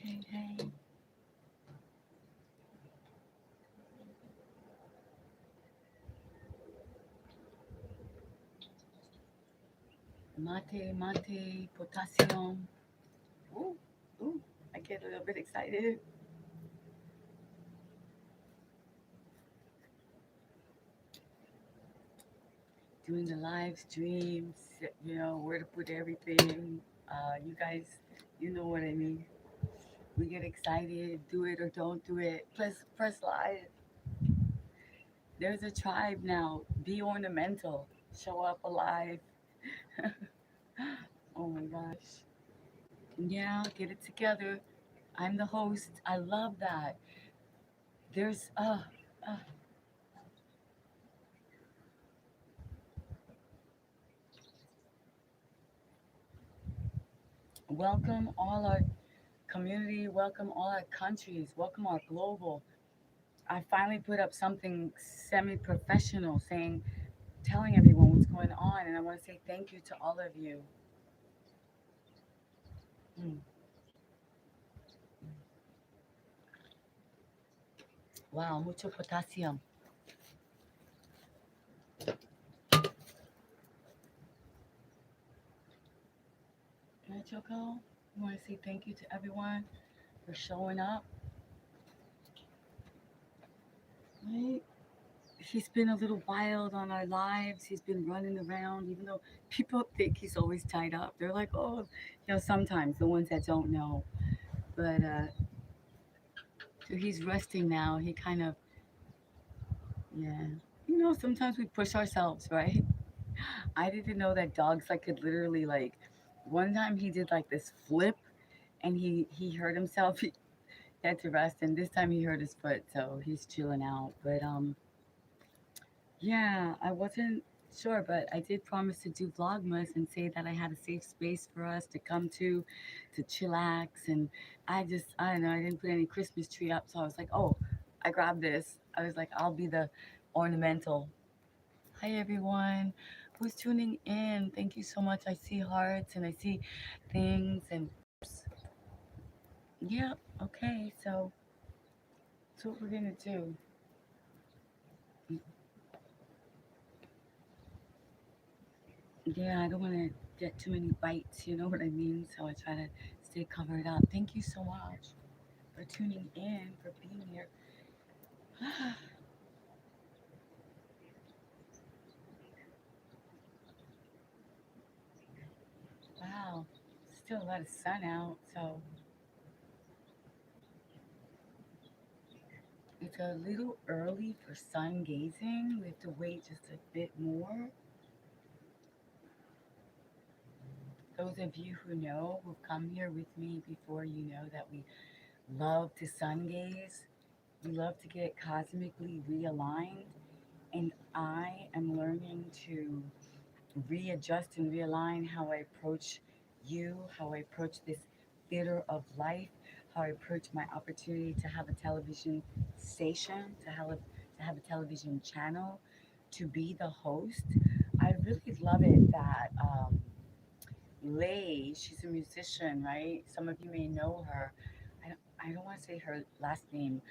Hey. Mate, potassium. Ooh, ooh, I get a little bit excited. Doing the live streams, where to put everything. You guys, you know what I mean. We get excited, do it or don't do it. Press live. There's a tribe now. Be ornamental. Show up alive. Oh my gosh. Yeah, get it together. I'm the host. I love that. There's uh welcome all our community, welcome all our countries, welcome our global. I finally put up something semi-professional saying, telling everyone what's going on, and I want to say thank you to all of you. Mm. Wow, mucho potassium. Right, Choco? I want to say thank you to everyone for showing up. Right? He's been a little wild on our lives. He's been running around, even though people think he's always tied up. They're like, oh, sometimes the ones that don't know. But so he's resting now. He kind of, yeah. Sometimes we push ourselves, right? I didn't know that dogs like could literally like. One time he did like this flip, and he hurt himself. He had to rest, and this time he hurt his foot, so he's chilling out. But yeah, I wasn't sure, but I did promise to do Vlogmas and say that I had a safe space for us to come to chillax. And I don't know, I didn't put any Christmas tree up, so I was like, oh, I grabbed this. I was like, I'll be the ornamental. Hi, everyone who's tuning in. Thank you so much. I see hearts and I see things, and yeah, okay, so that's what we're gonna do. Yeah, I don't want to get too many bites, you know what I mean? So I try to stay covered up. Thank you so much for tuning in, for being here. Wow, still a lot of sun out, so it's a little early for sun gazing. We have to wait just a bit more. Those of you who know, who've come here with me before, you know that we love to sun gaze. We love to get cosmically realigned. And I am learning to readjust and realign how I approach you, how I approach this theater of life, how I approach my opportunity to have a television station, to have a television channel, to be the host. I really love it that Lay, she's a musician, right? Some of you may know her. I don't want to say her last name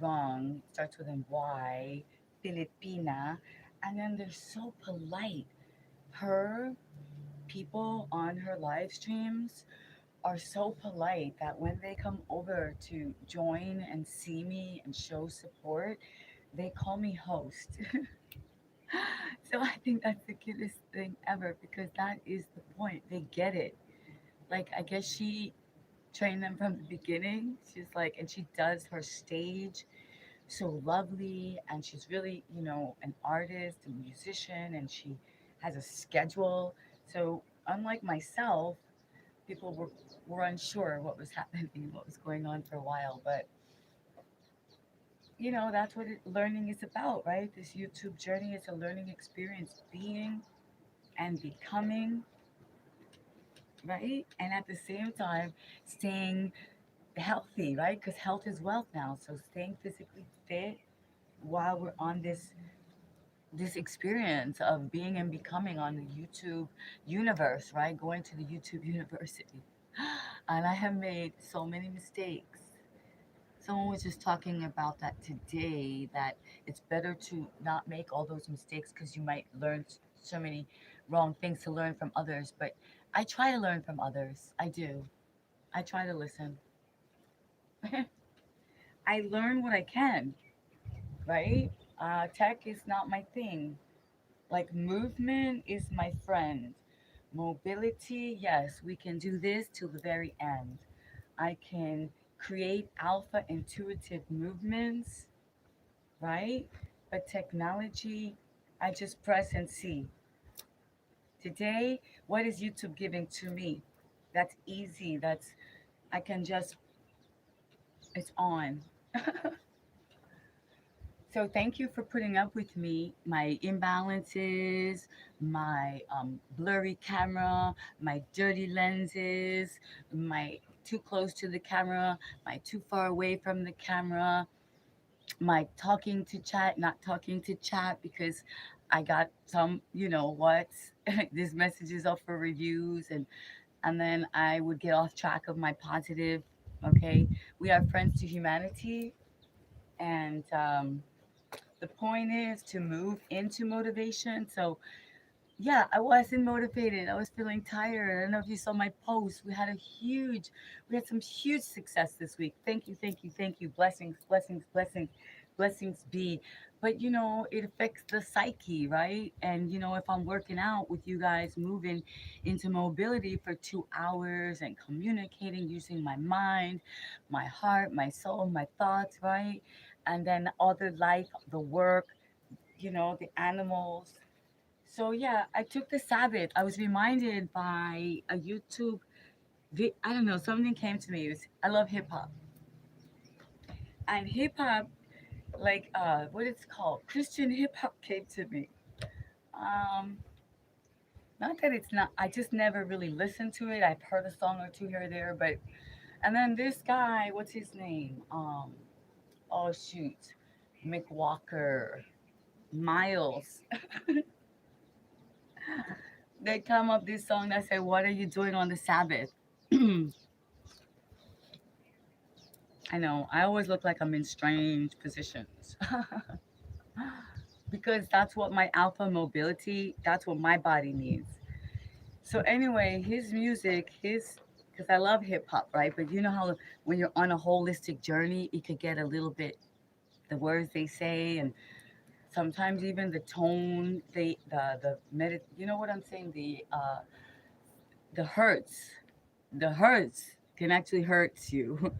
wrong. It starts with an Y, Filipina. And then they're so polite. Her people on her live streams are so polite that when they come over to join and see me and show support, they call me host. So I think that's the cutest thing ever because that is the point. They get it. Like, I guess she trained them from the beginning. She's like, and she does her stage so lovely, and she's really, an artist, a musician, and she has a schedule. So unlike myself, people were unsure what was happening, what was going on for a while. But that's what learning is about, right? This YouTube journey is a learning experience, being and becoming, right? And at the same time, staying healthy, right? Because health is wealth now. So staying physically fit while we're on this experience of being and becoming on the YouTube universe, right? Going to the YouTube university. And I have made so many mistakes. Someone was just talking about that today, that it's better to not make all those mistakes because you might learn so many wrong things to learn from others. But I try to learn from others. I do. I try to listen. I learn what I can, right? Tech is not my thing. Like movement is my friend. Mobility, yes, we can do this till the very end. I can create alpha intuitive movements, right? But technology, I just press and see. Today, what is YouTube giving to me? That's easy. I can just, it's on. So thank you for putting up with me, my imbalances, my blurry camera, my dirty lenses, my too close to the camera, my too far away from the camera, my talking to chat, not talking to chat because I got some, you know what, this message is up for reviews, and then I would get off track of my positive. Okay, we are friends to humanity, and the point is to move into motivation. So yeah, I wasn't motivated. I was feeling tired. I don't know if you saw my post. We had some huge success this week. Thank you, thank you, thank you. Blessings, blessings, blessings, blessings be. But you know, it affects the psyche, right? And you know, if I'm working out with you guys, moving into mobility for 2 hours and communicating using my mind, my heart, my soul, my thoughts, right? And then other life, the work, you know, the animals. So yeah, I took the Sabbath. I was reminded by a YouTube. I don't know. Something came to me. It was, I love hip hop, and hip hop, like what it's called, Christian hip hop, came to me. Um, Not that it's not. I just never really listened to it. I've heard a song or two here or there, but and then this guy, what's his name? Oh shoot, Mick Walker, Miles. They come up this song that say, "What are you doing on the Sabbath?" I know. I always look like I'm in strange positions because that's what my alpha mobility, that's what my body needs. So anyway, his music, his because I love hip hop, right? But you know how when you're on a holistic journey, it could get a little bit the words they say and sometimes even the tone, you know what I'm saying? The hurts. The hurts can actually hurt you.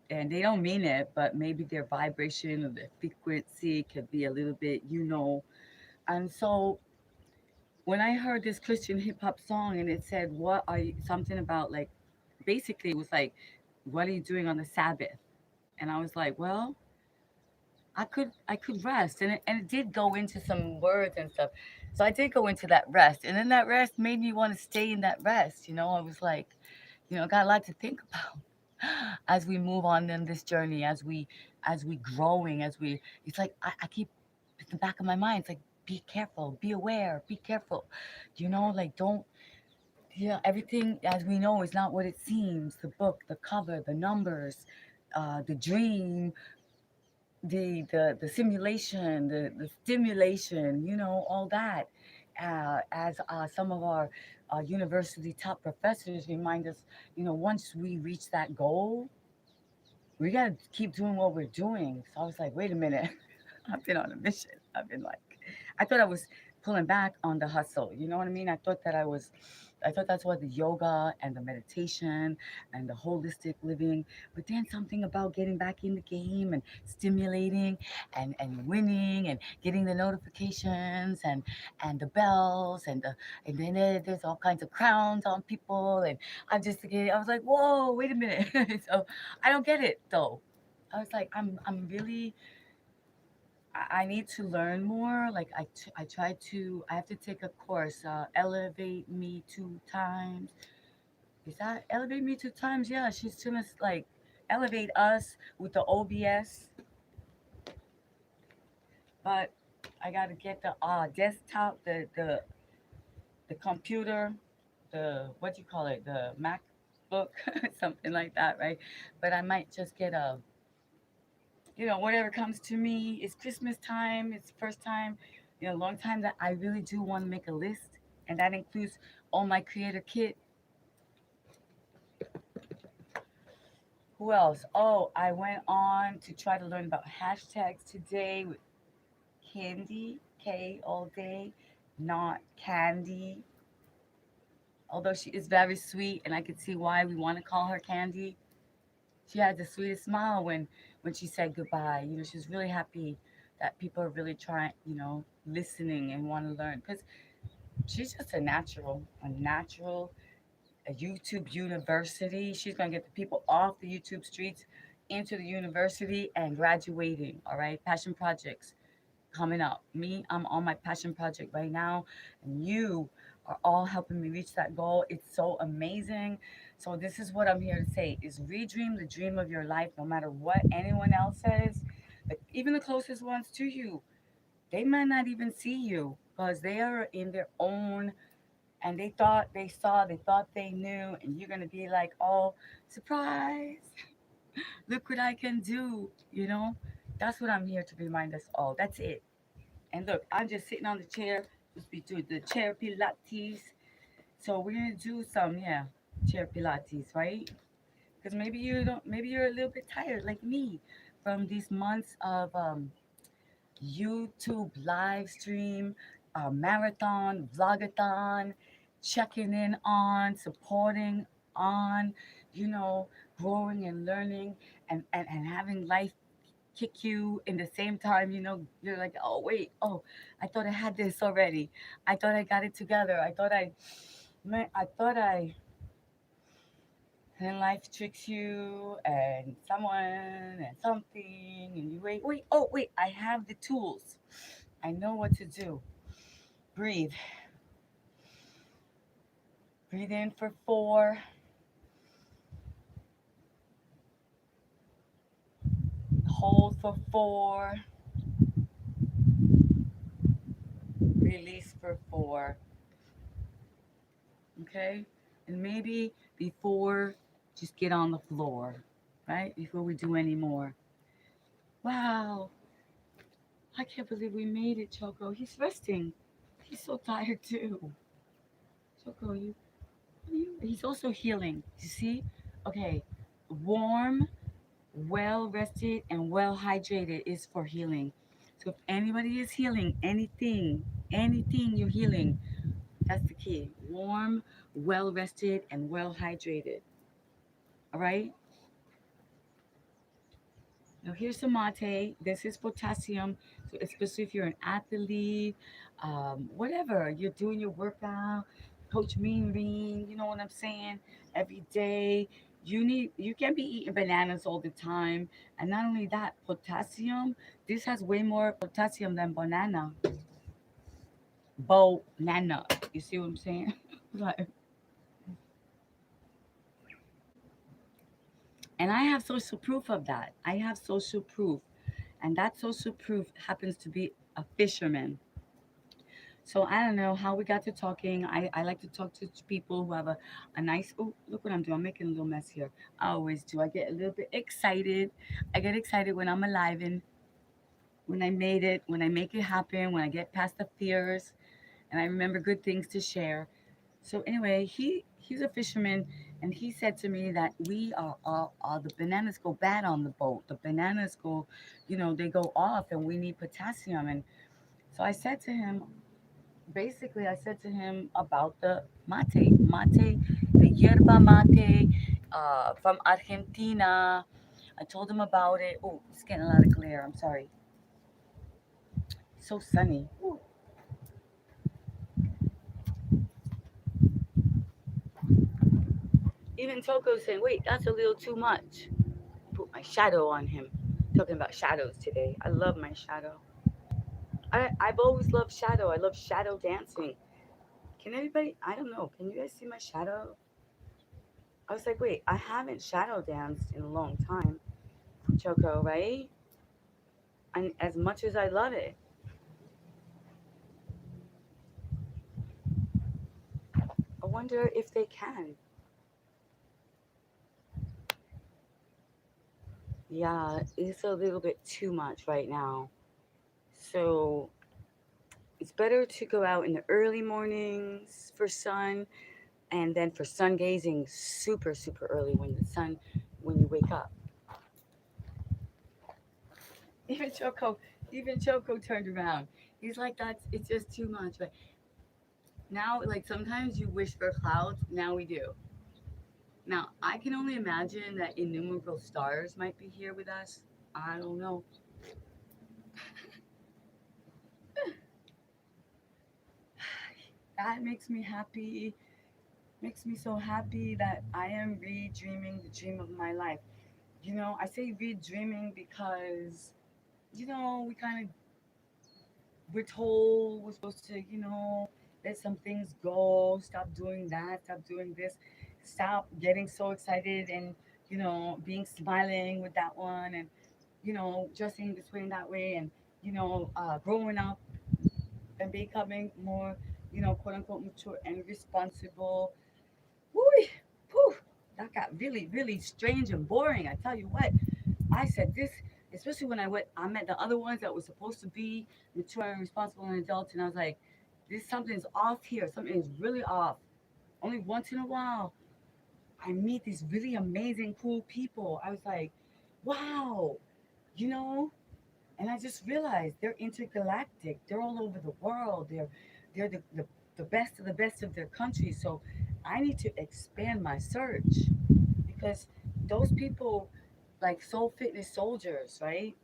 And they don't mean it, but maybe their vibration or their frequency could be a little bit, you know. And so when I heard this Christian hip hop song and it said, "What are you?" something about like, basically it was like, "What are you doing on the Sabbath?" And I was like, well, I could rest, and it did go into some words and stuff. So I did go into that rest, and then that rest made me want to stay in that rest. You know, I was like, you know, got a lot to think about as we move on in this journey, as we growing, it's like I keep in the back of my mind, it's like be careful, be aware, be careful. You know, like don't yeah, everything as we know is not what it seems. The book, the cover, the numbers, the dream, the simulation, the stimulation, you know, all that. As some of our university top professors remind us, you know, once we reach that goal, we got to keep doing what we're doing. So I was like, wait a minute. I've been on a mission. I've been like, I thought I was pulling back on the hustle. You know what I mean? I thought that's what the yoga and the meditation and the holistic living. But then something about getting back in the game and stimulating and winning and getting the notifications and the bells and then there's all kinds of crowns on people and I was like, whoa, wait a minute. So I don't get it though. I was like, I'm really I need to learn more. Like I try to. I have to take a course. Elevate me 2 times. Is that elevate me 2 times? Yeah, she's gonna like elevate us with the OBS. But I gotta get the desktop, the computer, the what do you call it, the Mac. book, something like that, right? But I might just get a, whatever comes to me. It's Christmas time. It's the first time, long time that I really do want to make a list, and that includes all my creator kit. Who else? Oh, I went on to try to learn about hashtags today with Candy, K all day, not Candy. Although she is very sweet, and I could see why we want to call her Candy. She had the sweetest smile when she said goodbye. She was really happy that people are really trying, listening and want to learn. Because she's just a natural, a YouTube university. She's gonna get the people off the YouTube streets into the university and graduating. All right, passion projects coming up. Me, I'm on my passion project right now, and you are all helping me reach that goal. It's so amazing. So this is what I'm here to say: is redream the dream of your life, no matter what anyone else says. Even the closest ones to you, they might not even see you because they are in their own, and they thought they saw, they thought they knew, and you're gonna be like, oh, surprise! Look what I can do. That's what I'm here to remind us all. That's it. And look, I'm just sitting on the chair. Just be doing the chair Pilates. So we're gonna do some, yeah, chair Pilates, right? Because maybe you don't, maybe you're a little bit tired, like me, from these months of YouTube live stream, marathon, vlogathon, checking in on, supporting on, you know, growing and learning, and having life kick you in the same time. You're like, oh wait, oh, I thought I had this already. I thought I got it together. I thought I and life tricks you and someone and something, and you wait, oh wait, I have the tools. I know what to do. Breathe. Breathe in for 4, hold for 4, release for 4. Okay? And maybe before, just get on the floor, right? Before we do any more. Wow, I can't believe we made it, Choco. He's resting. He's so tired too. Choco, he's also healing. You see? Okay, warm, well rested, and well hydrated is for healing. So if anybody is healing anything you're healing, that's the key. Warm, well rested, and well hydrated. All right? Now here's some mate. This is potassium. So especially if you're an athlete, whatever you're doing your workout, Coach Mean, you know what I'm saying? Every day, you can't be eating bananas all the time. And not only that, potassium. This has way more potassium than banana. Banana. You see what I'm saying? Like, and I have social proof of that. I have social proof, and that social proof happens to be a fisherman. So I don't know how we got to talking. I like to talk to people who have a nice, oh, look what I'm doing. I'm making a little mess here. I always do. I get a little bit excited. I get excited when I'm alive and when I made it, when I make it happen, when I get past the fears and I remember good things to share. So anyway, he's a fisherman, and he said to me that we are all the bananas go bad on the boat. The bananas go, they go off, and we need potassium. And so I said to him, basically, I said to him about the mate, the yerba mate from Argentina. I told him about it. Oh, it's getting a lot of glare. I'm sorry. So sunny. Ooh. Even Toko's saying, wait, that's a little too much. Put my shadow on him. Talking about shadows today. I love my shadow. I've always loved shadow. I love shadow dancing. Can anybody? I don't know. Can you guys see my shadow? I was like, wait, I haven't shadow danced in a long time. Choco, right? And as much as I love it, I wonder if they can. Yeah, it's a little bit too much right now. So it's better to go out in the early mornings for sun, and then for sun gazing super, super early when you wake up. Even Choco, even Choco turned around. He's like, that's, it's just too much. But now, like sometimes you wish for clouds. Now we do. Now I can only imagine that innumerable stars might be here with us. I don't know. That makes me happy. Makes me so happy that I am re-dreaming the dream of my life. I say re-dreaming because, we kind of, we're told we're supposed to, let some things go, stop doing that, stop doing this, stop getting so excited and, being smiling with that one and, dressing this way and that way and, growing up and becoming more, quote unquote, mature and responsible. Woo, whew, that got really, really strange and boring. I tell you what, I said this, especially when I met the other ones that were supposed to be mature and responsible and adults, and I was like, this something's off here. Something is really off. Only once in a while, I meet these really amazing, cool people. I was like, wow, you know. And I just realized they're intergalactic. They're all over the world. They're the best of the best of their country. So I need to expand my search because those people, like soul fitness soldiers, right?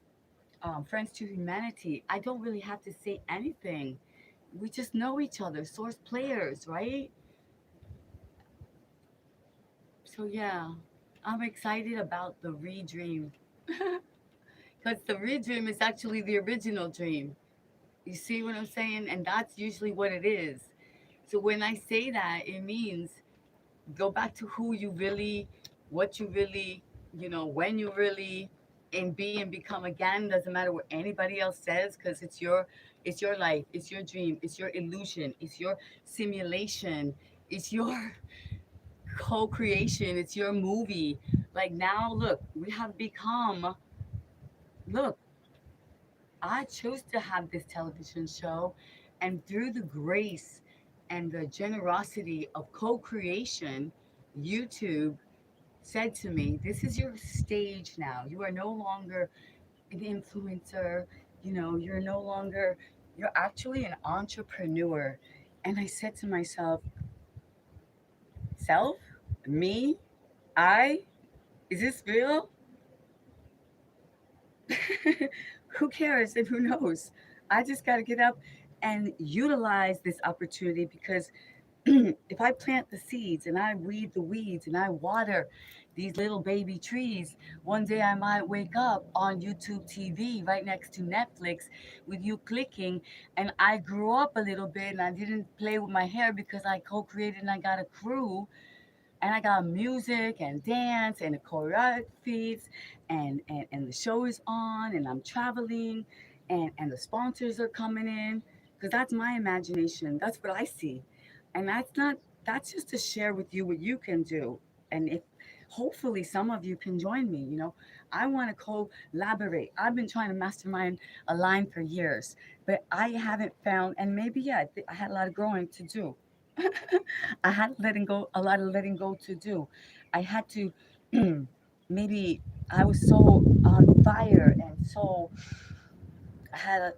Friends to humanity. I don't really have to say anything. We just know each other, source players, right? So yeah, I'm excited about the redream because the redream is actually the original dream. You see what I'm saying? And that's usually what it is. So when I say that, it means go back to who you really, what you really, when you really, and be and become again. Doesn't matter what anybody else says, because it's your life, it's your dream, it's your illusion, it's your simulation, it's your co-creation, it's your movie. Like now, look, we have become. Look, I chose to have this television show, and through the grace and the generosity of co-creation, YouTube said to me, this is your stage now. You are no longer an influencer, you're no longer, you're actually an entrepreneur. And I said to myself, self, me, I, is this real? Who cares and who knows? I just got to get up and utilize this opportunity because if I plant the seeds and I weed the weeds and I water these little baby trees, one day I might wake up on YouTube TV right next to Netflix with you clicking. And I grew up a little bit and I didn't play with my hair because I co created and I got a crew and I got music and dance and the choreographies and the show is on and I'm traveling and the sponsors are coming in because that's my imagination. That's what I see. And that's just to share with you what you can do. And if hopefully some of you can join me, I want to collaborate. I've been trying to mastermind a line for years, but I haven't found, and maybe, yeah, I had a lot of growing to do. I had letting go, a lot of letting go to do. I had to, maybe I was so on fire and so I had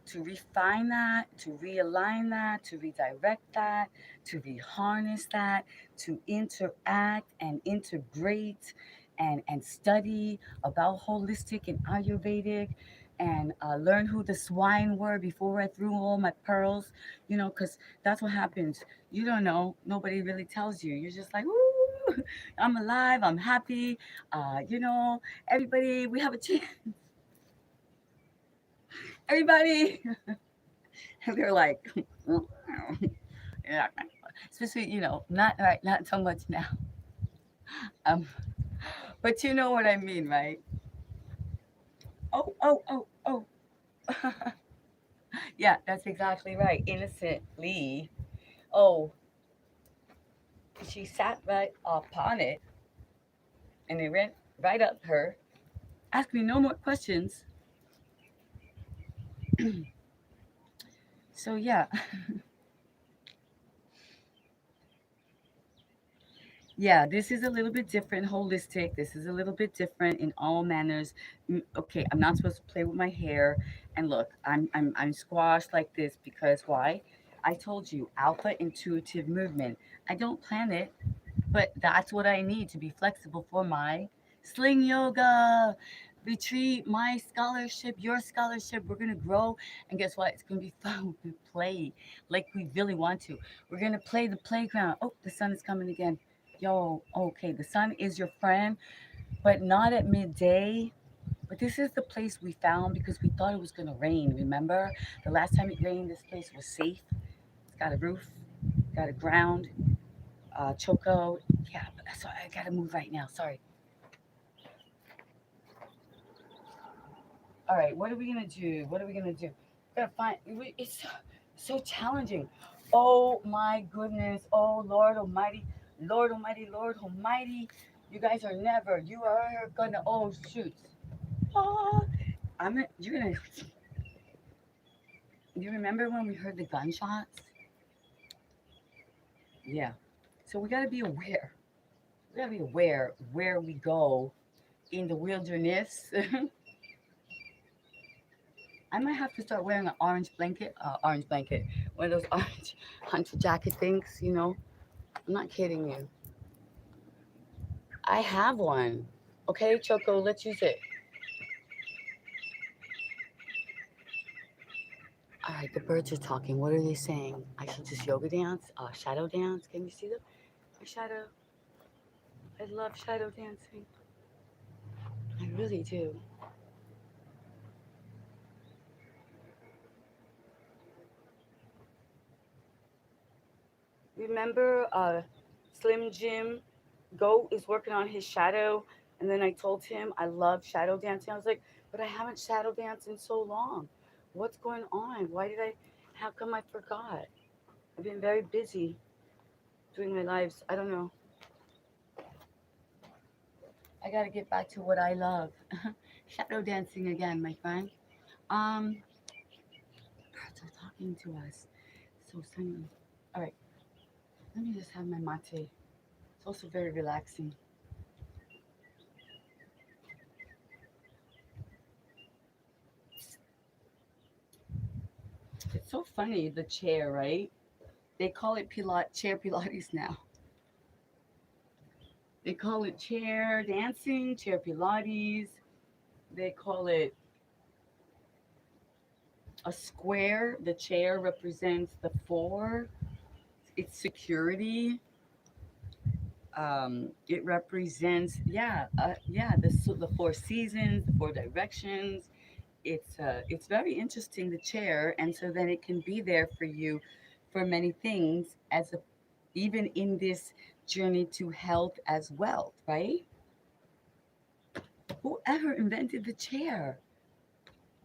to refine that, to realign that, to redirect that, to reharness that, to interact and integrate and study about holistic and Ayurvedic and learn who the swine were before I threw all my pearls, because that's what happens. You don't know. Nobody really tells you. You're just like, ooh, I'm alive. I'm happy. Everybody, we have a chance. Everybody. And they're like, yeah, especially, not right, not so much now. Um, but you know what I mean, right? Oh, oh, oh, oh. Yeah, that's exactly right. Innocently. Oh, she sat right upon it, and it went right up her. Ask me no more questions. So yeah, yeah, this is a little bit different, holistic. This is a little bit different in all manners. Okay, I'm not supposed to play with my hair. And look, I'm squashed like this because why? I told you, alpha intuitive movement. I don't plan it, but that's what I need to be flexible for my sling yoga retreat, my scholarship, your scholarship. We're gonna grow, and guess what? It's gonna be fun. We play like we really want to. We're gonna play the playground. Oh, the sun is coming again. Yo, okay, the sun is your friend, but not at midday. But this is the place we found because we thought it was gonna rain. Remember, the last time it rained, this place was safe. It's got a roof, got a ground, Choco. Yeah, but so I gotta move right now. Sorry. All right, what are we gonna do? What are we gonna do? Gotta find. It's so challenging. Oh my goodness. Oh Lord Almighty. Lord Almighty. Lord Almighty. You guys are never. You are gonna. Oh shoot. Ah, I'm. You're gonna. You remember when we heard the gunshots? Yeah. So we gotta be aware. We gotta be aware where we go in the wilderness. I might have to start wearing an orange blanket, one of those orange hunter jacket things, you know. I'm not kidding you. I have one. Okay, Choco, let's use it. All right, the birds are talking. What are they saying? I should just yoga dance, shadow dance. Can you see them? My shadow. I love shadow dancing. I really do. Remember, Slim Jim Goat is working on his shadow, and then I told him I love shadow dancing. I was like, but I haven't shadow danced in so long. What's going on? Why did I? How come I forgot? I've been very busy doing my lives. I don't know. I gotta get back to what I love. Shadow dancing again, my friend. Um, birds are talking to us. So sunny. All right, let me just have my mate. It's also very relaxing. It's so funny, the chair, right? They call it chair Pilates now. They call it chair dancing, chair Pilates. They call it a square. The chair represents the four. It's security. It represents, yeah, the four seasons, the four directions. It's very interesting, the chair, and so then it can be there for you for many things, even in this journey to health as wealth, right? Whoever invented the chair?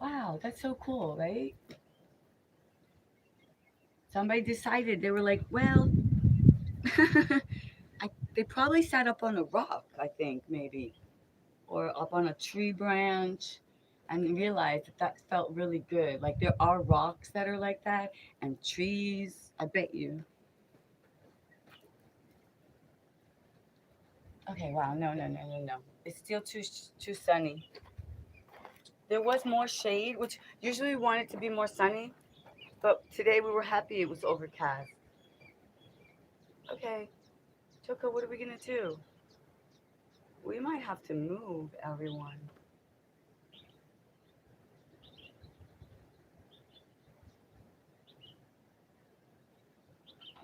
Wow, that's so cool, right? Somebody decided, they were like, well, they probably sat up on a rock, I think, maybe, or up on a tree branch and realized that that felt really good. Like there are rocks that are like that and trees. I bet you. Okay, wow, no, no, no, no, no. It's still too sunny. There was more shade, which usually we want it to be more sunny, but today we were happy it was overcast. Okay, Choco, what are we gonna do? We might have to move, everyone.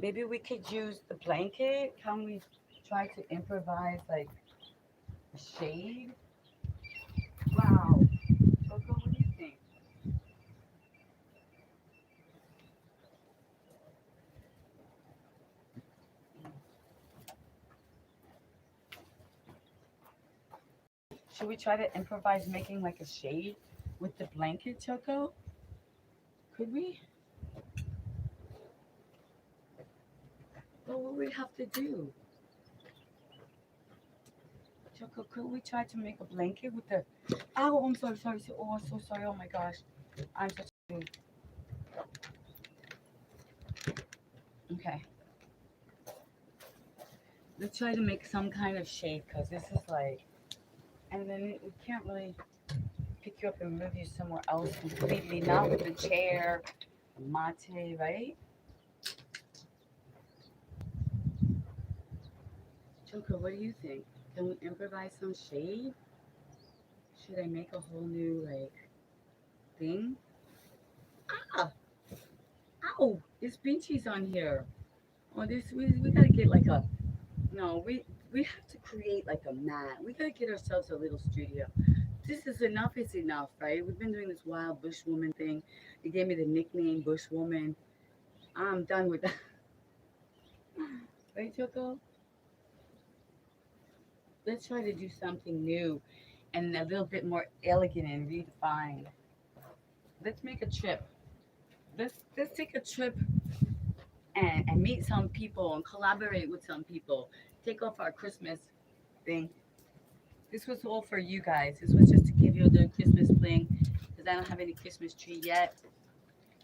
Maybe we could use the blanket. Can we try to improvise like a shade? Wow. Coco, what do you think? Should we try to improvise making like a shade with the blanket, Choco? Could we? What would we have to do? Choco, could we try to make a blanket with the... Oh, I'm sorry, sorry. Oh, I'm so sorry. Oh my gosh. I'm such a... Okay. Let's try to make some kind of shape because this is like... And then we can't really pick you up and move you somewhere else completely. Not with the chair, mate, right? Choco, what do you think? Can we improvise some shade? Should I make a whole new like thing? Ah, ow! There's beaches on here. Oh, this we gotta get like a no. We have to create like a mat. We gotta get ourselves a little studio. This is enough. Is enough, right? We've been doing this wild bush woman thing. They gave me the nickname Bush Woman. I'm done with that. Right, Choco? Let's try to do something new and a little bit more elegant and redefined. Let's make a trip. Let's take a trip and meet some people and collaborate with some people. Take off our Christmas thing. This was all for you guys. This was just to give you a little Christmas bling because I don't have any Christmas tree yet.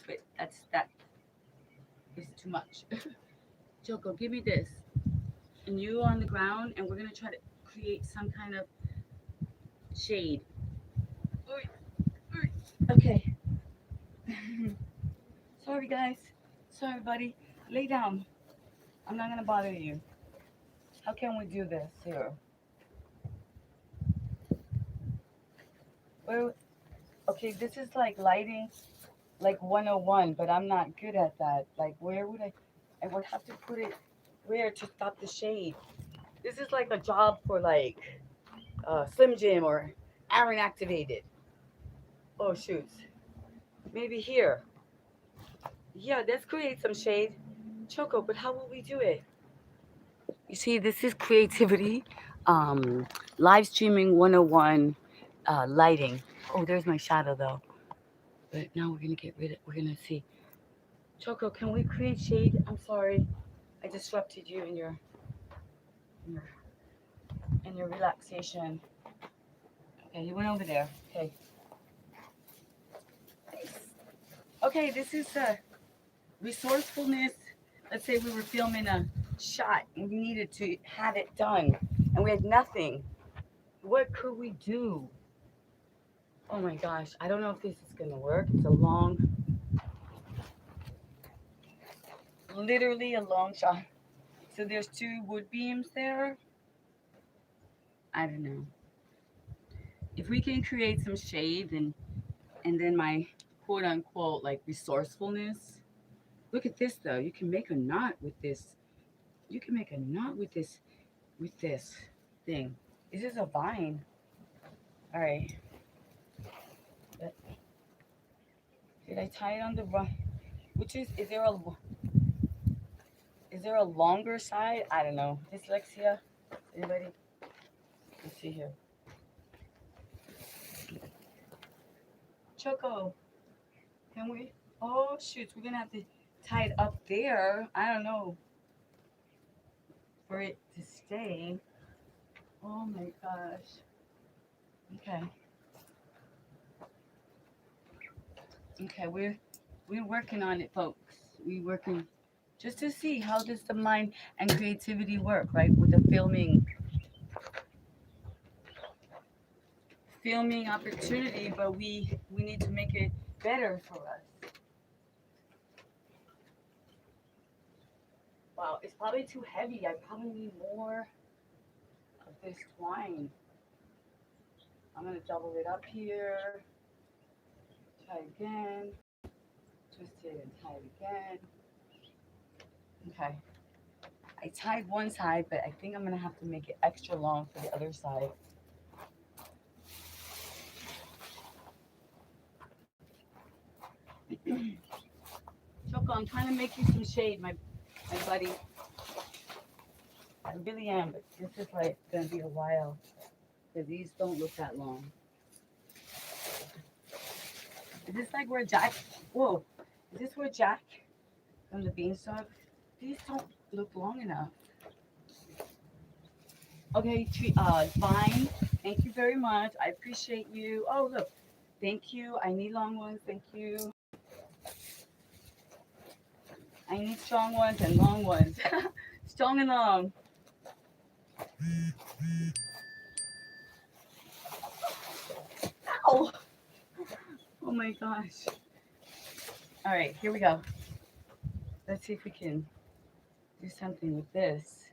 But that is too much. Choco, give me this. And you on the ground, and we're gonna try to create some kind of shade. Okay. Sorry, guys. Sorry, buddy. Lay down. I'm not gonna bother you. How can we do this here? Where? Okay, this is like lighting, like 101, but I'm not good at that. Like, where would I? I would have to put it where to stop the shade. This is like a job for like Slim Jim or Aaron Activated. Oh shoots. Maybe here. Yeah, let's create some shade. Choco, but how will we do it? You see, this is creativity. Um, Live streaming 101 lighting. Oh, there's my shadow though. But now we're gonna get rid of, we're gonna see. Choco, can we create shade? I'm sorry. I disrupted you in your, in your relaxation. Okay, you went over there. Okay. Okay, this is resourcefulness. Let's say we were filming a shot and we needed to have it done and we had nothing. What could we do? Oh my gosh, I don't know if this is gonna work. It's a long, literally a long shot. So there's two wood beams there. I don't know. If we can create some shade and then my quote unquote like resourcefulness. Look at this though. You can make a knot with this. You can make a knot with this thing. This is a vine. All right. But did I tie it on the right? Which is there a longer side? I don't know. Dyslexia? Anybody? Let's see here. Choco, can we? Oh shoot, we're gonna have to tie it up there. I don't know for it to stay. Oh my gosh. Okay. Okay, we're working on it, folks. We're working just to see how does the mind and creativity work, right? With the filming opportunity, but we need to make it better for us. Wow, it's probably too heavy. I probably need more of this twine. I'm gonna double it up here. Try again. Twist it and tie it again. Okay. I tied one side, but I think I'm gonna have to make it extra long for the other side. Choco, I'm trying to make you some shade, my buddy. I really am, but this is like gonna be a while because these don't look that long. Is this like where Jack? Whoa, is this where Jack from the Beanstalk? These don't look long enough. Okay, fine. Thank you very much. I appreciate you. Oh, look. Thank you. I need long ones. Thank you. I need strong ones and long ones. Strong and long. Ow! Oh my gosh. All right, here we go. Let's see if we can do something with this.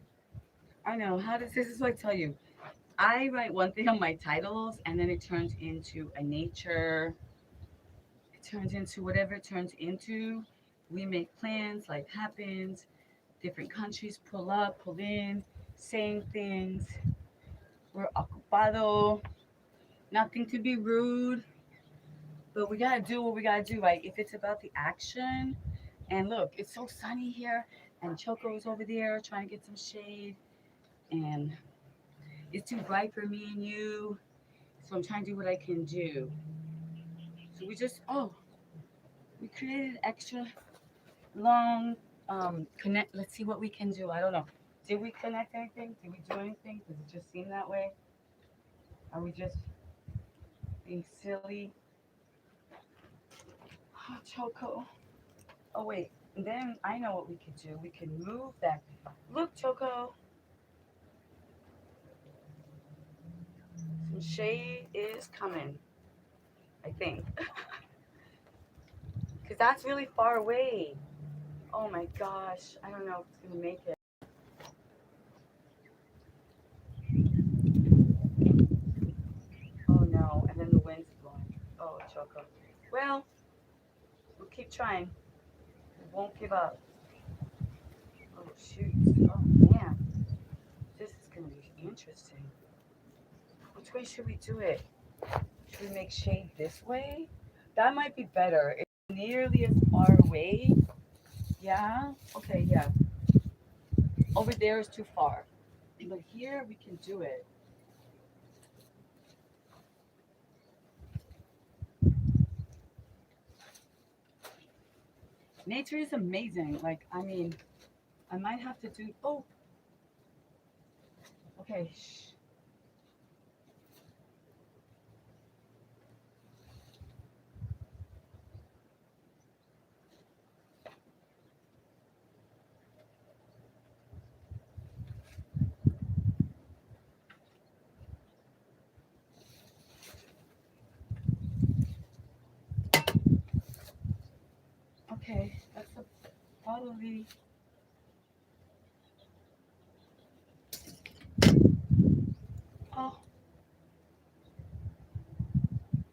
I know. How does this is what I tell you. I write one thing on my titles and then it turns into a nature. It turns into whatever it turns into. We make plans, life happens, different countries pull up, pull in, saying things. We're ocupado. Nothing to be rude, but we gotta do what we gotta do, right? If it's about the action, and look, it's so sunny here, and Choco's over there trying to get some shade, and it's too bright for me and you, so I'm trying to do what I can do. So we created extra long connect. Let's see what we can do. I don't know. Did we connect anything? Did we do anything? Does it just seem that way? Are we just being silly? Oh, Choco. Oh wait. And then I know what we could do. We can move that. Look, Choco. Some shade is coming. I think. Because that's really far away. Oh my gosh. I don't know if it's gonna make it. Oh no. And then the wind's blowing. Oh, Choco. Well, we'll keep trying. We won't give up. Oh shoot. Oh man. This is gonna be interesting. Which way should we do it? Should we make shade this way? That might be better. It's nearly as far away. Yeah. Okay. Yeah. Over there is too far. But here we can do it. Nature is amazing. Like, I mean, I might have to do. Oh, okay. Shh. Okay. That's probably. Oh,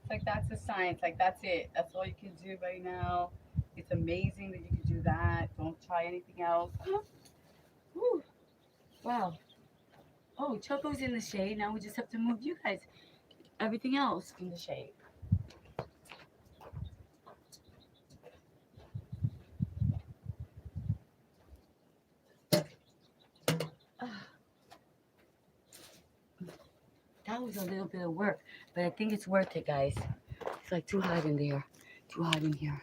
it's like that's a science. Like that's it. That's all you can do right now. It's amazing that you can do that. Don't try anything else. Whew. Wow. Oh, Choco's in the shade. Now we just have to move you guys. Everything else in the shade. Ah, that was a little bit of work, but I think it's worth it, guys. It's like too hot in there. Too hot in here.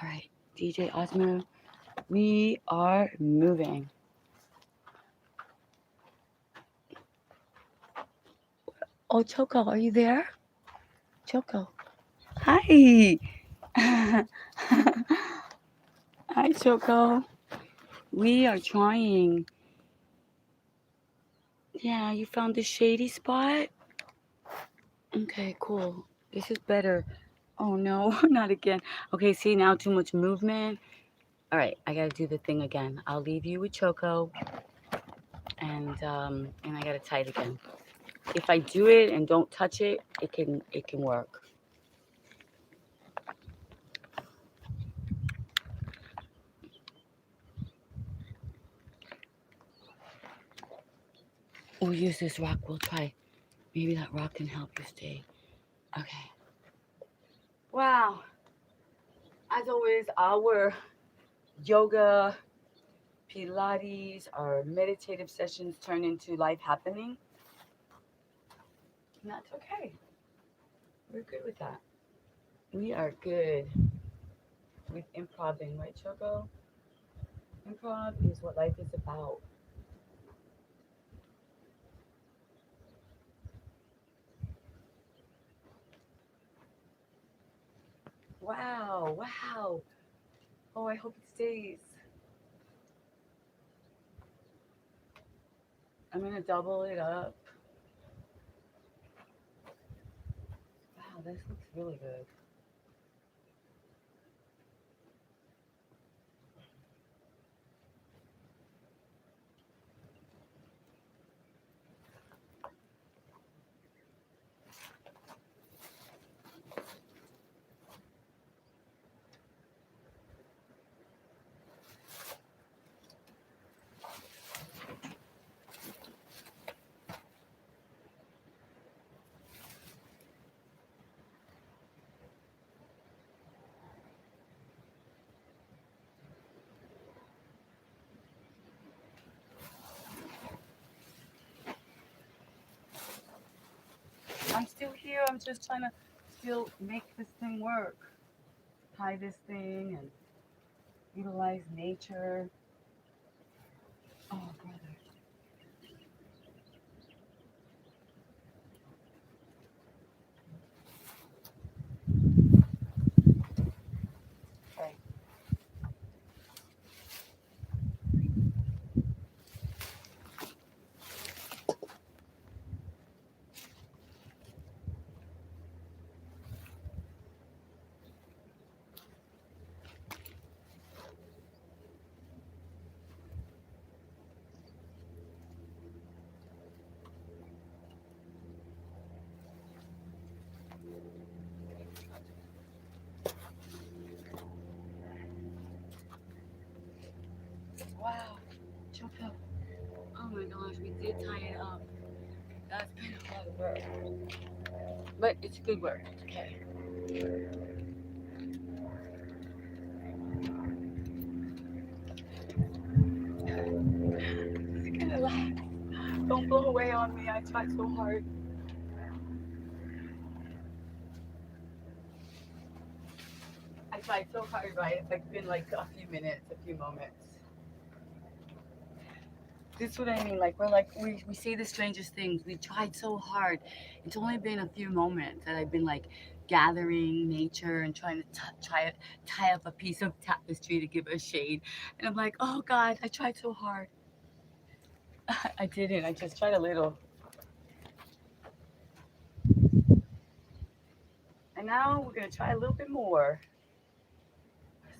All right, DJ Osmo, we are moving. Oh, Choco, are you there? Choco. Hi. Hi, Choco. We are trying. Yeah, you found the shady spot? Okay, cool. This is better. Oh no, not again. Okay, see now too much movement. All right, I gotta do the thing again. I'll leave you with Choco, and I gotta tie it again. If I do it and don't touch it, it can work. We'll use this rock. We'll try. Maybe that rock can help you stay. Okay. Wow. As always, our yoga, Pilates, our meditative sessions turn into life happening. And that's okay. We're good with that. We are good with improving, right, Choco? Improv is what life is about. Wow, wow. Oh, I hope it stays. I'm gonna double it up. Wow, this looks really good. I'm still here. I'm just trying to still make this thing work. Tie this thing and utilize nature. Oh, brother. Okay. Wow. Choco. Oh my gosh, we did tie it up. That's been a lot of work. But it's good work. Okay. It's gonna last. Don't blow away on me. I tried so hard. I tried so hard, right? It's like been like a few minutes, a few moments. This is what I mean. Like we say the strangest things. We tried so hard. It's only been a few moments that I've been like gathering nature and trying to tie up a piece of tapestry to give a shade. And I'm like, oh God, I tried so hard. I didn't. I just tried a little. And now we're gonna try a little bit more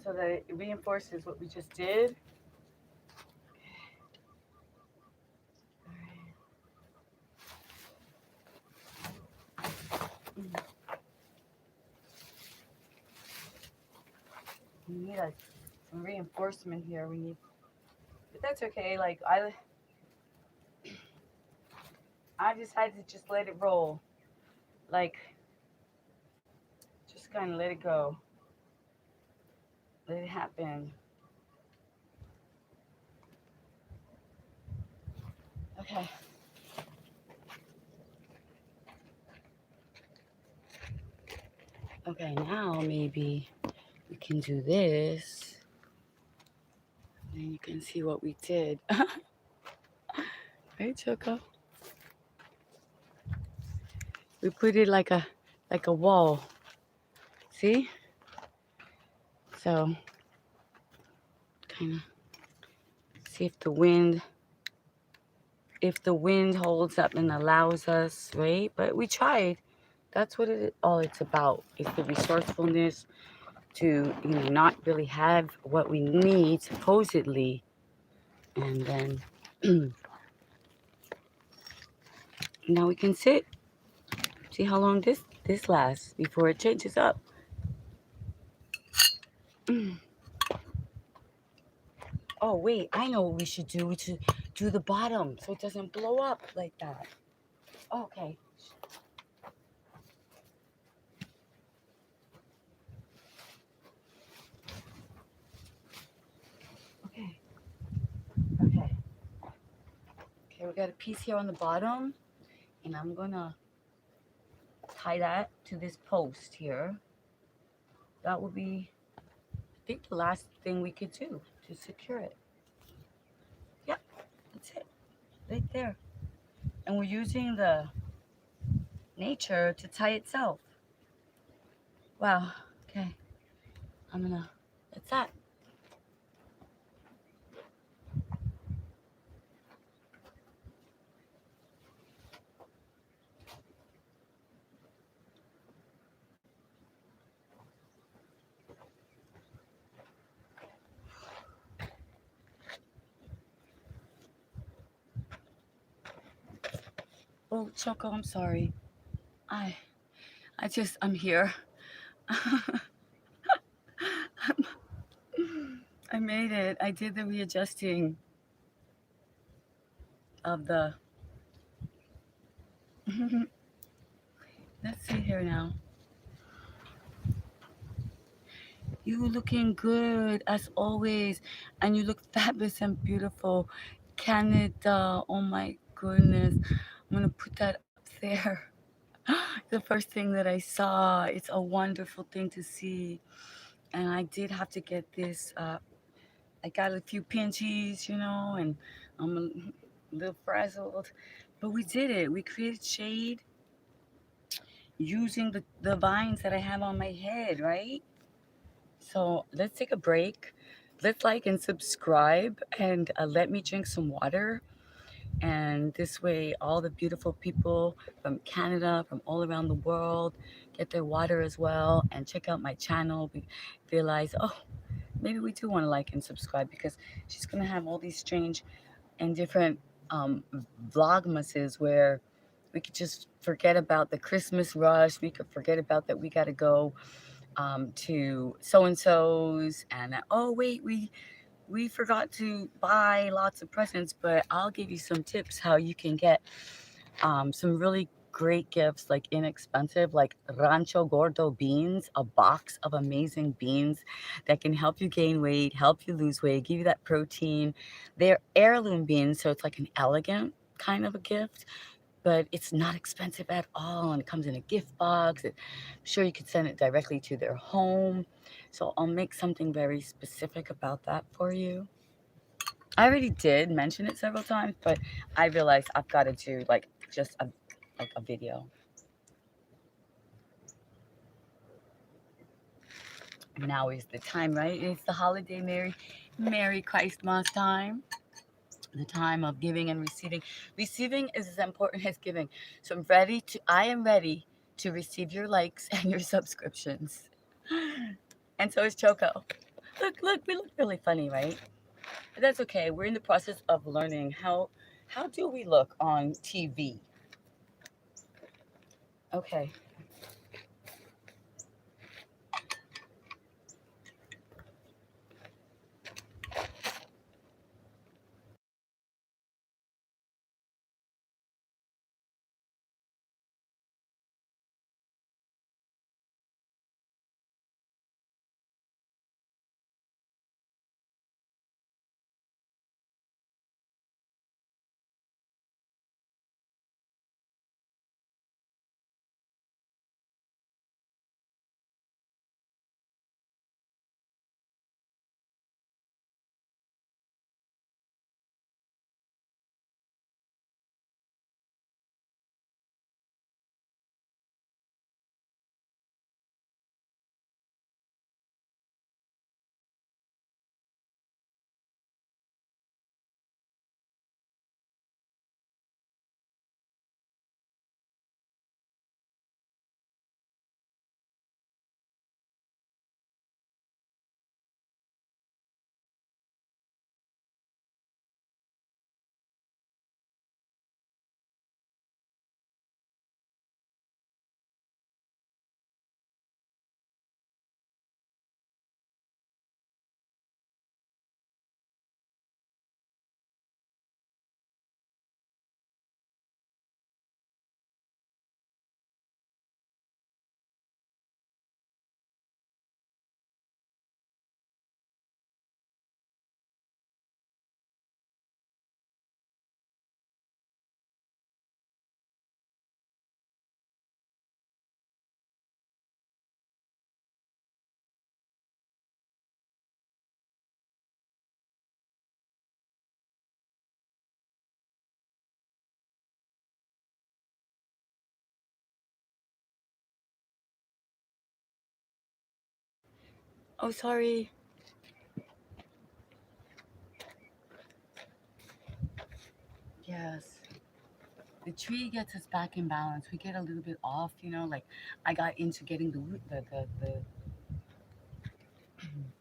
so that it reinforces what we just did. We need some reinforcement here. We need, but that's okay. Like I decided to just let it roll. Like just kind of let it go. Let it happen. Okay. Okay, now maybe we can do this. And you can see what we did. Right, Choco? We put it like a wall. See? So kind of see if the wind holds up and allows us, right? But we tried. That's what all it's about. Is the resourcefulness to not really have what we need supposedly, and then now we can sit. See how long this lasts before it changes up. Oh wait, I know what we should do. We should do the bottom so it doesn't blow up like that. Okay. Okay. Okay. Okay, we got a piece here on the bottom, and I'm gonna tie that to this post here. That will be, I think, the last thing we could do to secure it. Yep, that's it, right there. And we're using the nature to tie itself. Wow. Okay. That's that. Oh, Choco, I'm sorry. I, I'm here. I made it. I did the readjusting of the. Let's see here now. You looking good as always, and you look fabulous and beautiful. Canada, oh my goodness. I'm gonna put that up there. The first thing that I saw. It's a wonderful thing to see. And I did have to get this. I got a few pinchies, and I'm a little frazzled. But we did it. We created shade using the vines that I have on my head, right? So let's take a break. Let's like and subscribe and let me drink some water. And this way, all the beautiful people from Canada, from all around the world, get their water as well and check out my channel. Realize, oh, maybe we do want to like and subscribe because she's going to have all these strange and different vlogmases where we could just forget about the Christmas rush. We could forget about that we got to go to so and so's, and oh wait, we forgot to buy lots of presents. But I'll give you some tips how you can get some really great gifts, like inexpensive, like Rancho Gordo beans, a box of amazing beans that can help you gain weight, help you lose weight, give you that protein. They're heirloom beans, so it's like an elegant kind of a gift, but it's not expensive at all, and it comes in a gift box. I'm sure you could send it directly to their home. So I'll make something very specific about that for you. I already did mention it several times, but I realized I've got to do like just a video. Now is the time, right? It's the holiday Merry Christmas time. The time of giving and receiving. Receiving is as important as giving. So I am ready to receive your likes and your subscriptions. And so is Choco. Look, we look really funny, right? But that's okay. We're in the process of learning how do we look on TV. Okay. Oh, sorry. Yes. The tree gets us back in balance. We get a little bit off, like I got into getting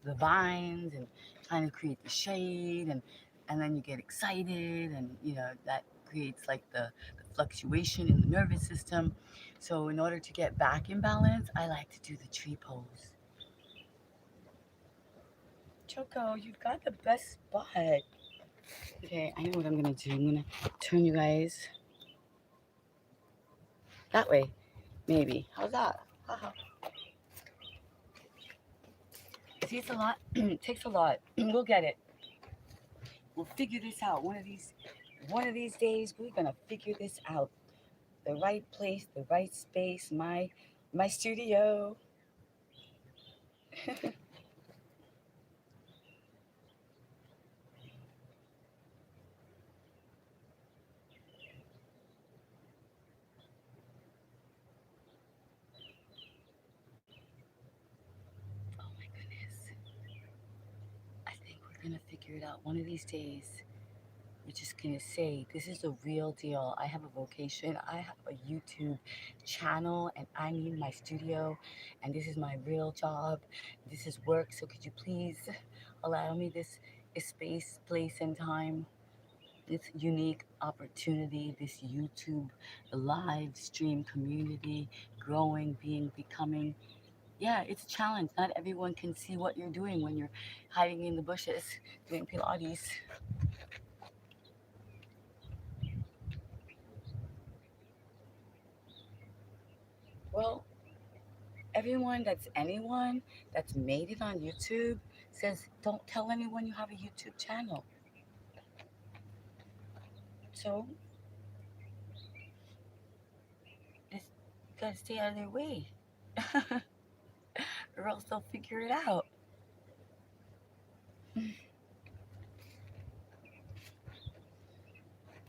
the vines and trying to create the shade, and then you get excited, and that creates like the fluctuation in the nervous system. So in order to get back in balance, I like to do the tree pose. Choco, you've got the best spot. Okay, I know what I'm gonna do. I'm gonna turn you guys that way, maybe. How's that? Haha. See, it's a lot. It takes a lot. We'll get it. We'll figure this out. One of these days, we're gonna figure this out. The right place, the right space. My studio. Oh my goodness. I think we're gonna figure it out one of these days. We're just gonna say this is a real deal. I have a vocation. I have a YouTube channel, and I need my studio, and this is my real job. This is work. So could you please allow me this space, place, and time? This unique opportunity, this YouTube live stream community, growing, being, becoming. Yeah, it's a challenge. Not everyone can see what you're doing when you're hiding in the bushes doing Pilates. Well, anyone that's made it on YouTube says don't tell anyone you have a YouTube channel. So just gotta stay out of their way, or else they'll figure it out.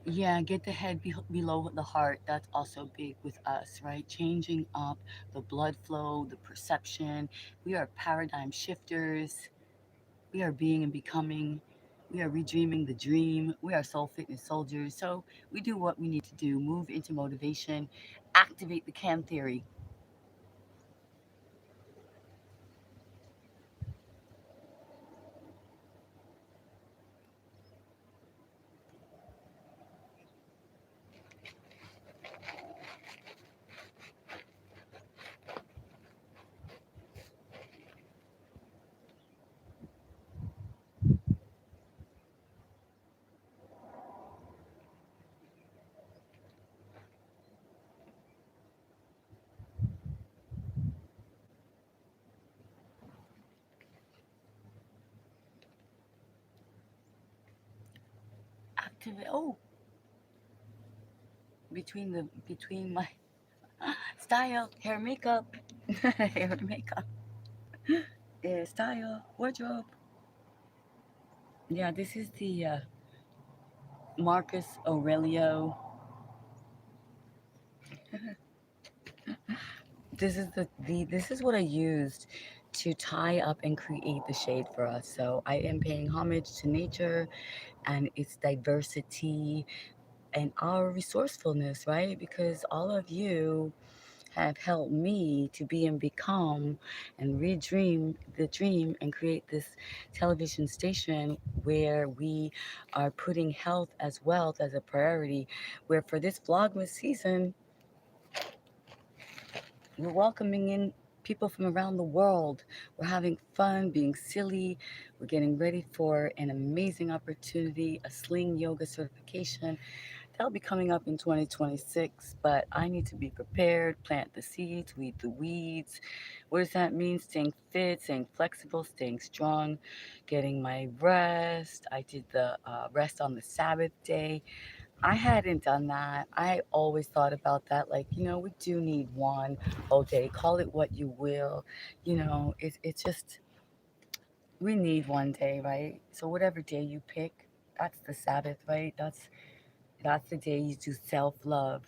Yeah, get the head below the heart. That's also big with us, right? Changing up the blood flow, the perception. We are paradigm shifters. We are being and becoming. We are redreaming the dream. We are soul fitness soldiers. So we do what we need to do, move into motivation, activate the can theory. Activate. Oh, between my style, hair, makeup, hair, makeup, style, wardrobe. Yeah, this is the Marcus Aurelio. This is what I used to tie up and create the shade for us. So I am paying homage to nature and its diversity and our resourcefulness, right? Because all of you have helped me to be and become and redream the dream and create this television station where we are putting health as wealth as a priority. Where for this Vlogmas season, we're welcoming in people from around the world. We're having fun, being silly. We're getting ready for an amazing opportunity, a sling yoga certification. That'll be coming up in 2026, but I need to be prepared, plant the seeds, weed the weeds. What does that mean? Staying fit, staying flexible, staying strong, getting my rest. I did the rest on the Sabbath day. I hadn't done that. I always thought about that. Like, we do need one whole day. Call it what you will. It's just, we need one day, right? So, whatever day you pick, that's the Sabbath, right? That's the day you do self love.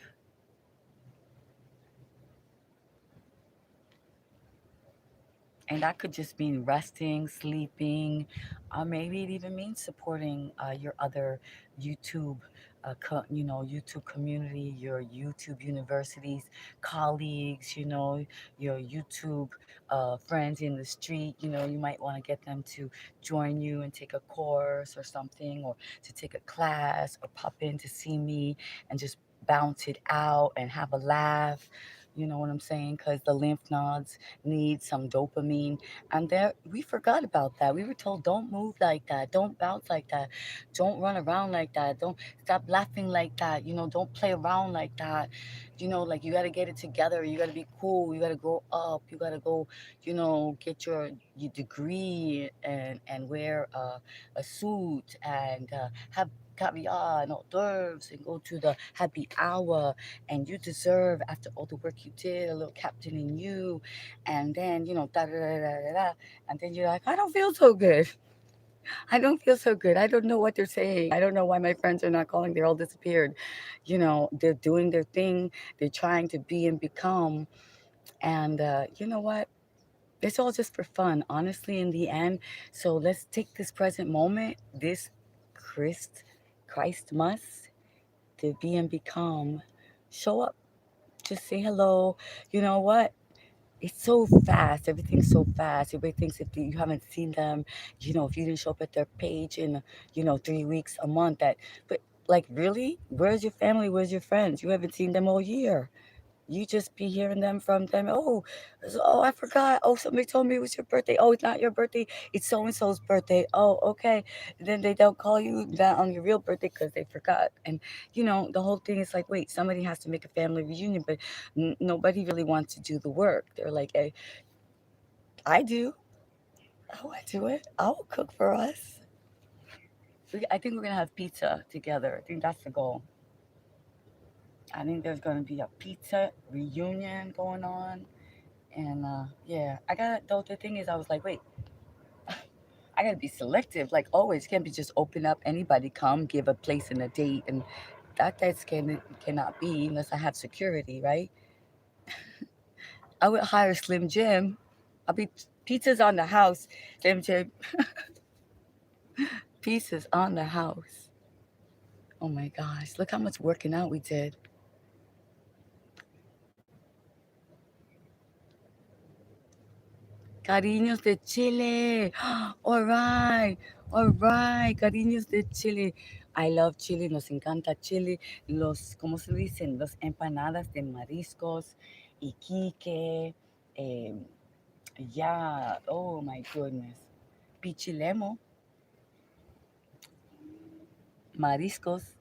And that could just mean resting, sleeping. Maybe it even means supporting your other YouTube, YouTube community, your YouTube universities, colleagues, your YouTube friends in the street. You might want to get them to join you and take a course or something, or to take a class, or pop in to see me and just bounce it out and have a laugh. You know what I'm saying? Because the lymph nodes need some dopamine. And there, we forgot about that. We were told, don't move like that, don't bounce like that, don't run around like that, don't stop laughing like that, don't play around like that. Like, you got to get it together, you got to be cool, you got to grow up, you got to go, get your degree, and wear a suit, and have caviar and hors d'oeuvres, and go to the happy hour, and you deserve, after all the work you did, a little captain in you. And then, da da da da da da. And then you're like, I don't feel so good. I don't feel so good. I don't know what they're saying. I don't know why my friends are not calling. They're all disappeared. They're doing their thing. They're trying to be and become. And you know what? It's all just for fun, honestly, in the end. So let's take this present moment, this Christ, Christmas, to be and become. Show up. Just say hello. You know what? It's so fast. Everything's so fast. Everybody thinks if you haven't seen them, if you didn't show up at their page in, 3 weeks, a month, but like, really? Where's your family? Where's your friends? You haven't seen them all year. You just be hearing them from them. Oh, I forgot. Oh, somebody told me it was your birthday. Oh, it's not your birthday. It's so and so's birthday. Oh, okay. Then they don't call you that on your real birthday because they forgot. And the whole thing is like, wait, somebody has to make a family reunion, but nobody really wants to do the work. They're like, hey, I do. Oh, I do it. I'll cook for us. I think we're gonna have pizza together. I think that's the goal. I think there's gonna be a pizza reunion going on. And yeah, I got though. The thing is, I was like, wait, I gotta be selective. Like always, can't be just open up. Anybody come, give a place and a date, and that's cannot be unless I have security, right? I would hire Slim Jim. I'll be pizzas on the house. Slim Jim, pizzas on the house. Oh my gosh, look how much working out we did. Cariños de Chile. All right. All right. Cariños de Chile. I love Chile. Nos encanta Chile. ¿Cómo se dicen? Los empanadas de mariscos, Iquique. Eh, yeah. Oh my goodness. Pichilemo. Mariscos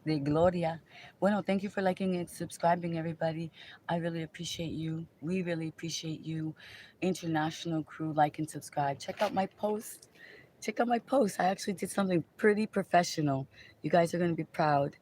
de Gloria. Bueno, thank you for liking and subscribing, everybody. I really appreciate you. We really appreciate you. International crew, like and subscribe. Check out my post. Check out my post. I actually did something pretty professional. You guys are going to be proud.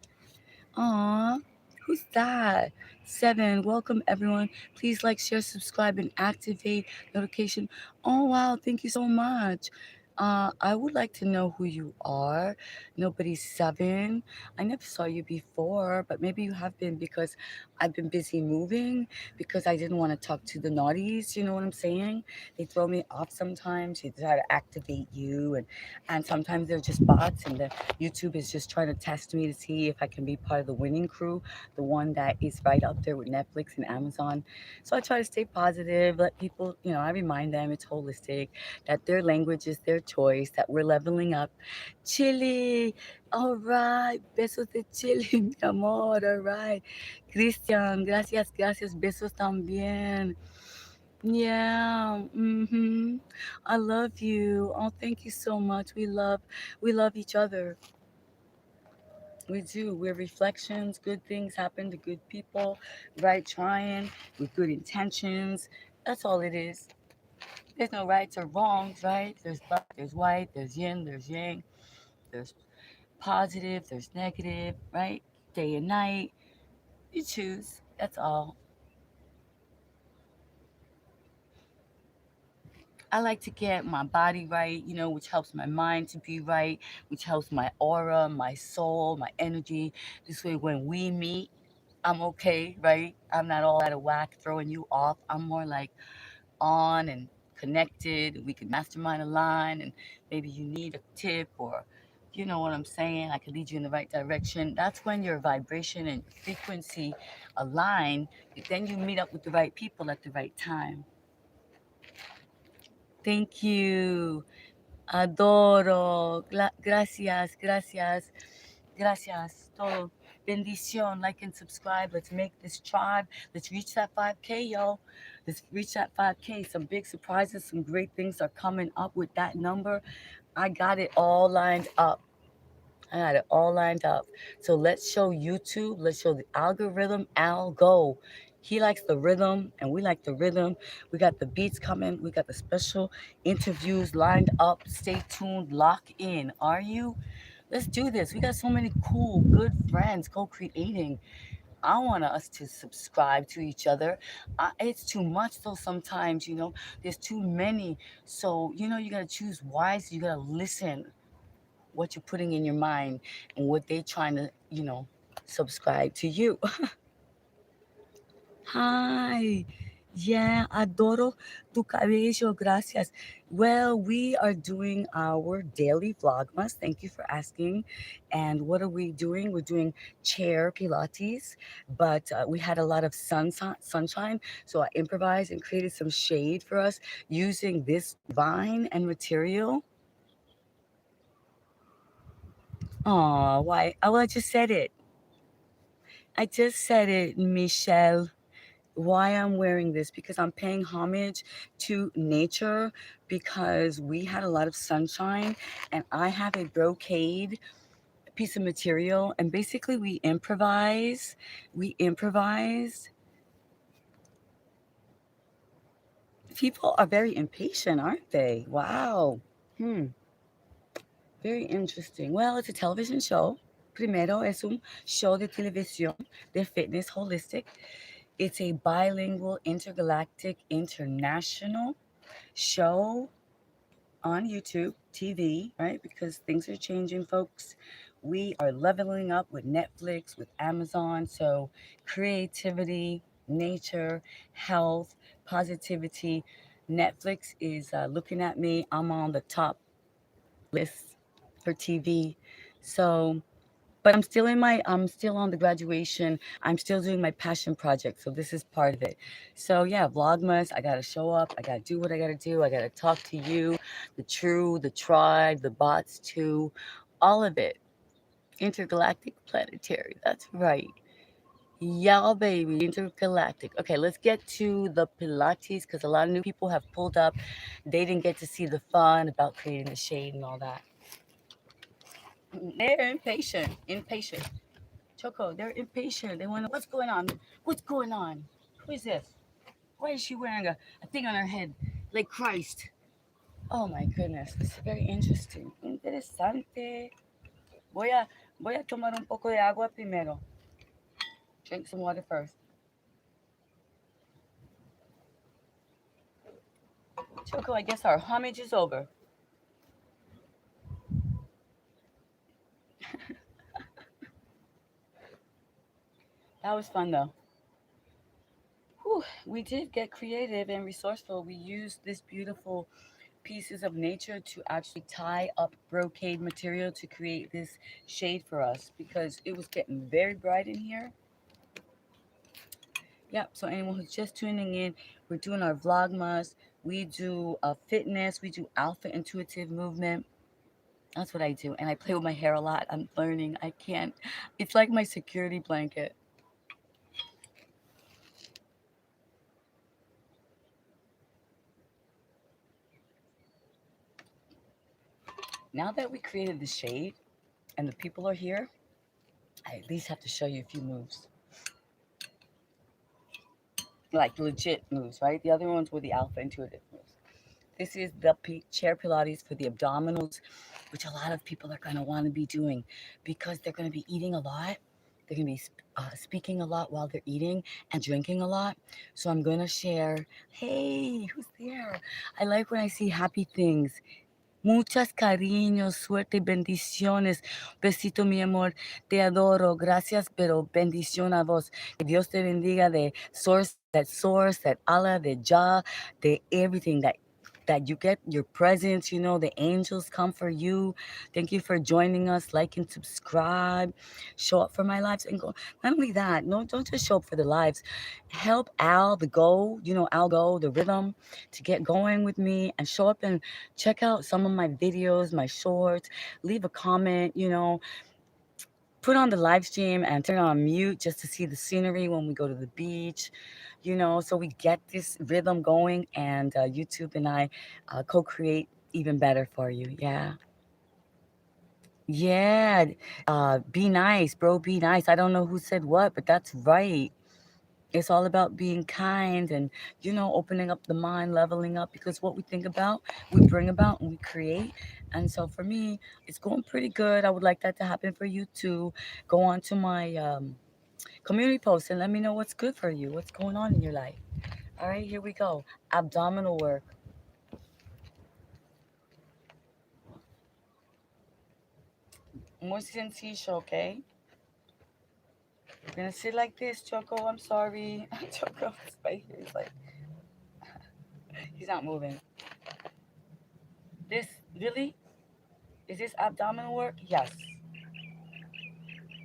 Aw, who's that? Seven. Welcome, everyone. Please like, share, subscribe, and activate notification. Oh, wow. Thank you so much. I would like to know who you are. Nobody's seven. I never saw you before, but maybe you have been because I've been busy moving because I didn't want to talk to the naughties. You know what I'm saying? They throw me off sometimes. They try to activate you, and sometimes they're just bots, and the YouTube is just trying to test me to see if I can be part of the winning crew, the one that is right up there with Netflix and Amazon. So I try to stay positive, let people, I remind them it's holistic, that their language is their choice, that we're leveling up. Chile, all right, besos de Chile, mi amor, all right. Christian, gracias, gracias, besos también. Yeah, I love you. Oh, thank you so much. We love each other. We do. We're reflections. Good things happen to good people, right? Trying with good intentions. That's all it is. There's no rights or wrongs, right? There's black, there's white, there's yin, there's yang, there's positive, there's negative, right? Day and night. You choose. That's all. I like to get my body right, which helps my mind to be right, which helps my aura, my soul, my energy. This way, when we meet, I'm okay, right? I'm not all out of whack throwing you off. I'm more like on and connected. We could mastermind a line, and maybe you need a tip, or you know what I'm saying, I could lead you in the right direction. That's when your vibration and frequency align. Then you meet up with the right people at the right time. Thank you. Adoro. Gracias, gracias, gracias. Todo. Bendición. Like and subscribe. Let's make this tribe. Let's reach that 5K, yo. Let's reach that 5K. Some big surprises, some great things are coming up with that number. I got it all lined up. I got it all lined up. So let's show YouTube. Let's show the algorithm. Algo. He likes the rhythm, and we like the rhythm. We got the beats coming. We got the special interviews lined up. Stay tuned. Lock in. Are you? Let's do this. We got so many cool, good friends co-creating. I want us to subscribe to each other. It's too much though sometimes, you know. There's too many. So, you know, you got to choose wise. You got to listen what you're putting in your mind and what they're trying to, you know, subscribe to you. Hi. Yeah, adoro tu cabello. Gracias. Well, we are doing our daily vlogmas. Thank you for asking. And what are we doing? We're doing chair Pilates, but we had a lot of sunshine. So I improvised and created some shade for us using this vine and material. Oh, why? Oh, I just said it. I just said it, Michelle. Why I'm wearing this? Because I'm paying homage to nature because we had a lot of sunshine and I have a brocade piece of material and basically we improvise. We improvise. People are very impatient, aren't they? Wow. Hmm. Very interesting. Well, it's a television show. Primero es un show de televisión de fitness holistic. It's a bilingual, intergalactic, international show on YouTube TV, right? Because things are changing, folks. We are leveling up with Netflix, with Amazon. So, creativity, nature, health, positivity. Netflix is looking at me. I'm on the top list for TV. So, but I'm still on the graduation. I'm still doing my passion project. So this is part of it. So yeah, Vlogmas, I got to show up. I got to do what I got to do. I got to talk to you, the tribe, the bots too, all of it. Intergalactic planetary. That's right. Y'all, baby, intergalactic. Okay, let's get to the Pilates because a lot of new people have pulled up. They didn't get to see the fun about creating the shade and all that. They're impatient, impatient. Choco, they're impatient. They want to, what's going on? What's going on? Who is this? Why is she wearing a thing on her head like Christ? Oh my goodness, it's very interesting. Interesante. Voy a, voy a tomar un poco de agua primero. Drink some water first. Choco, I guess our homage is over. That was fun though. Whew, we did get creative and resourceful. We used this beautiful pieces of nature to actually tie up brocade material to create this shade for us because it was getting very bright in here. Yep, so anyone who's just tuning in, we're doing our vlogmas. We do fitness, we do alpha intuitive movement. That's what I do. And I play with my hair a lot. I'm learning. I can't. It's like my security blanket. Now that we created the shade and the people are here, I at least have to show you a few moves. Like legit moves, right? The other ones were the alpha intuitive moves. This is the chair Pilates for the abdominals, which a lot of people are going to want to be doing because they're going to be eating a lot. They're going to be speaking a lot while they're eating and drinking a lot. So I'm going to share, hey, who's there? I like when I see happy things. Muchas cariños, suerte, bendiciones. Besito, mi amor. Te adoro. Gracias, pero bendición a vos. Que Dios te bendiga de source, that Allah, de Jah, de everything, that that you get your presence, you know, the angels come for you. Thank you for joining us. Like and subscribe. Show up for my lives and go. Not only that, no, don't just show up for the lives. Help Al, the go, you know, Al go, the rhythm, to get going with me and show up and check out some of my videos, my shorts. Leave a comment, you know, put on the live stream and turn it on mute just to see the scenery when we go to the beach, you know, so we get this rhythm going and YouTube and I co-create even better for you. Yeah. Yeah. Be nice, bro. Be nice. I don't know who said what, but that's right. It's all about being kind and, you know, opening up the mind, leveling up, because what we think about, we bring about and we create. And so for me, it's going pretty good. I would like that to happen for you too. Go on to my community post and let me know what's good for you, what's going on in your life. All right, here we go. Abdominal work. More sensation, okay? We're gonna sit like this, Choco. I'm sorry. Choco's right here. He's like, he's not moving. This, really? Is this abdominal work? Yes.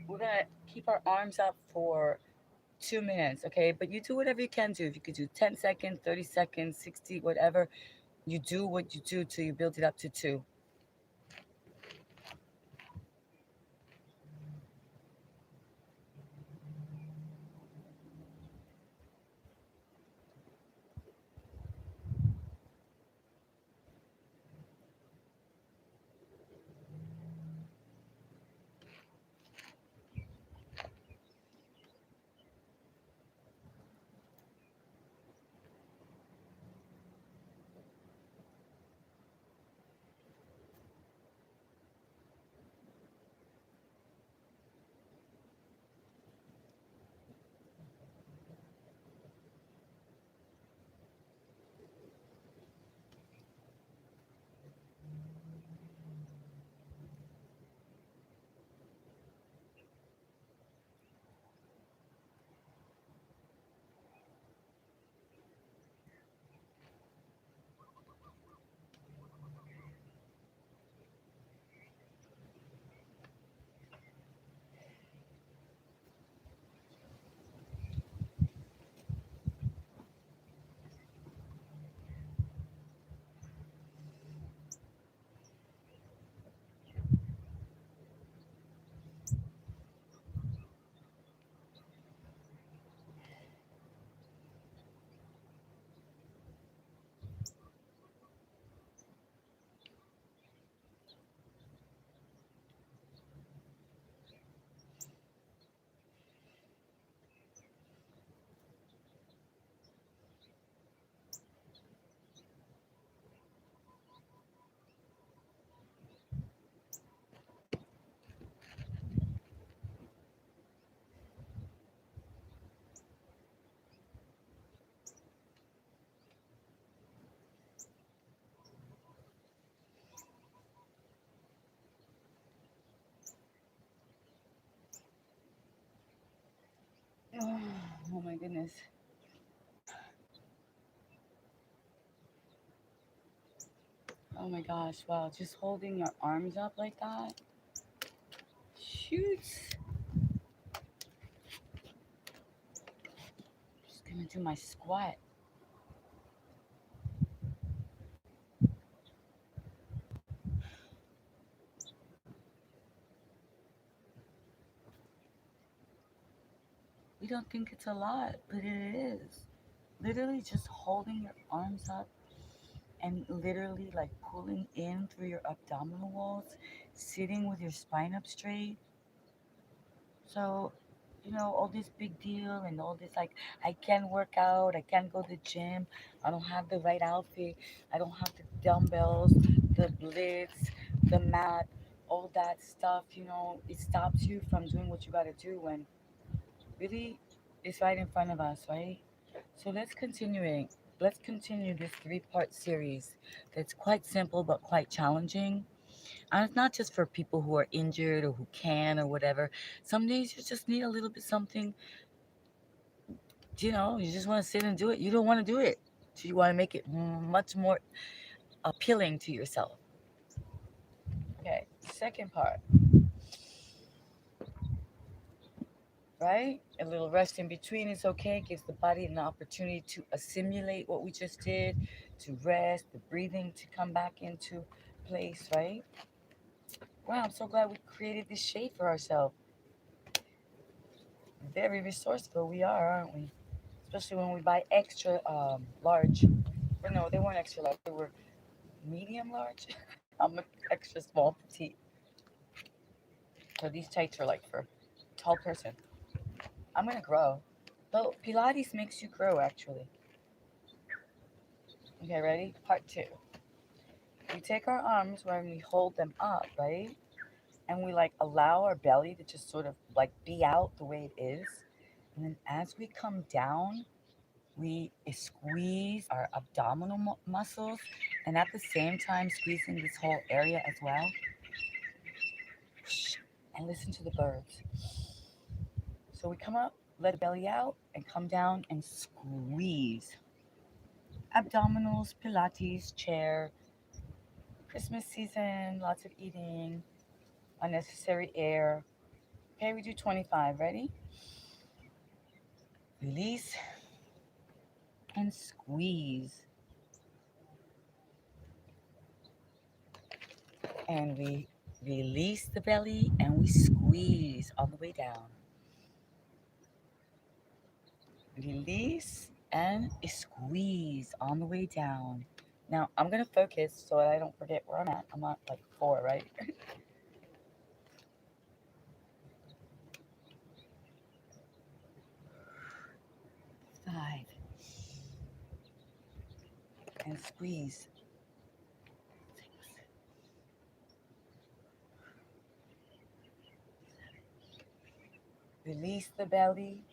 We're gonna keep our arms up for 2 minutes, okay? But you do whatever you can do. If you could do 10 seconds, 30 seconds, 60, whatever, you do what you do till you build it up to two. Oh my goodness. Oh my gosh. Wow. Just holding your arms up like that. Shoot. Just gonna do my squat. We don't think it's a lot, but it is. Literally just holding your arms up and literally like pulling in through your abdominal walls, sitting with your spine up straight. So, you know, all this big deal and all this like, I can't work out, I can't go to the gym, I don't have the right outfit, I don't have the dumbbells, the blitz, the mat, all that stuff, you know, it stops you from doing what you gotta do when really it's right in front of us, right? So let's continue this three-part series that's quite simple but quite challenging. And it's not just for people who are injured or who can or whatever. Some days you just need a little bit something, you know, you just want to sit and do it. You don't want to do it. So you want to make it much more, appealing to yourself. Okay, second part, right? A little rest in between is okay. Gives the body an opportunity to assimilate what we just did, to rest, the breathing to come back into place, right? Wow, I'm so glad we created this shape for ourselves. Very resourceful we are, aren't we? Especially when we buy extra large. Or no, they weren't extra large. They were medium large. I'm an extra small petite. So these tights are like for tall person. I'm gonna grow. Though Pilates makes you grow actually. Okay, ready? Part two. We take our arms when we hold them up, right? And we like allow our belly to just sort of like be out the way it is. And then as we come down, we squeeze our abdominal muscles and at the same time squeezing this whole area as well. And listen to the birds. So we come up, let the belly out, and come down and squeeze. Abdominals, Pilates, chair, Christmas season, lots of eating, unnecessary air. Okay, we do 25. Ready? Release and squeeze. And we release the belly and we squeeze all the way down. Release and squeeze on the way down. Now I'm gonna focus so I don't forget where I'm at. I'm at like 4, right? 5. And squeeze. 6. Release the belly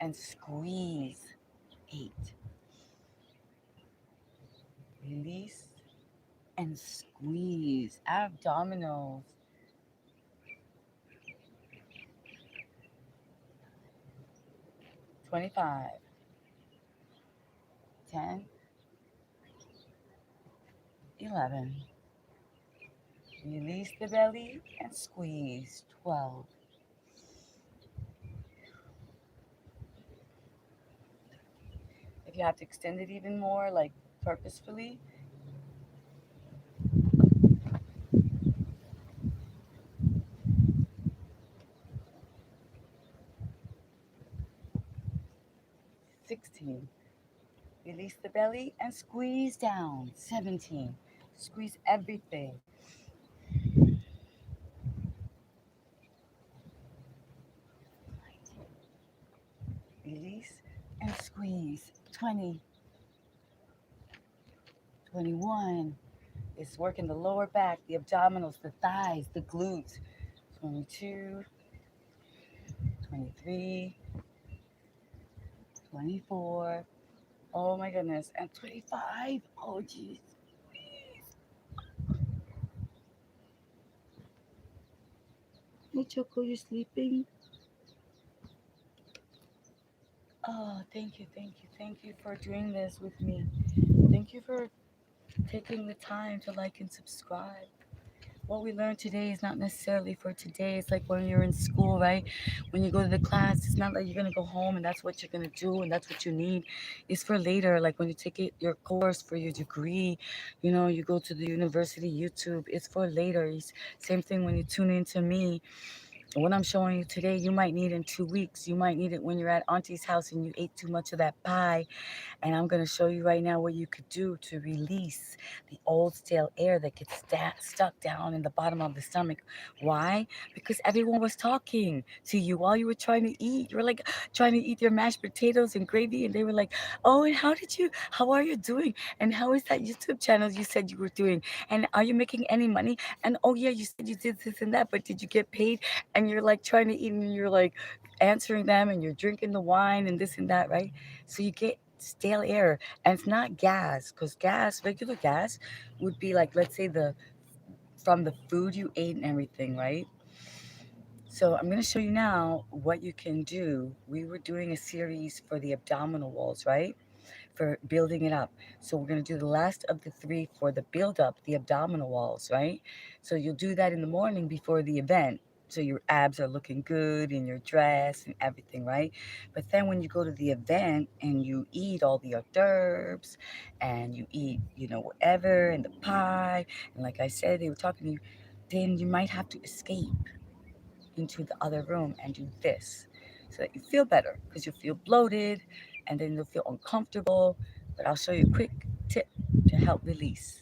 and squeeze. 8. Release and squeeze. Abdominals. 25. 10. 11. Release the belly and squeeze. 12. If you have to extend it even more, like purposefully, 16. Release the belly and squeeze down. 17. Squeeze everything. 19. Release and squeeze. 20. 21. It's working the lower back, the abdominals, the thighs, the glutes. 22. 23. 24. Oh my goodness. And 25. Oh jeez. Hey Choco, you sleeping? Oh, thank you for doing this with me. Thank you for taking the time to like and subscribe. What we learned today is not necessarily for today. It's like when you're in school, right? When you go to the class, it's not like you're gonna go home and that's what you're gonna do and that's what you need. It's for later. Like when you take it, your course for your degree, you go to the university, YouTube. It's for later. It's same thing when you tune into me. What I'm showing you today, you might need in 2 weeks. You might need it when you're at Auntie's house and you ate too much of that pie. And I'm going to show you right now what you could do to release the old stale air that gets stuck down in the bottom of the stomach. Why? Because everyone was talking to you while you were trying to eat. You were like trying to eat your mashed potatoes and gravy. And they were like, oh, and how are you doing? And how is that YouTube channel you said you were doing? And are you making any money? And oh, yeah, you said you did this and that, but did you get paid? And you're like trying to eat and you're like answering them and you're drinking the wine and this and that, right? So you get stale air, and it's not gas, because regular gas would be like, let's say, the from the food you ate and everything, right? So I'm going to show you now what you can do. We were doing a series for the abdominal walls, right? for building it up. So we're going to do the last of the 3 for the build up, the abdominal walls, right? So you'll do that in the morning before the event. So your abs are looking good in your dress and everything, right? But then when you go to the event and you eat all the hors d'oeuvres and you eat, whatever, and the pie, and like I said, they were talking to you, then you might have to escape into the other room and do this so that you feel better, because you'll feel bloated and then you'll feel uncomfortable. But I'll show you a quick tip to help release.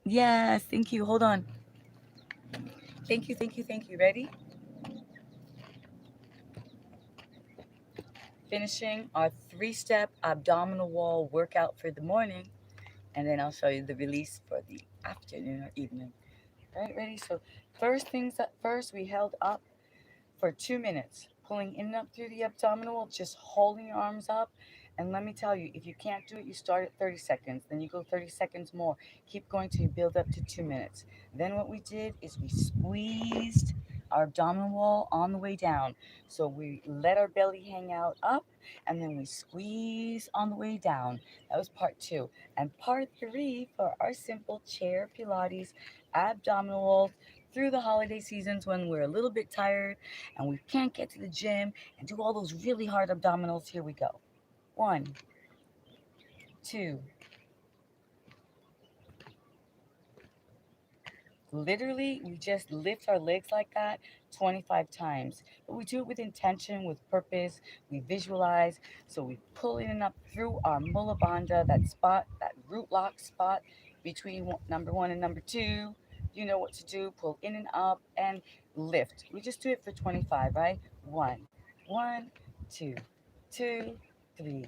Yes, thank you. Hold on. Thank you, thank you, thank you. Ready? Finishing our 3-step abdominal wall workout for the morning, and then I'll show you the release for the afternoon or evening. All right, ready? So first things at first, we held up for 2 minutes, pulling in and up through the abdominal, just holding your arms up. And let me tell you, if you can't do it, you start at 30 seconds, then you go 30 seconds more. Keep going till you build up to 2 minutes. Then what we did is we squeezed our abdominal wall on the way down. So we let our belly hang out up, and then we squeeze on the way down. That was part 2. And part 3 for our simple chair Pilates abdominal walls through the holiday seasons when we're a little bit tired and we can't get to the gym and do all those really hard abdominals. Here we go. 1, 2. Literally, we just lift our legs like that 25 times. But we do it with intention, with purpose. We visualize. So we pull in and up through our mula bandha, that spot, that root lock spot between number 1 and number 2. You know what to do. Pull in and up and lift. We just do it for 25, right? 1, 1, 2, 2, 3,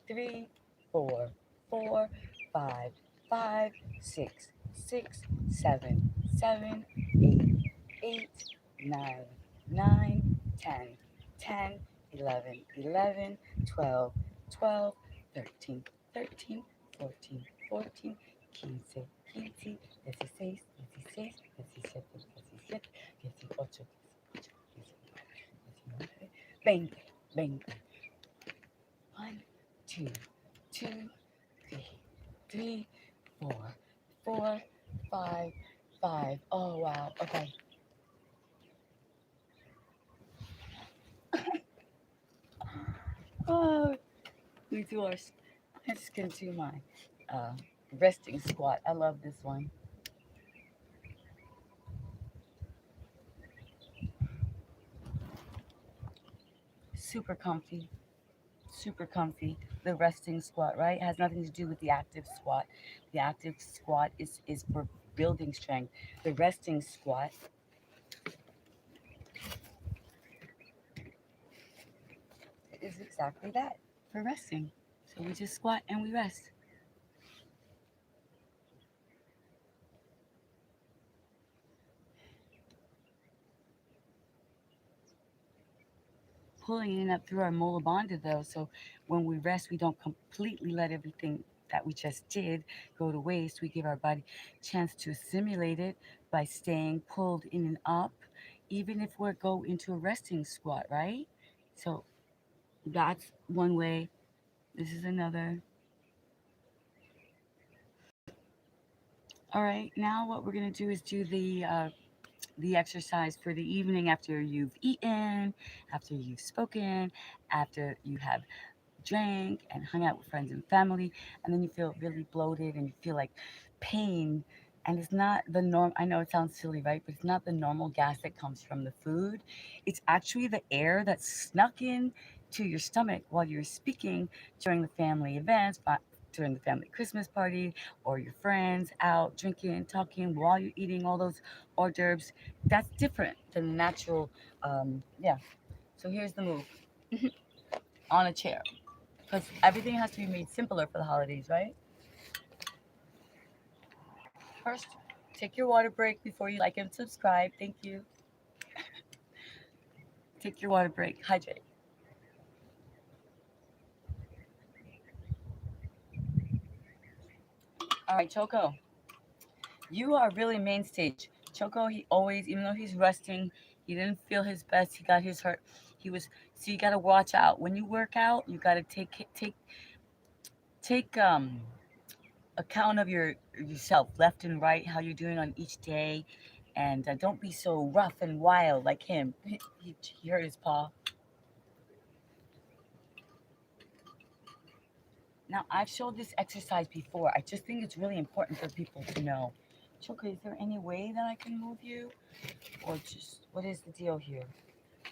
3, 4, 4, 5, 5, 6, 6, 7, 7, 8, 8, 9, 9, 10, 10, 11, 11, 12, 12, 13, 13, 14, 14, 15, 15, 16, 16, 17, 17, 18, 19, 20, 20, 1, 2, 2, 3, 3, 4, 4, 5, 5. Oh, wow. Okay. Oh, we do our. I'm just gonna do my uh, resting squat. I love this one. Super comfy. Super comfy. The resting squat, right? It has nothing to do with the active squat. The active squat is for building strength. The resting squat is exactly that, for resting. So we just squat and we rest. Pulling in up through our mula bandha though. So when we rest, we don't completely let everything that we just did go to waste. We give our body a chance to assimilate it by staying pulled in and up, even if we go into a resting squat, right? So that's one way. This is another. All right, now what we're gonna do is do the exercise for the evening after you've eaten, after you've spoken, after you have drank and hung out with friends and family, and then you feel really bloated and you feel like pain. And it's not the norm. I know it sounds silly, right? But it's not the normal gas that comes from the food. It's actually the air that snuck in to your stomach while you're speaking during the family events, but during the family Christmas party, or your friends out drinking, talking while you're eating all those hors d'oeuvres. That's different than the natural. Yeah. So here's the move: on a chair, because everything has to be made simpler for the holidays, right? First, take your water break before you like and subscribe. Thank you. Take your water break. Hydrate. All right, Choco, you are really main stage. Choco, he always, even though he's resting, he didn't feel his best. He got his hurt. He was, so you got to watch out. When you work out, you got to take account of yourself, left and right, how you're doing on each day, and don't be so rough and wild like him. He hurt his paw. Now, I've showed this exercise before. I just think it's really important for people to know. Choco, is there any way that I can move you? Or just, what is the deal here?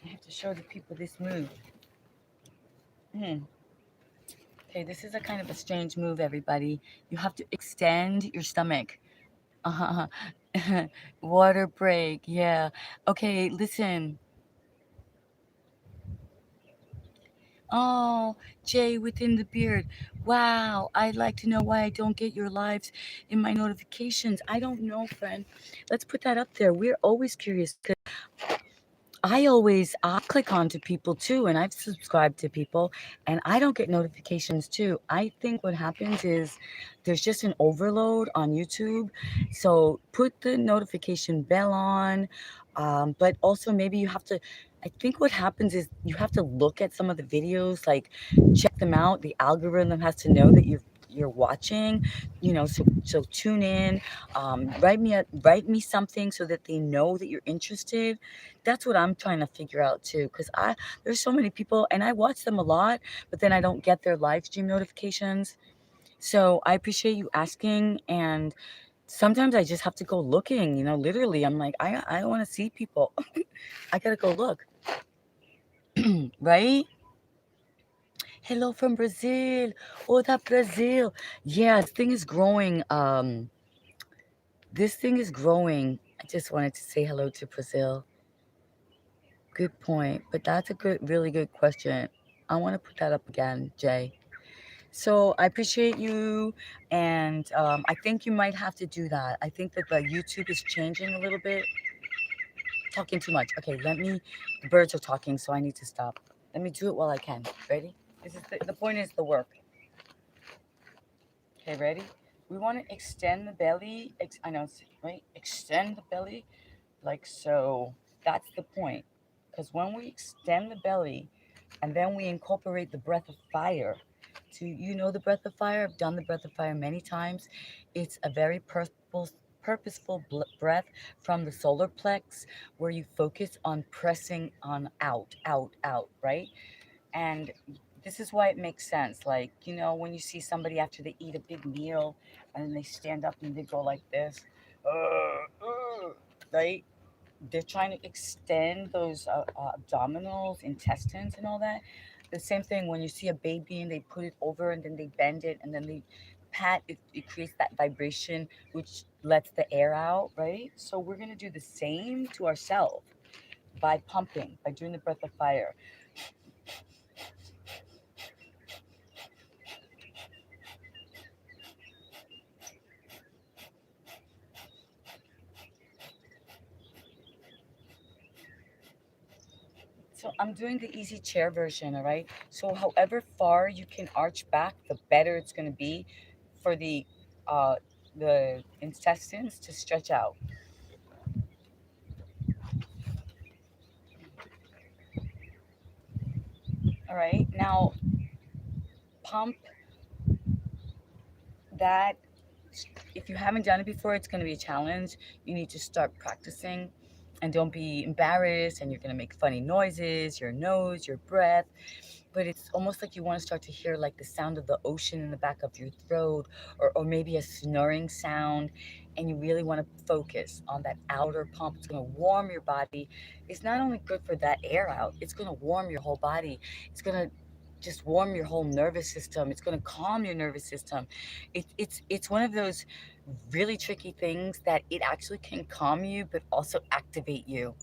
I have to show the people this move. Hmm. Okay, this is a kind of a strange move, everybody. You have to extend your stomach. Uh-huh. Water break, yeah. Okay, listen. Oh, Jay within the beard. Wow, I'd like to know why I don't get your lives in my notifications. I don't know, friend. Let's put that up there. We're always curious because I click on to people too, and I've subscribed to people, and I don't get notifications too. I think what happens is there's just an overload on YouTube. So put the notification bell on, but also maybe you have to. I think what happens is you have to look at some of the videos, like check them out. The algorithm has to know that you're watching, so tune in, write me something so that they know that you're interested. That's what I'm trying to figure out too, because there's so many people and I watch them a lot, but then I don't get their live stream notifications. So I appreciate you asking, and sometimes I just have to go looking, literally. I'm like, I want to see people. I gotta go look. Right? Hello from Brazil. Oh, that Brazil. Yeah, this thing is growing. I just wanted to say hello to Brazil. Good point. But that's a really good question. I want to put that up again, Jay. So I appreciate you, and I think you might have to do that. I think that the YouTube is changing a little bit. Talking too much. Okay, the birds are talking, so I need to stop. Let me do it while I can. Ready? This is the point is the work. Okay, ready? We want to extend the belly. I know, right? Extend the belly like so. That's the point. Because when we extend the belly and then we incorporate the breath of fire, the breath of fire? I've done the breath of fire many times. It's a very purposeful breath from the solar plex where you focus on pressing on out, out, out, right? And this is why it makes sense. Like, when you see somebody after they eat a big meal and then they stand up and they go like this, right? They're trying to extend those abdominals, intestines, and all that. The same thing when you see a baby and they put it over and then they bend it and then they pat it, it creates that vibration which lets the air out, right? So we're going to do the same to ourselves by pumping, by doing the breath of fire. So I'm doing the easy chair version, all right? So however far you can arch back, the better it's going to be for uh, the intestines to stretch out. All right, now pump that. If you haven't done it before, it's going to be a challenge. You need to start practicing and don't be embarrassed. And you're going to make funny noises, your nose, your breath. But it's almost like you want to start to hear like the sound of the ocean in the back of your throat, or maybe a snoring sound. And you really want to focus on that outer pump. It's going to warm your body. It's not only good for that air out, it's going to warm your whole body. It's going to just warm your whole nervous system. It's going to calm your nervous system. It's one of those really tricky things that it actually can calm you, but also activate you.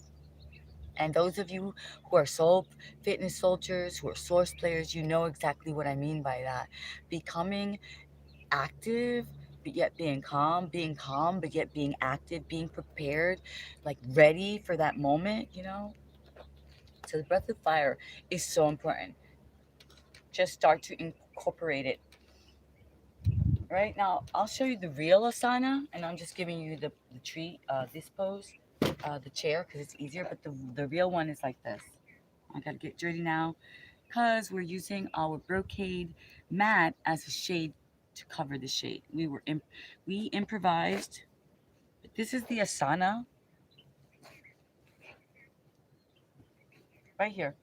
And those of you who are soul fitness soldiers, who are source players, you know exactly what I mean by that. Becoming active, but yet being calm, but yet being active, being prepared, like ready for that moment. So the breath of fire is so important. Just start to incorporate it. Right now, I'll show you the real asana, and I'm just giving you the tree, this pose, the chair, because it's easier. But the real one is like this. I gotta get dirty now, because we're using our brocade mat as a shade to cover the shade. We improvised. This is the asana right here.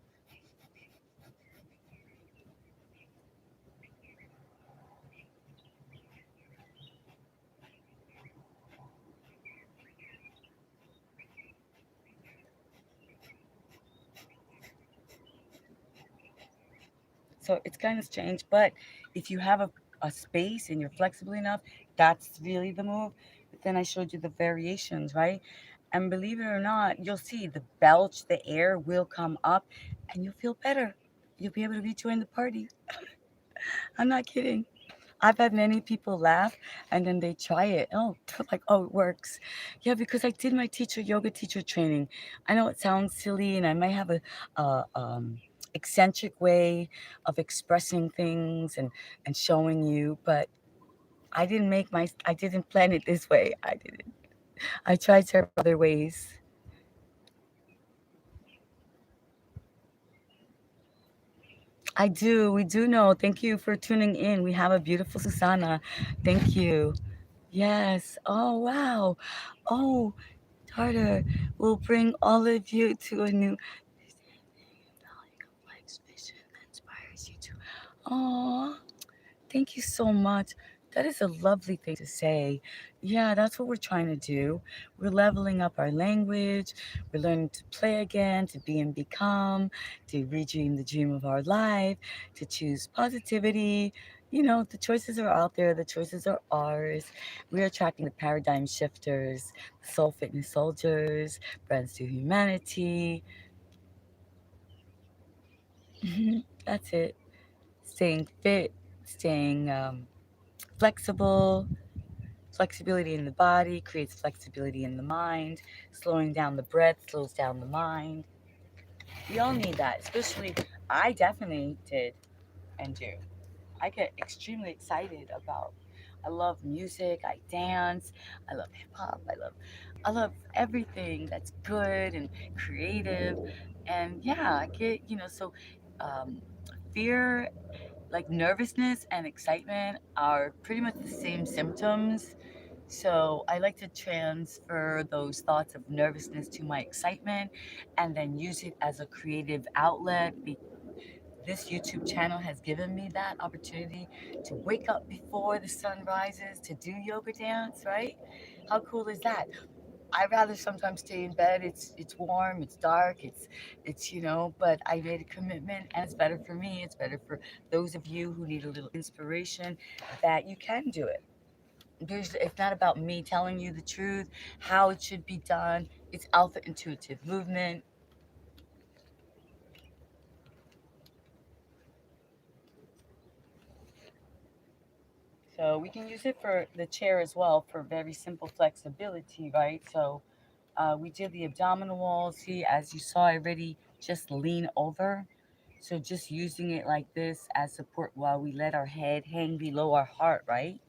So it's kind of strange, but if you have a space and you're flexible enough, that's really the move. But then I showed you the variations, right? And believe it or not, you'll see the belch, the air will come up and you'll feel better. You'll be able to rejoin the party. I'm not kidding. I've had many people laugh and then they try it. Oh, they're like, oh, it works. Yeah, because I did my yoga teacher training. I know it sounds silly and I might have a eccentric way of expressing things and showing you, but I didn't plan it this way. I didn't. I tried several other ways. I do. We do know. Thank you for tuning in. We have a beautiful Susanna. Thank you. Yes. Oh, wow. Oh, Tartar will bring all of you to a new vision that inspires you to. Oh, thank you so much. That is a lovely thing to say. Yeah, that's what we're trying to do. We're leveling up our language. We're learning to play again, to be and become, to redream the dream of our life, to choose positivity. You know, the choices are out there, the choices are ours. We're attracting the paradigm shifters, the soul fitness soldiers, friends to humanity. That's it. Staying fit, staying flexible. Flexibility in the body creates flexibility in the mind. Slowing down the breath slows down the mind. We all need that, especially I definitely did and do. I get extremely excited about. I love music. I dance. I love hip hop. I love everything that's good and creative. And yeah, I get um, fear, like nervousness and excitement, are pretty much the same symptoms. So I like to transfer those thoughts of nervousness to my excitement and then use it as a creative outlet. This YouTube channel has given me that opportunity to wake up before the sun rises to do yoga dance, right? How cool is that? I'd rather sometimes stay in bed. It's warm, it's dark, but I made a commitment and it's better for me. It's better for those of you who need a little inspiration that you can do it. It's not about me telling you the truth, how it should be done. It's alpha intuitive movement. So we can use it for the chair as well for very simple flexibility, right? So we did the abdominal wall. See, as you saw, I already just lean over. So just using it like this as support while we let our head hang below our heart, right?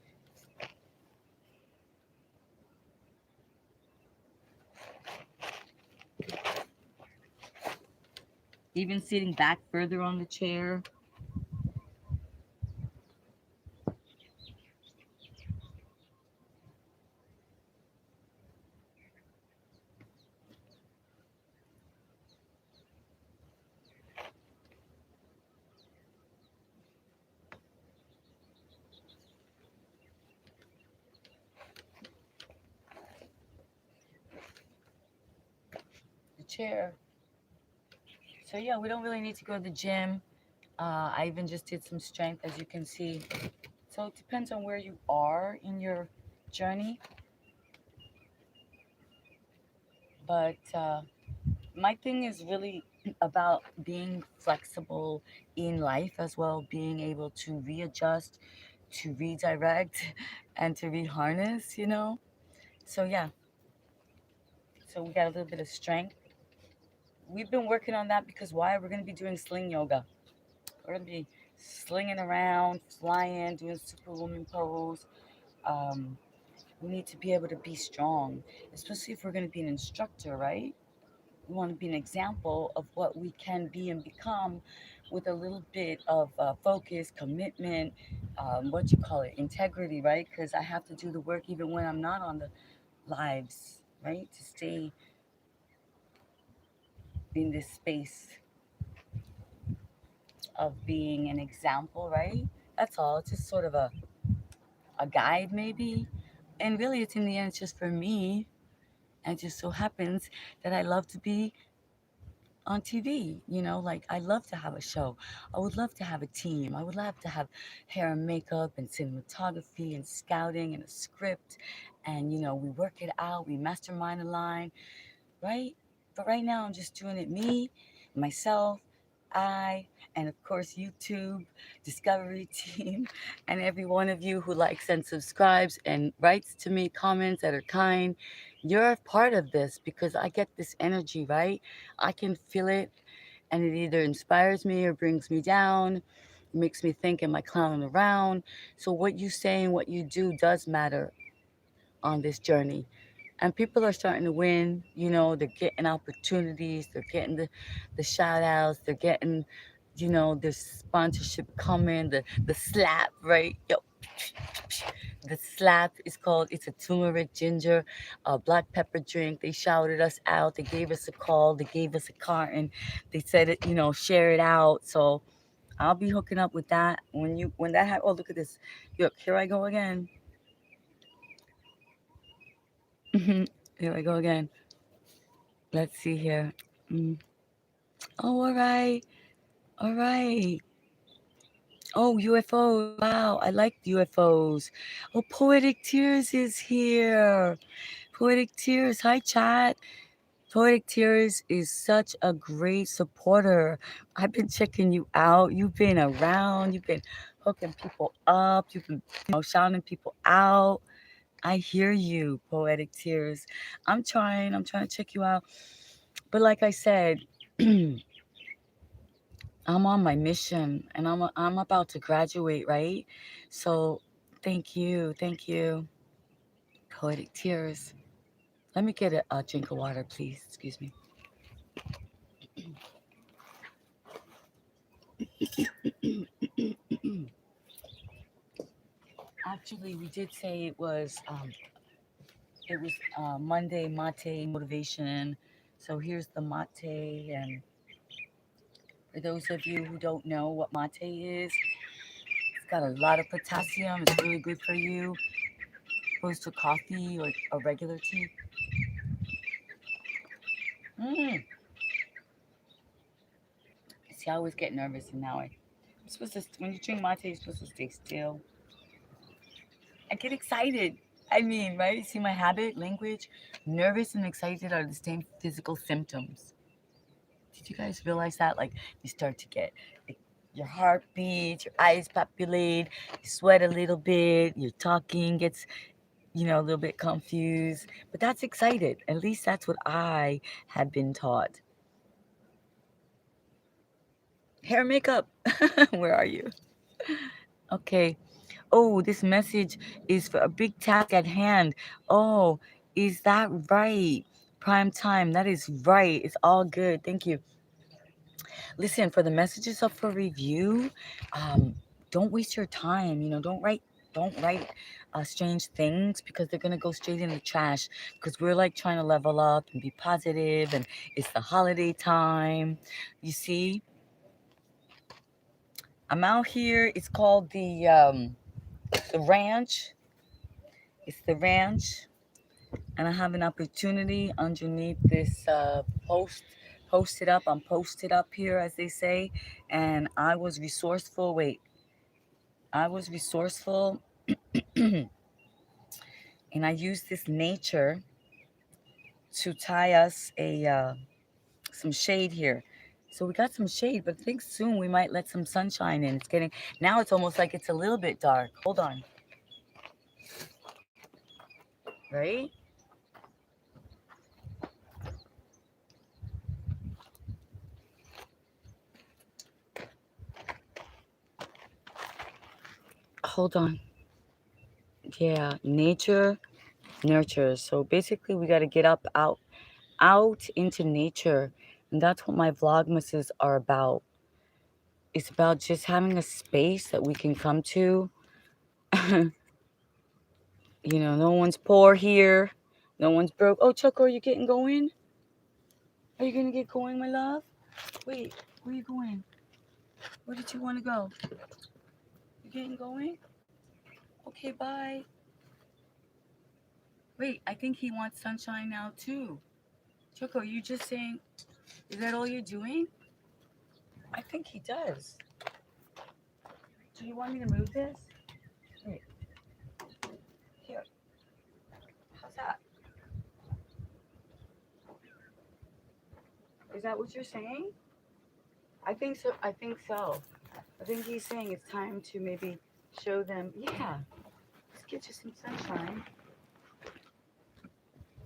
Even sitting back further on the chair. The chair. So yeah, we don't really need to go to the gym. I even just did some strength, as you can see. So it depends on where you are in your journey. But my thing is really about being flexible in life as well, being able to readjust, to redirect, and to reharness, you know? So, yeah, so we got a little bit of strength. We've been working on that because why? We're going to be doing sling yoga. We're going to be slinging around, flying, doing superwoman pose. Um, we need to be able to be strong, especially if we're going to be an instructor, right? We want to be an example of what we can be and become with a little bit of focus, commitment, what you call it, integrity, right? Because I have to do the work even when I'm not on the lives, right? To stay in this space of being an example, right? That's all. It's just sort of a guide, maybe. And really, it's in the end, it's just for me. And it just so happens that I love to be on TV. Like I love to have a show. I would love to have a team. I would love to have hair and makeup and cinematography and scouting and a script. And, we work it out, we mastermind a line, right? But right now, I'm just doing it me, myself, I, and of course, YouTube, Discovery Team, and every one of you who likes and subscribes and writes to me comments that are kind. You're a part of this because I get this energy, right? I can feel it, and it either inspires me or brings me down. It makes me think, am I clowning around? So, what you say and what you do does matter on this journey, and people are starting to win. They're getting opportunities, they're getting the shout outs, they're getting, their sponsorship coming, the slap, right? Yo, the slap is called, it's a turmeric ginger black pepper drink. They shouted us out, they gave us a call, they gave us a carton, they said it, share it out. So I'll be hooking up with that when that happens. Oh, look at this. Look, here I go again. Here I go again. Let's see here. Mm. Oh, all right. All right. Oh, UFOs. Wow, I like UFOs. Oh, Poetic Tears is here. Poetic Tears. Hi, chat. Poetic Tears is such a great supporter. I've been checking you out. You've been around. You've been hooking people up. You've been, shouting people out. I hear you, Poetic Tears. I'm trying. I'm trying to check you out. But like I said, I'm on my mission and I'm about to graduate, right? So thank you. Thank you. Poetic Tears. Let me get a drink of water, please. Excuse me. Actually, we did say it was Monday mate motivation. So here's the mate, and for those of you who don't know what mate is, it's got a lot of potassium. It's really good for you, opposed to coffee or a regular tea. Mm. See, I always get nervous, and now I'm supposed to. When you drink mate, you're supposed to stay still. I get excited. I mean, right? See my habit, language. Nervous and excited are the same physical symptoms. Did you guys realize that? Like, you start to get like, your heart beats, your eyes populate, you sweat a little bit, your talking gets, a little bit confused. But that's excited. At least that's what I have been taught. Hair and makeup. Where are you? Okay. Oh, this message is for a big task at hand. Oh, is that right? Prime time. That is right. It's all good. Thank you. Listen, for the messages up for review, um, don't waste your time. Don't write strange things because they're gonna go straight in the trash. Because we're like trying to level up and be positive, and it's the holiday time. You see, I'm out here. It's called the ranch. It's the ranch, and I have an opportunity underneath this posted up. I'm posted up here, as they say, and I was resourceful. Wait, I was resourceful, and I used this nature to tie us a some shade here. So we got some shade, but I think soon we might let some sunshine in. It's getting now. It's almost like it's a little bit dark. Hold on, right? Hold on. Yeah, nature nurtures. So basically, we got to get up out into nature, and that's what my vlogmases are about. It's about just having a space that we can come to. You know, no one's poor here. No one's broke. Oh, Choco, are you getting going? Are you going to get going, my love? Wait, where are you going? Where did you want to go? You getting going? Okay, bye. Wait, I think he wants sunshine now, too. Choco, you just saying, is that all you're doing? I think he does. Do you want me to move this? Wait, here. How's that? Is that what you're saying? I think so. I think so. I think he's saying it's time to maybe show them. Yeah, let's get you some sunshine.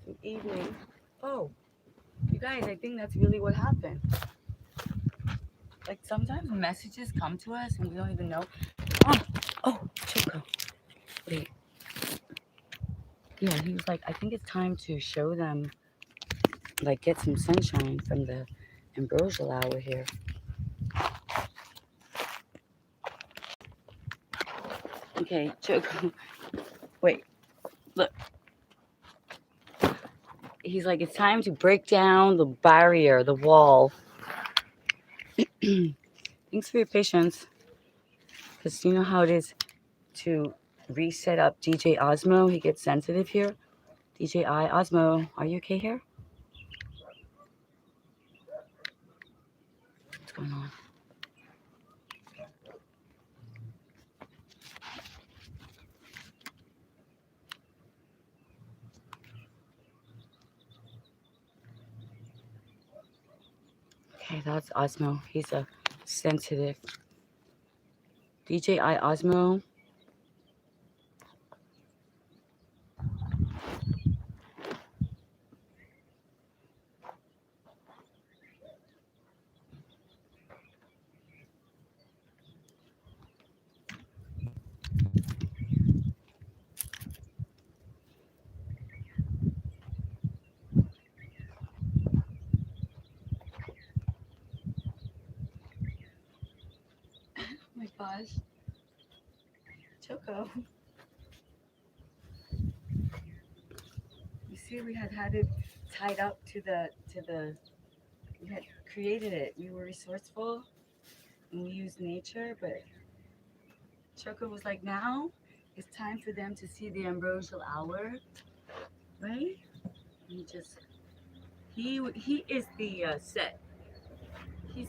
Some evening. Oh, you guys, I think that's really what happened. Like sometimes messages come to us and we don't even know. Oh, Choco. Wait. Yeah, he was like, I think it's time to show them, like, get some sunshine from the ambrosial hour here. Okay, Choco. Wait, look. He's like, it's time to break down the barrier, the wall. Thanks for your patience. Because you know how it is to reset up DJ Osmo. He gets sensitive here. DJI Osmo, are you okay here? What's going on? Okay, that's Osmo. He's a sensitive. DJI Osmo. Oh my gosh. Choco. You see, we had it tied up to the, we had created it. We were resourceful and we used nature, but Choco was like, now it's time for them to see the ambrosial hour, right? He just, he is the set. He's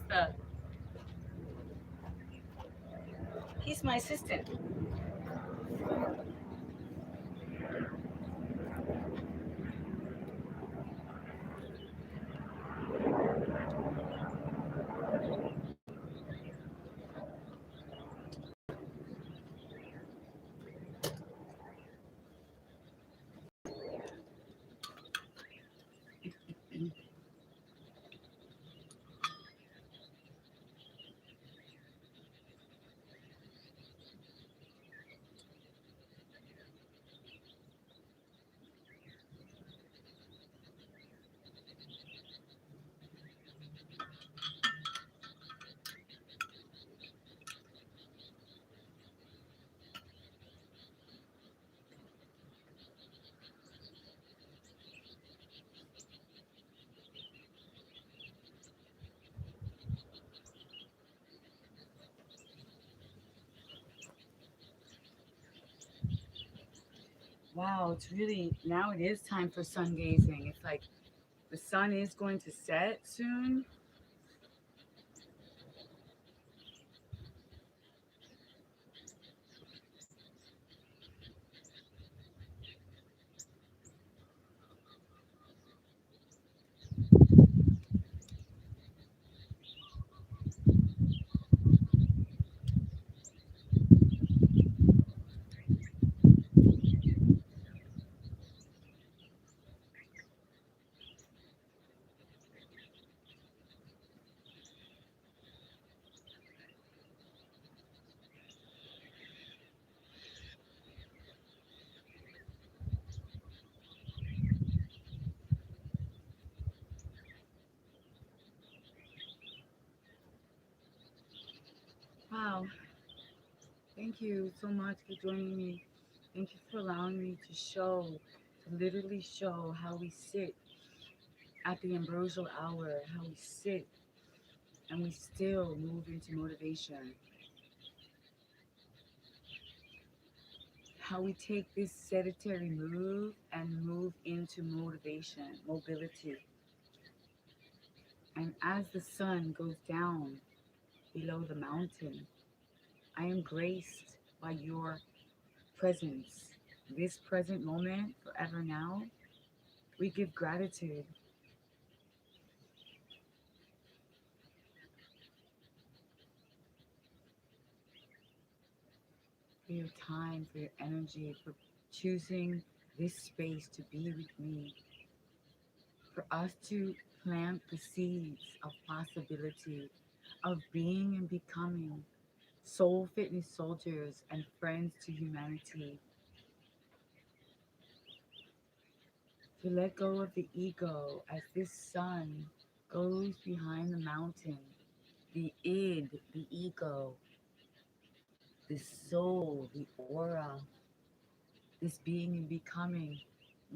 my assistant. Wow, it's really, now it is time for sun gazing. It's like the sun is going to set soon. Wow. Thank you so much for joining me. Thank you for allowing me to literally show how we sit at the ambrosial hour, how we sit and we still move into motivation, how we take this sedentary move and move into motivation, mobility. And as the sun goes down below the mountain, I am graced by your presence. This present moment, forever now, we give gratitude for your time, for your energy, for choosing this space to be with me, for us to plant the seeds of possibility, of being and becoming soul fitness soldiers and friends to humanity, to let go of the ego as this sun goes behind the mountain, the id, the ego, the soul, the aura, this being and becoming.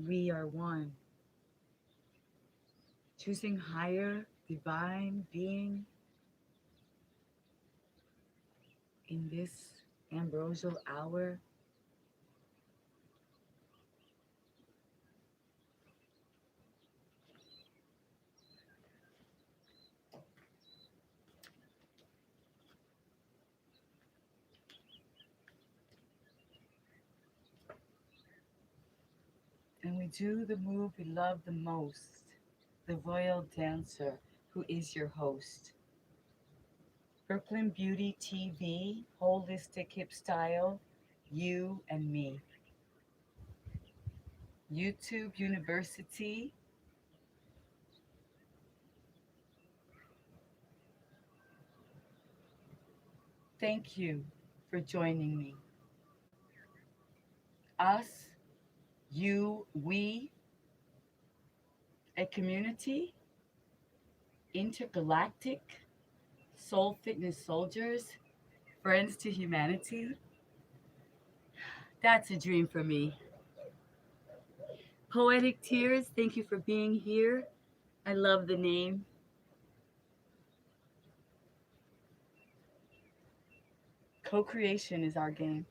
We are one. Choosing higher divine being in this ambrosial hour. And we do the move we love the most, the royal dancer who is your host. Brooklyn Beauty TV, holistic hip style, you and me. YouTube University, thank you for joining me. Us, you, we, a community, intergalactic, soul fitness soldiers, friends to humanity. That's a dream for me. Poetic Tears, thank you for being here. I love the name. Co-creation is our game.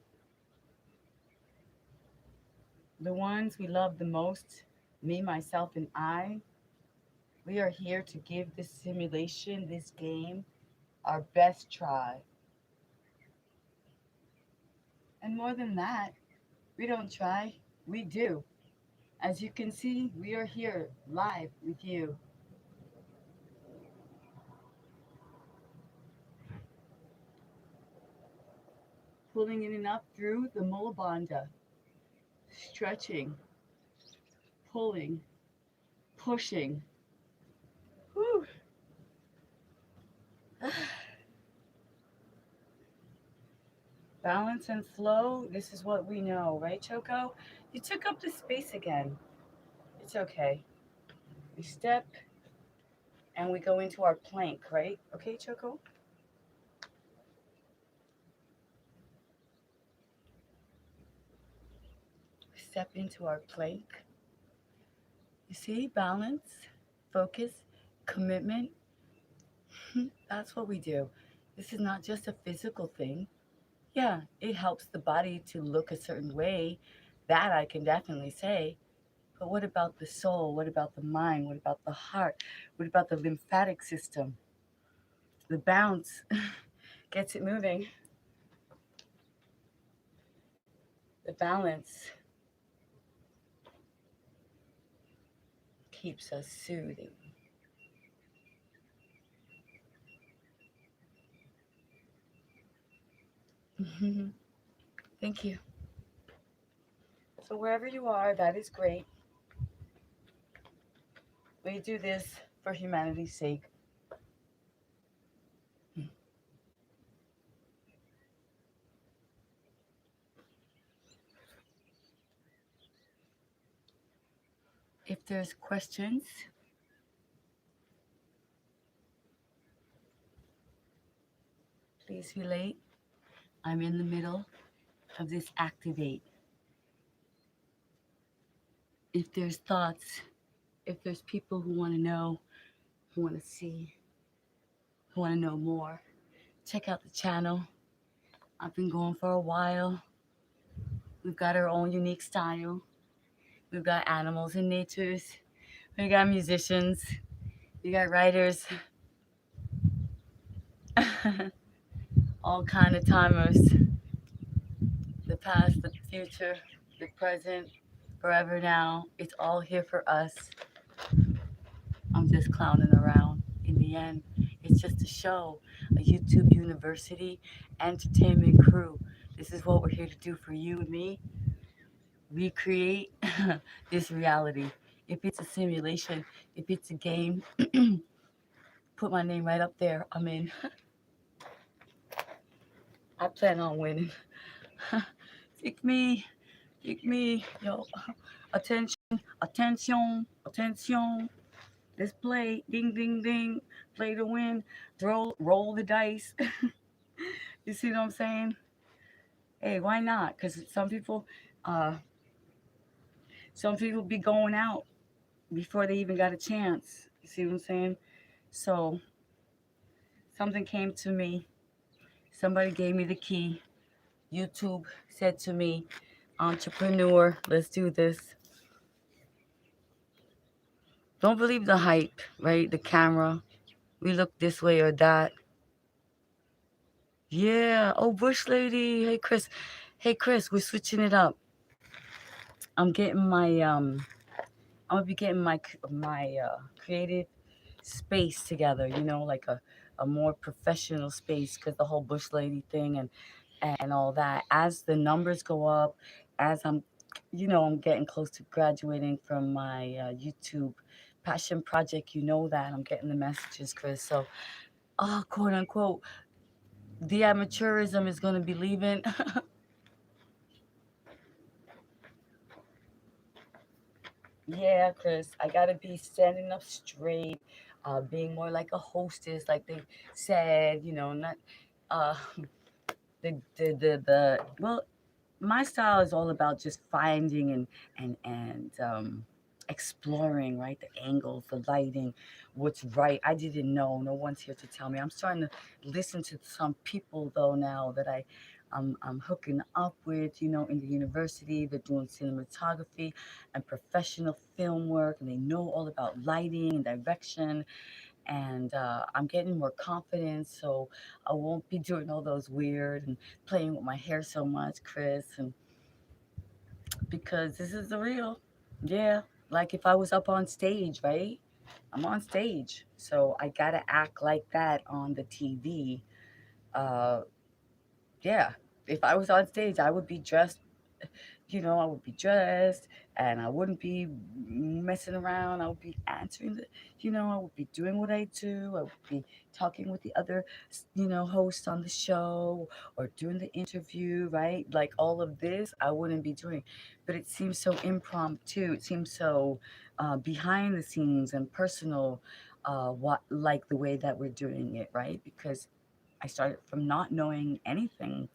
The ones we love the most, me, myself, and I, we are here to give this simulation, this game, our best try. And more than that, we don't try, we do. As you can see, we are here live with you. Pulling in and up through the Mula Bandha, stretching, pulling, pushing. Whew. Balance and flow, this is what we know, right, Choco? You took up the space again. It's okay. We step and we go into our plank, right? Okay, Choco? Step into our plank. You see, balance, focus, commitment. That's what we do. This is not just a physical thing. Yeah, it helps the body to look a certain way. That I can definitely say. But what about the soul? What about the mind? What about the heart? What about the lymphatic system? The bounce gets it moving. The balance keeps us soothing. Thank you. So wherever you are, that is great. We do this for humanity's sake. If there's questions, please relate. I'm in the middle of this activate. If there's thoughts, if there's people who want to know, who want to see, who want to know more, check out the channel. I've been going for a while. We've got our own unique style. We've got animals and natures. We got musicians. We got writers. All kind of timers. The past, the future, the present, forever now. It's all here for us. I'm just clowning around. In the end, it's just a show, a YouTube university, entertainment crew. This is what we're here to do for you and me. Recreate this reality. If it's a simulation, if it's a game, put my name right up there. I'm in. I plan on winning. Pick me. Pick me. Yo. Attention. Attention. Attention. Let's play. Ding, ding, ding. Play to win. Roll the dice. You see what I'm saying? Hey, why not? Because uh, some people be going out before they even got a chance. You see what I'm saying? So something came to me. Somebody gave me the key. YouTube said to me, entrepreneur, let's do this. Don't believe the hype, right? The camera. We look this way or that. Yeah. Oh, Bush Lady. Hey, Chris. Hey, Chris, we're switching it up. I'm getting my I'm gonna be getting my creative space together. You know, like a more professional space because the whole Bush Lady thing and all that. As the numbers go up, as I'm getting close to graduating from my YouTube passion project. You know that I'm getting the messages, Chris. So, quote unquote, the amateurism is gonna be leaving. Yeah, Chris, I gotta be standing up straight, being more like a hostess, like they said. Not uh, the well, my style is all about just finding and exploring, right? The angles, the lighting, what's right. I didn't know. No one's here to tell me. I'm starting to listen to some people though now that I'm hooking up with, in the university. They're doing cinematography and professional film work, and they know all about lighting and direction. And I'm getting more confidence, so I won't be doing all those weird and playing with my hair so much, Chris. And because this is the real, yeah. Like if I was up on stage, right? I'm on stage, so I gotta act like that on the TV. Uh, yeah. If I was on stage, I would be dressed. I would be dressed and I wouldn't be messing around. I would be answering I would be doing what I do. I would be talking with the other, hosts on the show or doing the interview, right? Like all of this, I wouldn't be doing. But it seems so impromptu. It seems so behind the scenes and personal, like the way that we're doing it, right? Because I started from not knowing anything,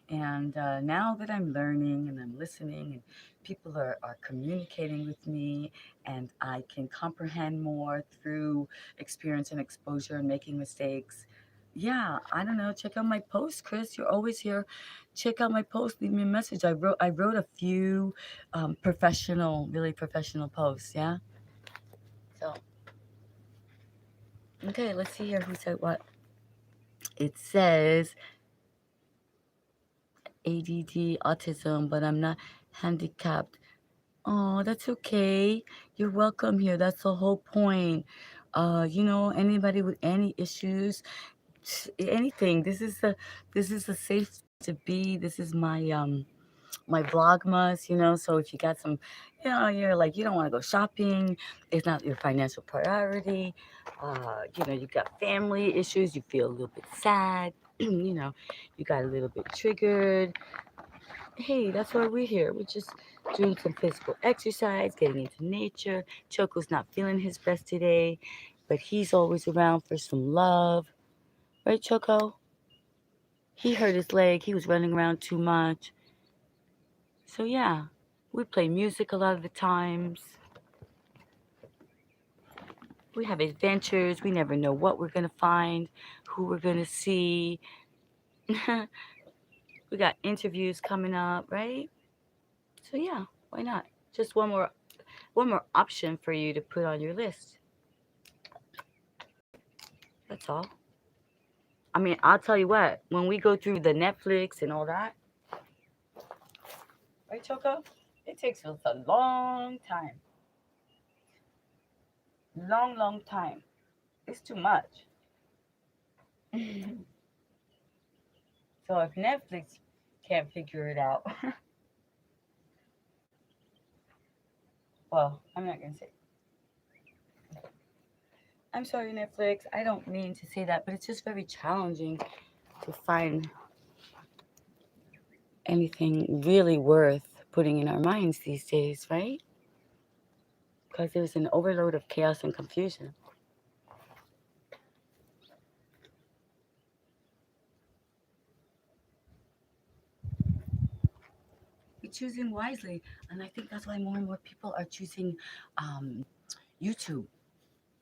and now that I'm learning and I'm listening, and people are communicating with me, and I can comprehend more through experience and exposure and making mistakes. Yeah, I don't know. Check out my post, Chris. You're always here. Check out my post. Leave me a message. I wrote a few professional, really professional posts. Yeah. So okay, let's see here. Who said what? It says ADD, autism, but I'm not handicapped. Oh, that's okay. You're welcome here. That's the whole point. Anybody with any issues, anything. This is a safe to be. This is my vlogmas. So if you got some, you're like you don't want to go shopping. It's not your financial priority. You got family issues. You feel a little bit sad. You got a little bit triggered. Hey, that's why we're here. We're just doing some physical exercise, getting into nature. Choco's not feeling his best today, but he's always around for some love. Right, Choco? He hurt his leg. He was running around too much. So yeah, we play music a lot of the times. We have adventures. We never know what we're going to find, who we're going to see. We got interviews coming up, right? So yeah, why not? Just one more option for you to put on your list. That's all. I mean, I'll tell you what, when we go through the Netflix and all that, right, Choco? It takes us a long time. Long time. It's too much. So if Netflix can't figure it out, well, I'm not going to say. I'm sorry, Netflix. I don't mean to say that, but it's just very challenging to find anything really worth putting in our minds these days, right? Because there's an overload of chaos and confusion. We're choosing wisely, and I think that's why more and more people are choosing um, YouTube.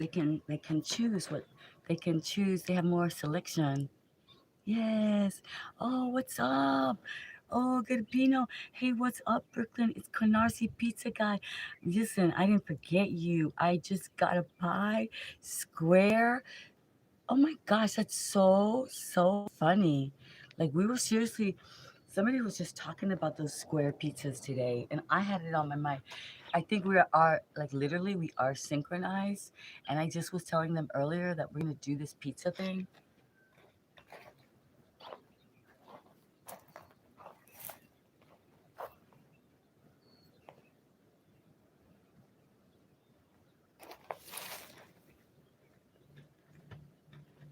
They can choose what they can choose. They have more selection. Yes. Oh, what's up? Oh, good Pino. Hey, what's up, Brooklyn? It's Canarsie Pizza Guy. Listen, I didn't forget you. I just got a pie square. Oh my gosh, that's so funny. Like we were seriously, somebody was just talking about those square pizzas today, and I had it on my mind. I think we are like literally we are synchronized, and I just was telling them earlier that we're gonna do this pizza thing.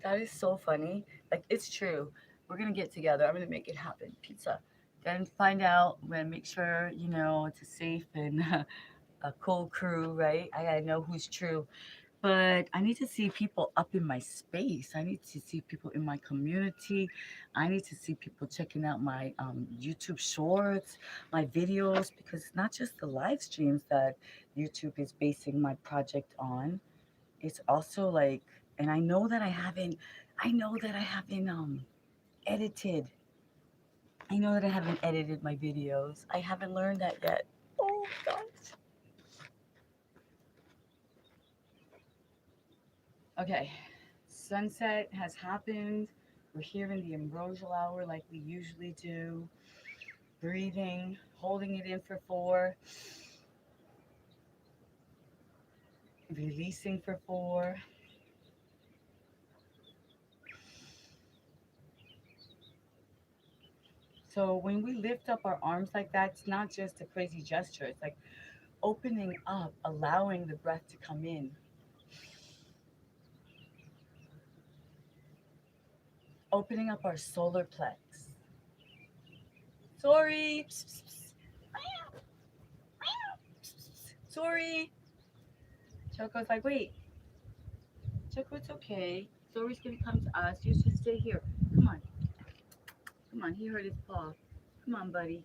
That is so funny. Like it's true. We're gonna get together. I'm gonna make it happen. Pizza. Then find out. I'm gonna make sure it's a safe and a cool crew, right? I gotta know who's true. But I need to see people up in my space. I need to see people in my community. I need to see people checking out my YouTube shorts, my videos, because it's not just the live streams that YouTube is basing my project on. It's also like, and I know that I haven't edited. I know that I haven't edited my videos. I haven't learned that yet. Oh gosh. Okay, sunset has happened. We're here in the ambrosial hour like we usually do. Breathing, holding it in for 4, releasing for 4. So when we lift up our arms like that, it's not just a crazy gesture. It's like opening up, allowing the breath to come in, opening up our solar plex. Sorry. Sorry. Choco's like, wait, Choco, it's okay. Sorry's gonna come to us. You just stay here. Come on. Come on. He hurt his paw. Come on, buddy.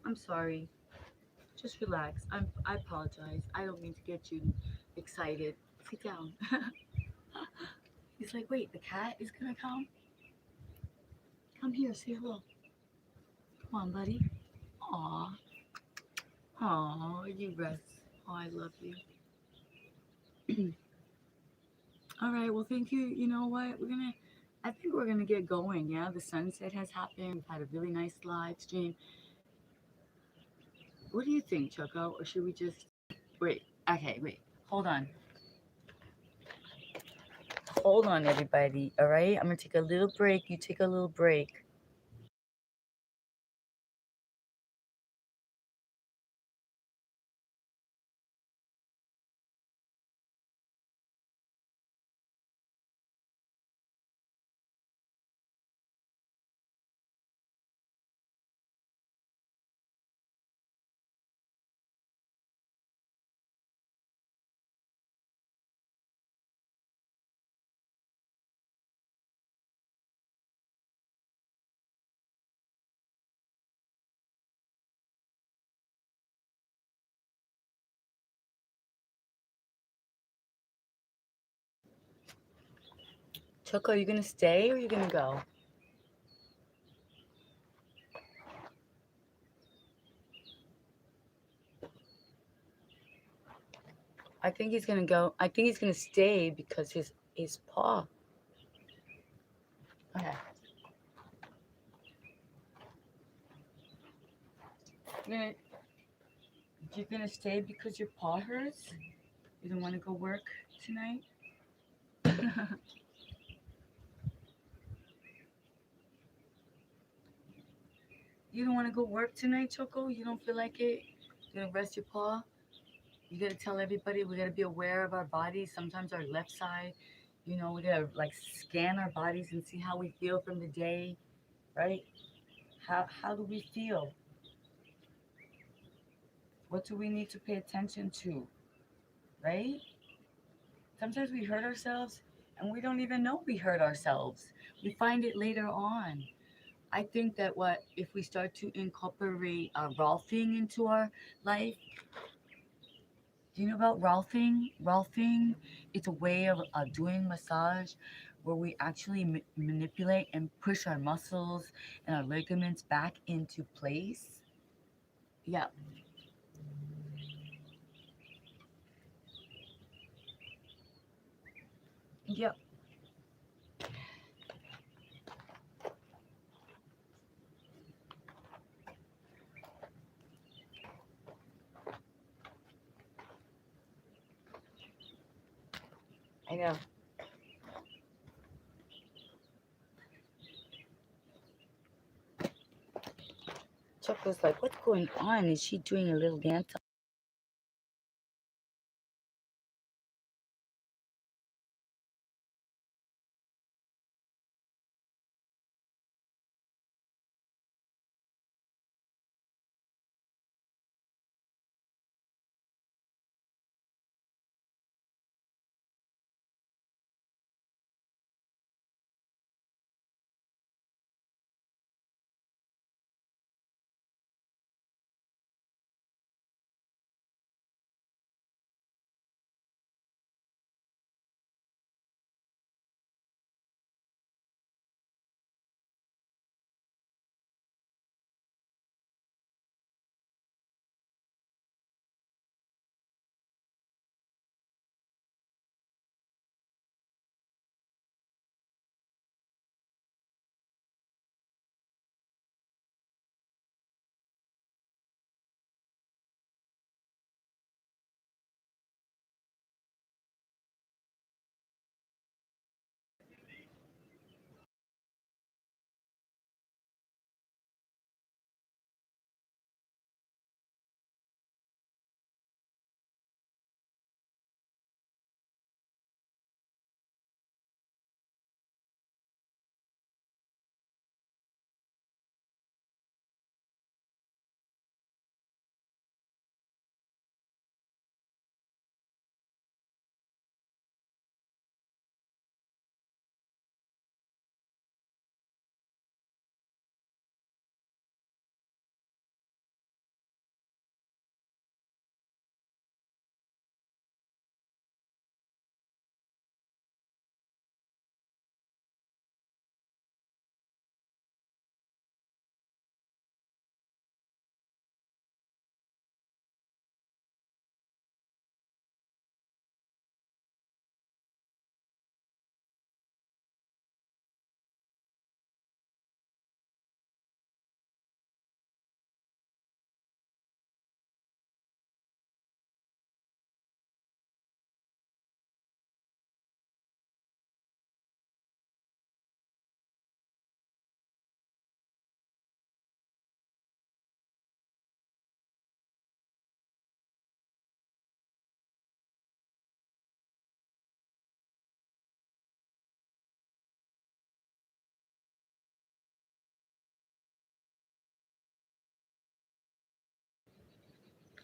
I'm sorry. Just relax. I apologize. I don't mean to get you excited. Sit down. He's like, wait, the cat is gonna come? Come here, say hello. Come on, buddy. Aw. Aw, you rest. Oh, I love you. All right, well, thank you. You know what? I think we're gonna get going. Yeah, the sunset has happened. We've had a really nice live stream. What do you think, Choco? Or should we just wait? Okay, wait. Hold on. Hold on, everybody. All right, I'm gonna take a little break. You take a little break. Choco, are you gonna stay or are you gonna go? I think he's gonna go. I think he's gonna stay because his paw. Okay. You're gonna, you're gonna stay because your paw hurts? You don't want to go work tonight? You don't want to go work tonight, Choco? You don't feel like it? You're gonna rest your paw? You gotta tell everybody we gotta be aware of our bodies. Sometimes our left side, we gotta like scan our bodies and see how we feel from the day, right? How do we feel? What do we need to pay attention to, right? Sometimes we hurt ourselves and we don't even know we hurt ourselves. We find it later on. I think that what if we start to incorporate Rolfing into our life. Do you know about Rolfing? Rolfing, it's a way of doing massage where we actually manipulate and push our muscles and our ligaments back into place. Yeah, yep, I know. Choco's like, what's going on? Is she doing a little dance?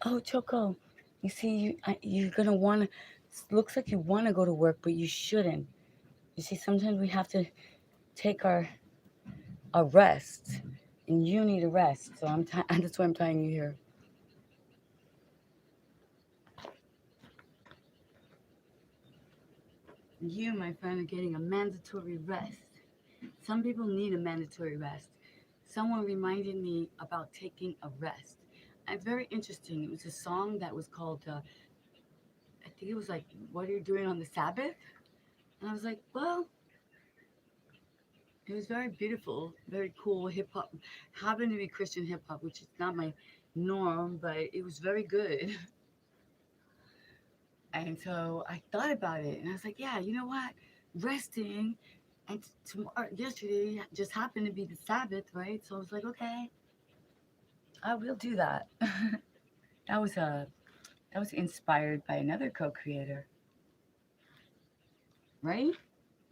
Oh, Choco, you see, you're gonna wanna. Looks like you wanna go to work, but you shouldn't. You see, sometimes we have to take our a rest, and you need a rest. So that's why I'm tying you here. You, my friend, are getting a mandatory rest. Some people need a mandatory rest. Someone reminded me about taking a rest. Very interesting. It was a song that was called, I think it was like, "What are you doing on the Sabbath?" And I was like, well, it was very beautiful, very cool hip hop. Happened to be Christian hip hop, which is not my norm, but it was very good. And so I thought about it, and I was like, yeah, you know what? Resting, and tomorrow, yesterday just happened to be the Sabbath, right? So I was like, okay, I will do that. that was a that was inspired by another co-creator, right?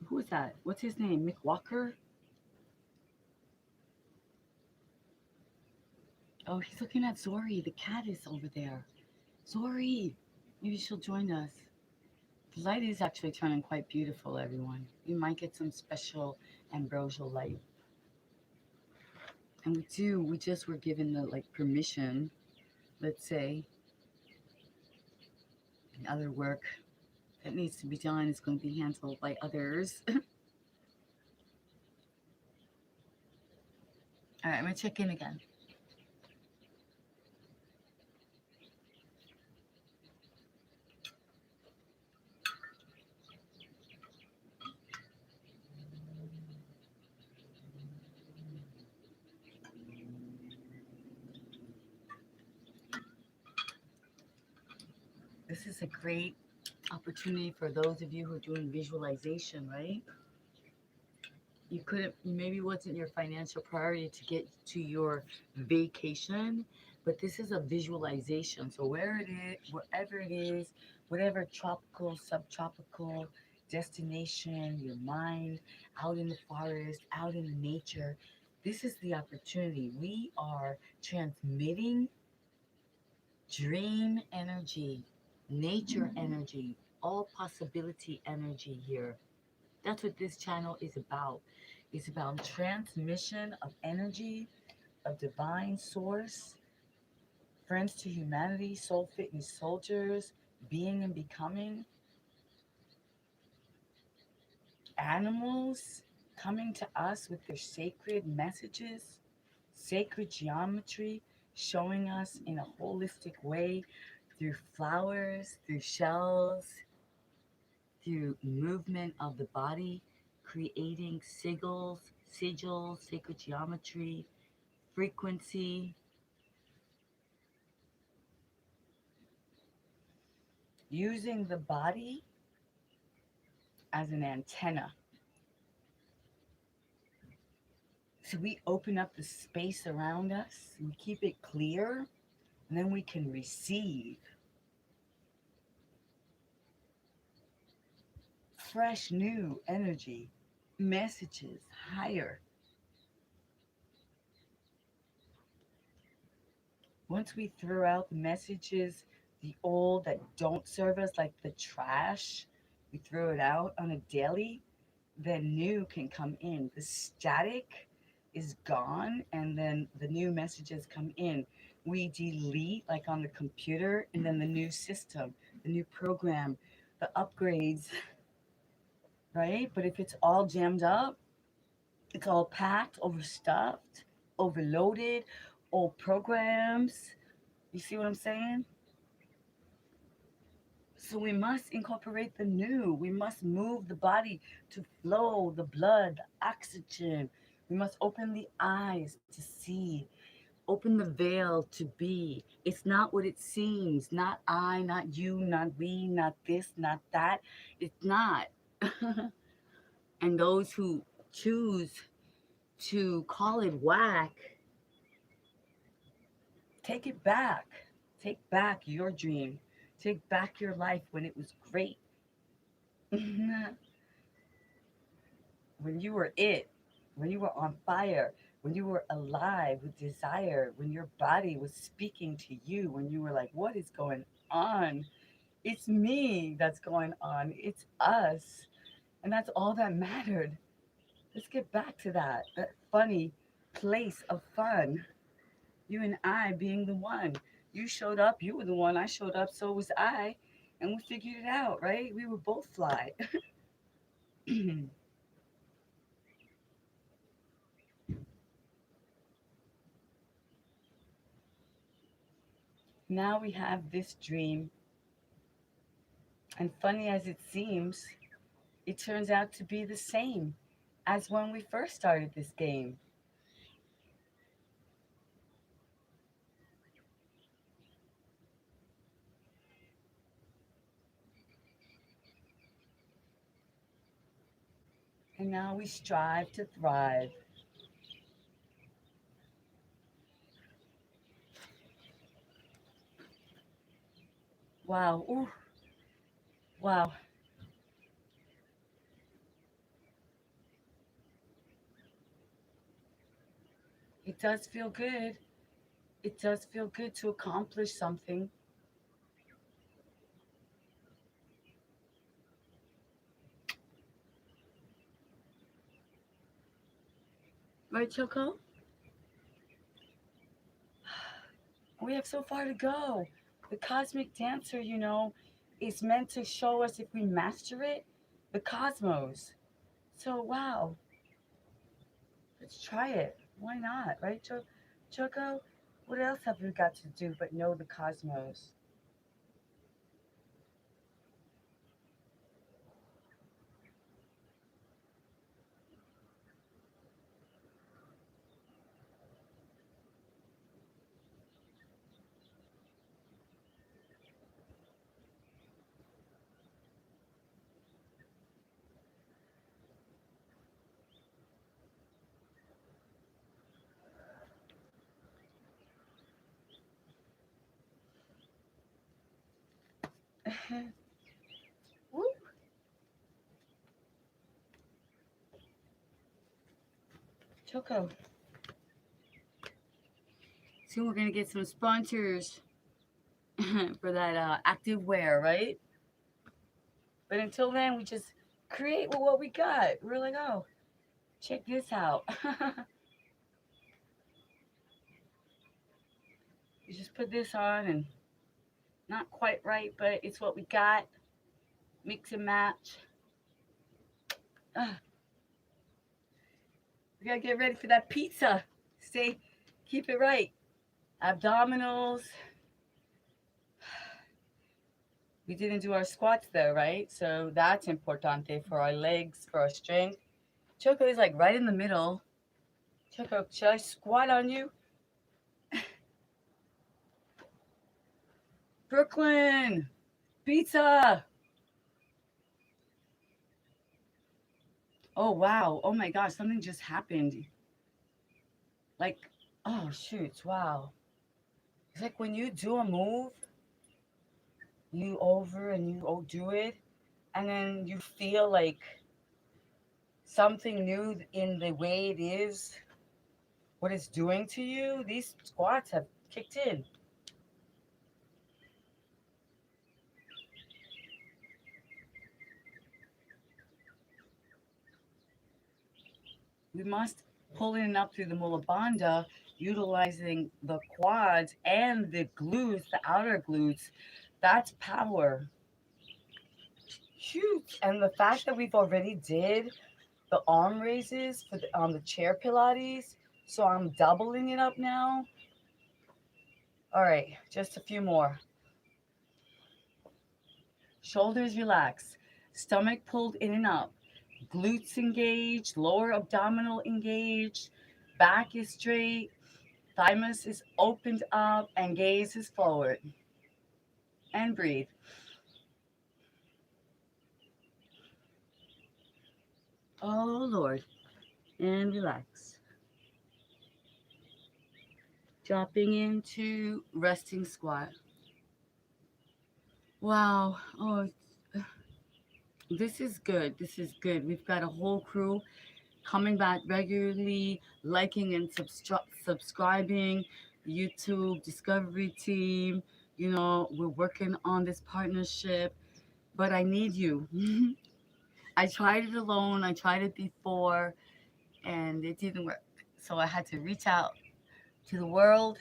Who was that? What's his name? Mick Walker? Oh, he's looking at Zori. The cat is over there. Zori, maybe she'll join us. The light is actually turning quite beautiful, everyone. We might get some special ambrosial light. And we just were given the like permission, let's say, and other work that needs to be done is going to be handled by others. All right, I'm going to check in again. This is a great opportunity for those of you who are doing visualization, right? You couldn't, maybe wasn't your financial priority to get to your vacation, but this is a visualization. So where it is, wherever it is, whatever tropical, subtropical destination, your mind, out in the forest, out in nature, this is the opportunity. We are transmitting dream energy, nature energy, all possibility energy here. That's what this channel is about. It's about transmission of energy, of divine source, friends to humanity, soul fitness soldiers, being and becoming, animals coming to us with their sacred messages, sacred geometry, showing us in a holistic way through flowers, through shells, through movement of the body, creating sigils, sacred geometry, frequency, using the body as an antenna. So we open up the space around us, we keep it clear, and then we can receive fresh, new energy, messages higher. Once we throw out the messages, the old that don't serve us, like the trash, we throw it out on a daily, then new can come in. The static is gone, and then the new messages come in. We delete, like on the computer, and then the new system, the new program, the upgrades, right? But if it's all jammed up, it's all packed, overstuffed, overloaded, old programs. You see what I'm saying? So we must incorporate the new. We must move the body to flow the blood, the oxygen. We must open the eyes to see, open the veil to be. It's not what it seems. Not I, not you, not we, not this, not that. It's not. And those who choose to call it whack, take it back. Take back your dream. Take back your life when it was great. When you were it, when you were on fire, when you were alive with desire, when your body was speaking to you, when you were like, what is going on? It's me that's going on. It's us. And that's all that mattered. Let's get back to that funny place of fun. You and I being the one. You showed up, you were the one, I showed up, so was I. And we figured it out, right? We were both fly. Now we have this dream, and funny as it seems, it turns out to be the same as when we first started this game. And now we strive to thrive. Wow. Ooh, wow. It does feel good. It does feel good to accomplish something. Right, Choco? We have so far to go. The cosmic dancer, is meant to show us if we master it, the cosmos. So, wow, let's try it. Why not, right, Choco? What else have we got to do but know the cosmos? Woo. Choco, soon we're going to get some sponsors for that active wear, right? But until then, we just create with what we got. We're like, oh, check this out. You just put this on and not quite right, but it's what we got. Mix and match. We gotta get ready for that pizza. Stay, keep it right. Abdominals. We didn't do our squats though, right? So that's importante for our legs, for our strength. Choco is like right in the middle. Choco, should I squat on you? Brooklyn, pizza. Oh wow. Oh my gosh, something just happened. Like, oh shoot, wow. It's like when you do a move, you over and you do it, and then you feel like something new in the way it is, what it's doing to you. These squats have kicked in. We must pull in and up through the mulabanda, utilizing the quads and the glutes, the outer glutes. That's power. Huge. And the fact that we've already did the arm raises for the chair Pilates, so I'm doubling it up now. All right, just a few more. Shoulders relaxed, stomach pulled in and up, glutes engaged, lower abdominal engaged, back is straight, thymus is opened up, and gaze is forward. And breathe. Oh, Lord. And relax. Dropping into resting squat. Wow. Oh, this is good. This is good. We've got a whole crew coming back regularly, liking and subscribing. YouTube Discovery Team. We're working on this partnership, but I need you. I tried it alone. I tried it before, and it didn't work. So I had to reach out to the world,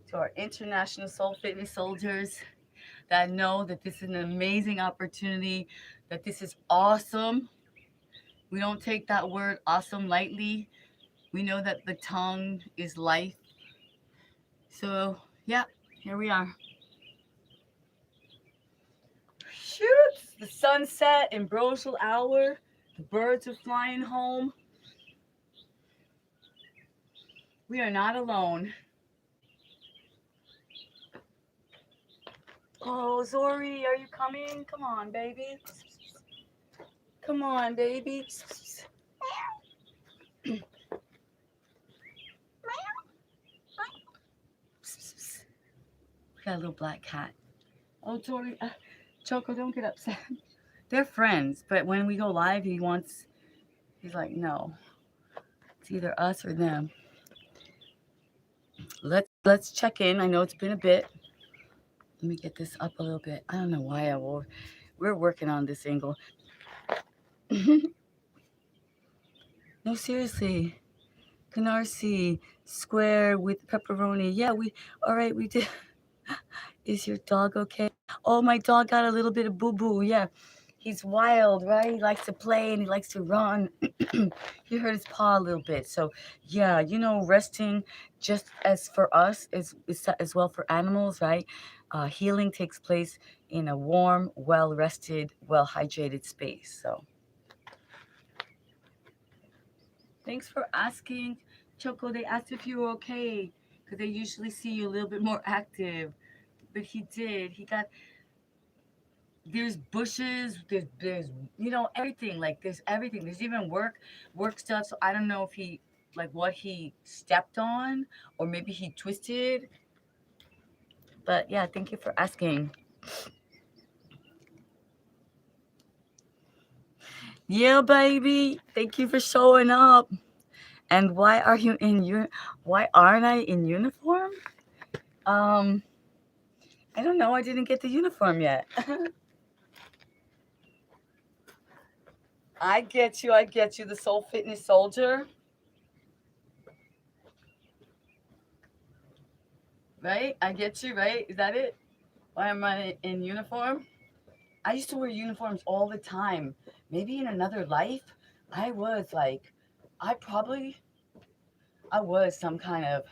to our international soul fitness soldiers that know that this is an amazing opportunity that this is awesome. We don't take that word awesome lightly. We know that the tongue is life. So, yeah, here we are. Shoot! The sunset, ambrosial hour. The birds are flying home. We are not alone. Oh, Zori, are you coming? Come on, baby. Come on, baby. We got a little black cat. Oh, Tori, Choco, don't get upset. They're friends, but when we go live, he's like, no, it's either us or them. Let's check in. I know it's been a bit. Let me get this up a little bit. I don't know why we're working on this angle. No, seriously. Canarsie, square with pepperoni. Yeah, all right, we did. Is your dog okay? Oh, my dog got a little bit of boo-boo. Yeah, he's wild, right? He likes to play and he likes to run. He hurt his paw a little bit. So, yeah, resting just as for us is as well for animals, right? Healing takes place in a warm, well-rested, well-hydrated space. So, thanks for asking, Choco. They asked if you were okay because they usually see you a little bit more active. But he did. There's bushes, there's everything. Like there's everything. There's even work stuff. So I don't know if he like what he stepped on or maybe he twisted. But yeah, thank you for asking. Yeah, baby. Thank you for showing up. And why aren't I in uniform? I don't know. I didn't get the uniform yet. I get you. The Soul Fitness Soldier. Right? I get you, right? Is that it? Why am I in uniform? I used to wear uniforms all the time. Maybe in another life, I was like, I probably, I was some kind of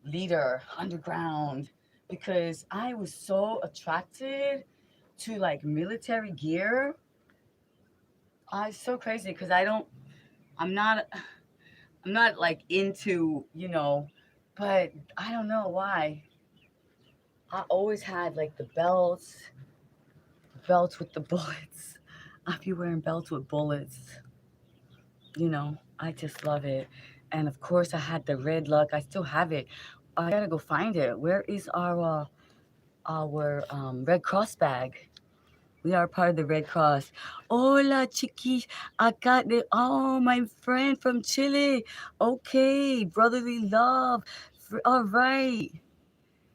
leader underground because I was so attracted to like military gear. It's so crazy because I'm not, I'm not like into, but I don't know why. I always had like the belts with the bullets. I'd be wearing belts with bullets. I just love it. And of course, I had the red luck. I still have it. I gotta go find it. Where is our Red Cross bag? We are part of the Red Cross. Hola, chiquis. I got the my friend from Chile. Okay, brotherly love. All right.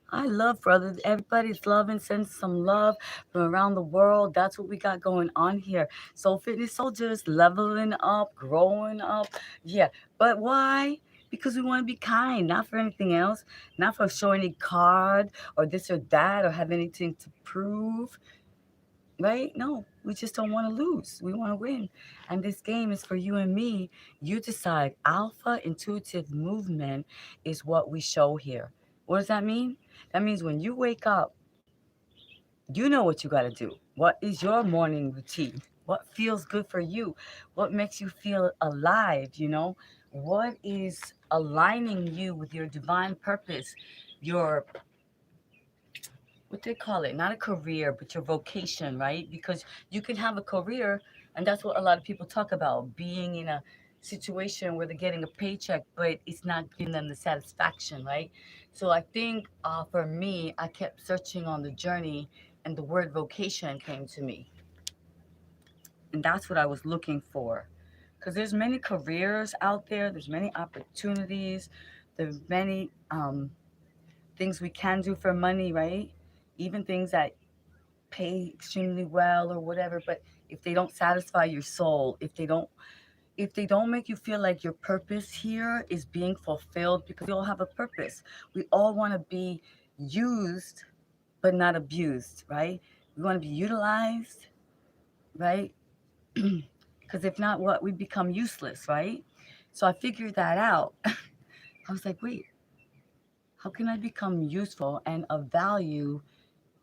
I love brothers. Everybody's loving, send some love from around the world. That's what we got going on here. Soul Fitness Soldiers, leveling up, growing up. Yeah. But why? Because we want to be kind, not for anything else, not for show any card or this or that or have anything to prove. Right? No, we just don't want to lose. We want to win. And this game is for you and me. You decide. Alpha intuitive movement is what we show here. What does that mean? That means when you wake up, you know what you got to do. What is your morning routine? What feels good for you? What makes you feel alive? What is aligning you with your divine purpose, your what they call it, not a career, but your vocation, right? Because you can have a career, and that's what a lot of people talk about, being in a situation where they're getting a paycheck, but it's not giving them the satisfaction, right? So I think for me, I kept searching on the journey, and the word vocation came to me. And that's what I was looking for. Because there's many careers out there, there's many opportunities, there's many things we can do for money, right? Even things that pay extremely well or whatever, but if they don't satisfy your soul, if they don't make you feel like your purpose here is being fulfilled, because we all have a purpose. We all want to be used but not abused, right? We want to be utilized, right? Because if not, what? We become useless, right? So I figured that out. I was like, wait, how can I become useful and of value,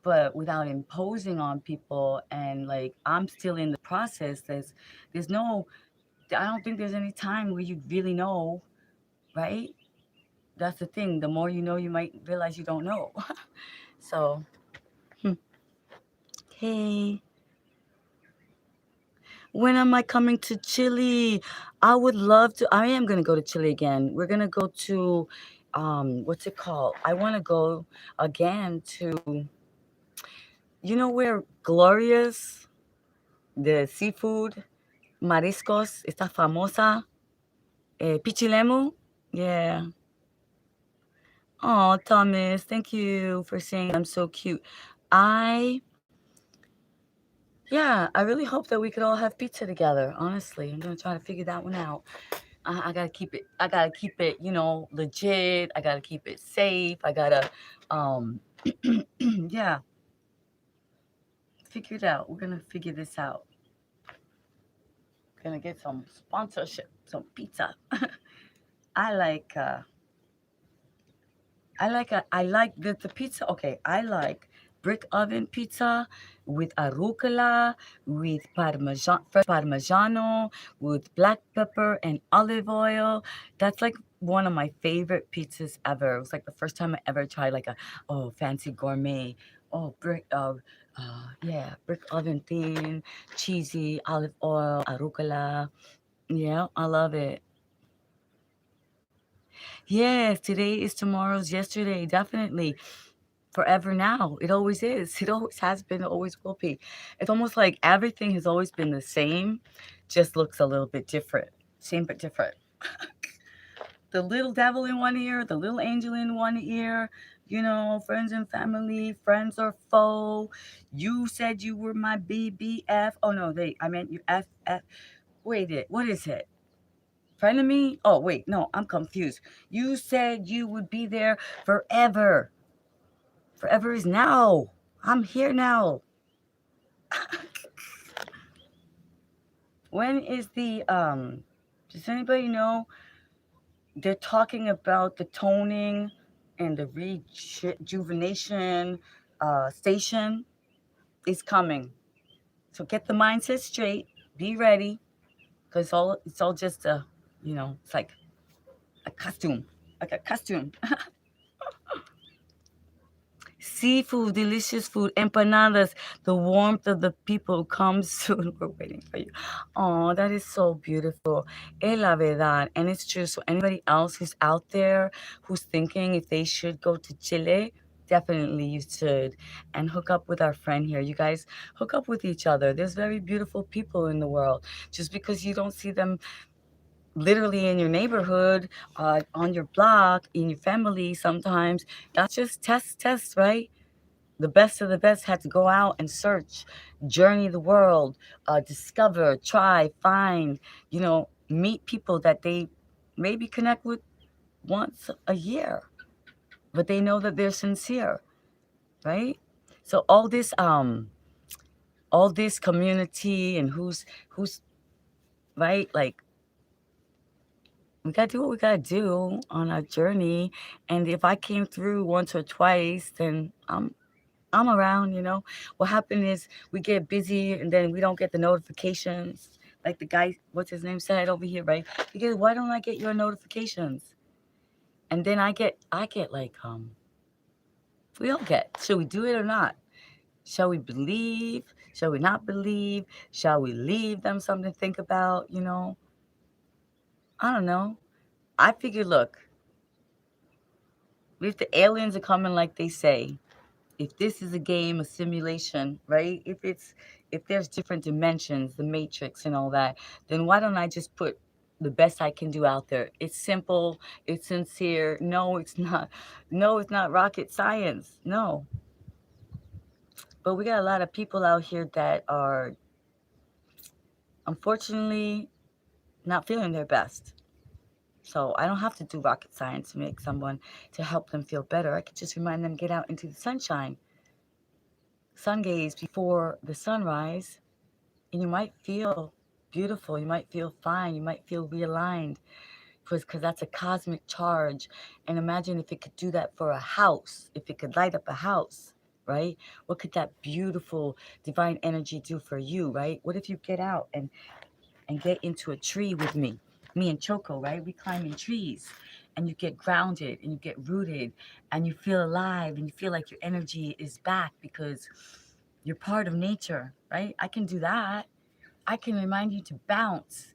but without imposing on people? And like, I'm still in the process. There's no, I don't think there's any time where you really know, right? That's the thing. The more you know, you might realize you don't know. So, hmm. Hey, when am I coming to Chile? I would love to. I am gonna go to Chile again. We're gonna go to, what's it called? I want to go again to, you know where Gloria's, the seafood, mariscos, está famosa, Pichilemu. Yeah. Oh, Thomas, thank you for saying I'm so cute. I Yeah, I really hope that we could all have pizza together. Honestly, I'm gonna try to figure that one out. I gotta keep it. I gotta keep it. Legit. I gotta keep it safe. I gotta, um, yeah, figure it out. We're gonna figure this out. Gonna get some sponsorship, some pizza. I like. I like the pizza. Okay, I like brick oven pizza with arugula, with parmesan, fresh parmigiano, with black pepper and olive oil. That's like one of my favorite pizzas ever. It was like the first time I ever tried like a fancy gourmet. Yeah, brick oven thin, cheesy, olive oil, arugula. Yeah, I love it. Yes, today is tomorrow's yesterday, definitely. Forever now. It always is. It always has been, it always will be. It's almost like everything has always been the same, just looks a little bit different. Same but different. The little devil in one ear, the little angel in one ear, friends and family, friends or foe. You said you were my BBF. Oh no, I meant you FF. Wait, what is it? Frenemy? Oh, wait, no, I'm confused. You said you would be there forever. Forever is now. I'm here now. When is does anybody know? They're talking about the toning and the rejuvenation station is coming. So get the mindset straight. Be ready. Because it's all just it's like a costume. Like a costume. Seafood, delicious food, empanadas, the warmth of the people comes soon. We're waiting for you. Oh, that is so beautiful. Es la verdad. And it's true. So anybody else who's out there who's thinking if they should go to Chile, definitely you should. And hook up with our friend here. You guys hook up with each other. There's very beautiful people in the world. Just because you don't see them literally in your neighborhood, on your block, in your family sometimes, that's just test, right? The best of the best had to go out and search, journey the world, discover, try, find, meet people that they maybe connect with once a year, but they know that they're sincere, right? So all this community and who's right, like we gotta do what we gotta do on our journey. And if I came through once or twice, then I'm around. What happened is we get busy and then we don't get the notifications. Like the guy, what's his name, said over here, right? Because why don't I get your notifications? And then I get like, we all get, should we do it or not? Shall we believe? Shall we not believe? Shall we leave them something to think about? I don't know. I figure, look, if the aliens are coming like they say, if this is a game, a simulation, right? If there's different dimensions, the matrix and all that, then why don't I just put the best I can do out there? It's simple, it's sincere. No, it's not. No, it's not rocket science. No. But we got a lot of people out here that are unfortunately not feeling their best. So I don't have to do rocket science to make someone to help them feel better. I could just remind them get out into the sunshine, sun gaze before the sunrise, And you might feel beautiful. You might feel fine. You might feel realigned because that's a cosmic charge. And imagine if it could do that for a house, if it could light up a house, right? What could that beautiful divine energy do for you, right? What if you get out and get into a tree with me and Choco, right? We climb in trees and you get grounded and you get rooted and you feel alive and you feel like your energy is back because you're part of nature, right? I can do that. I can remind you to bounce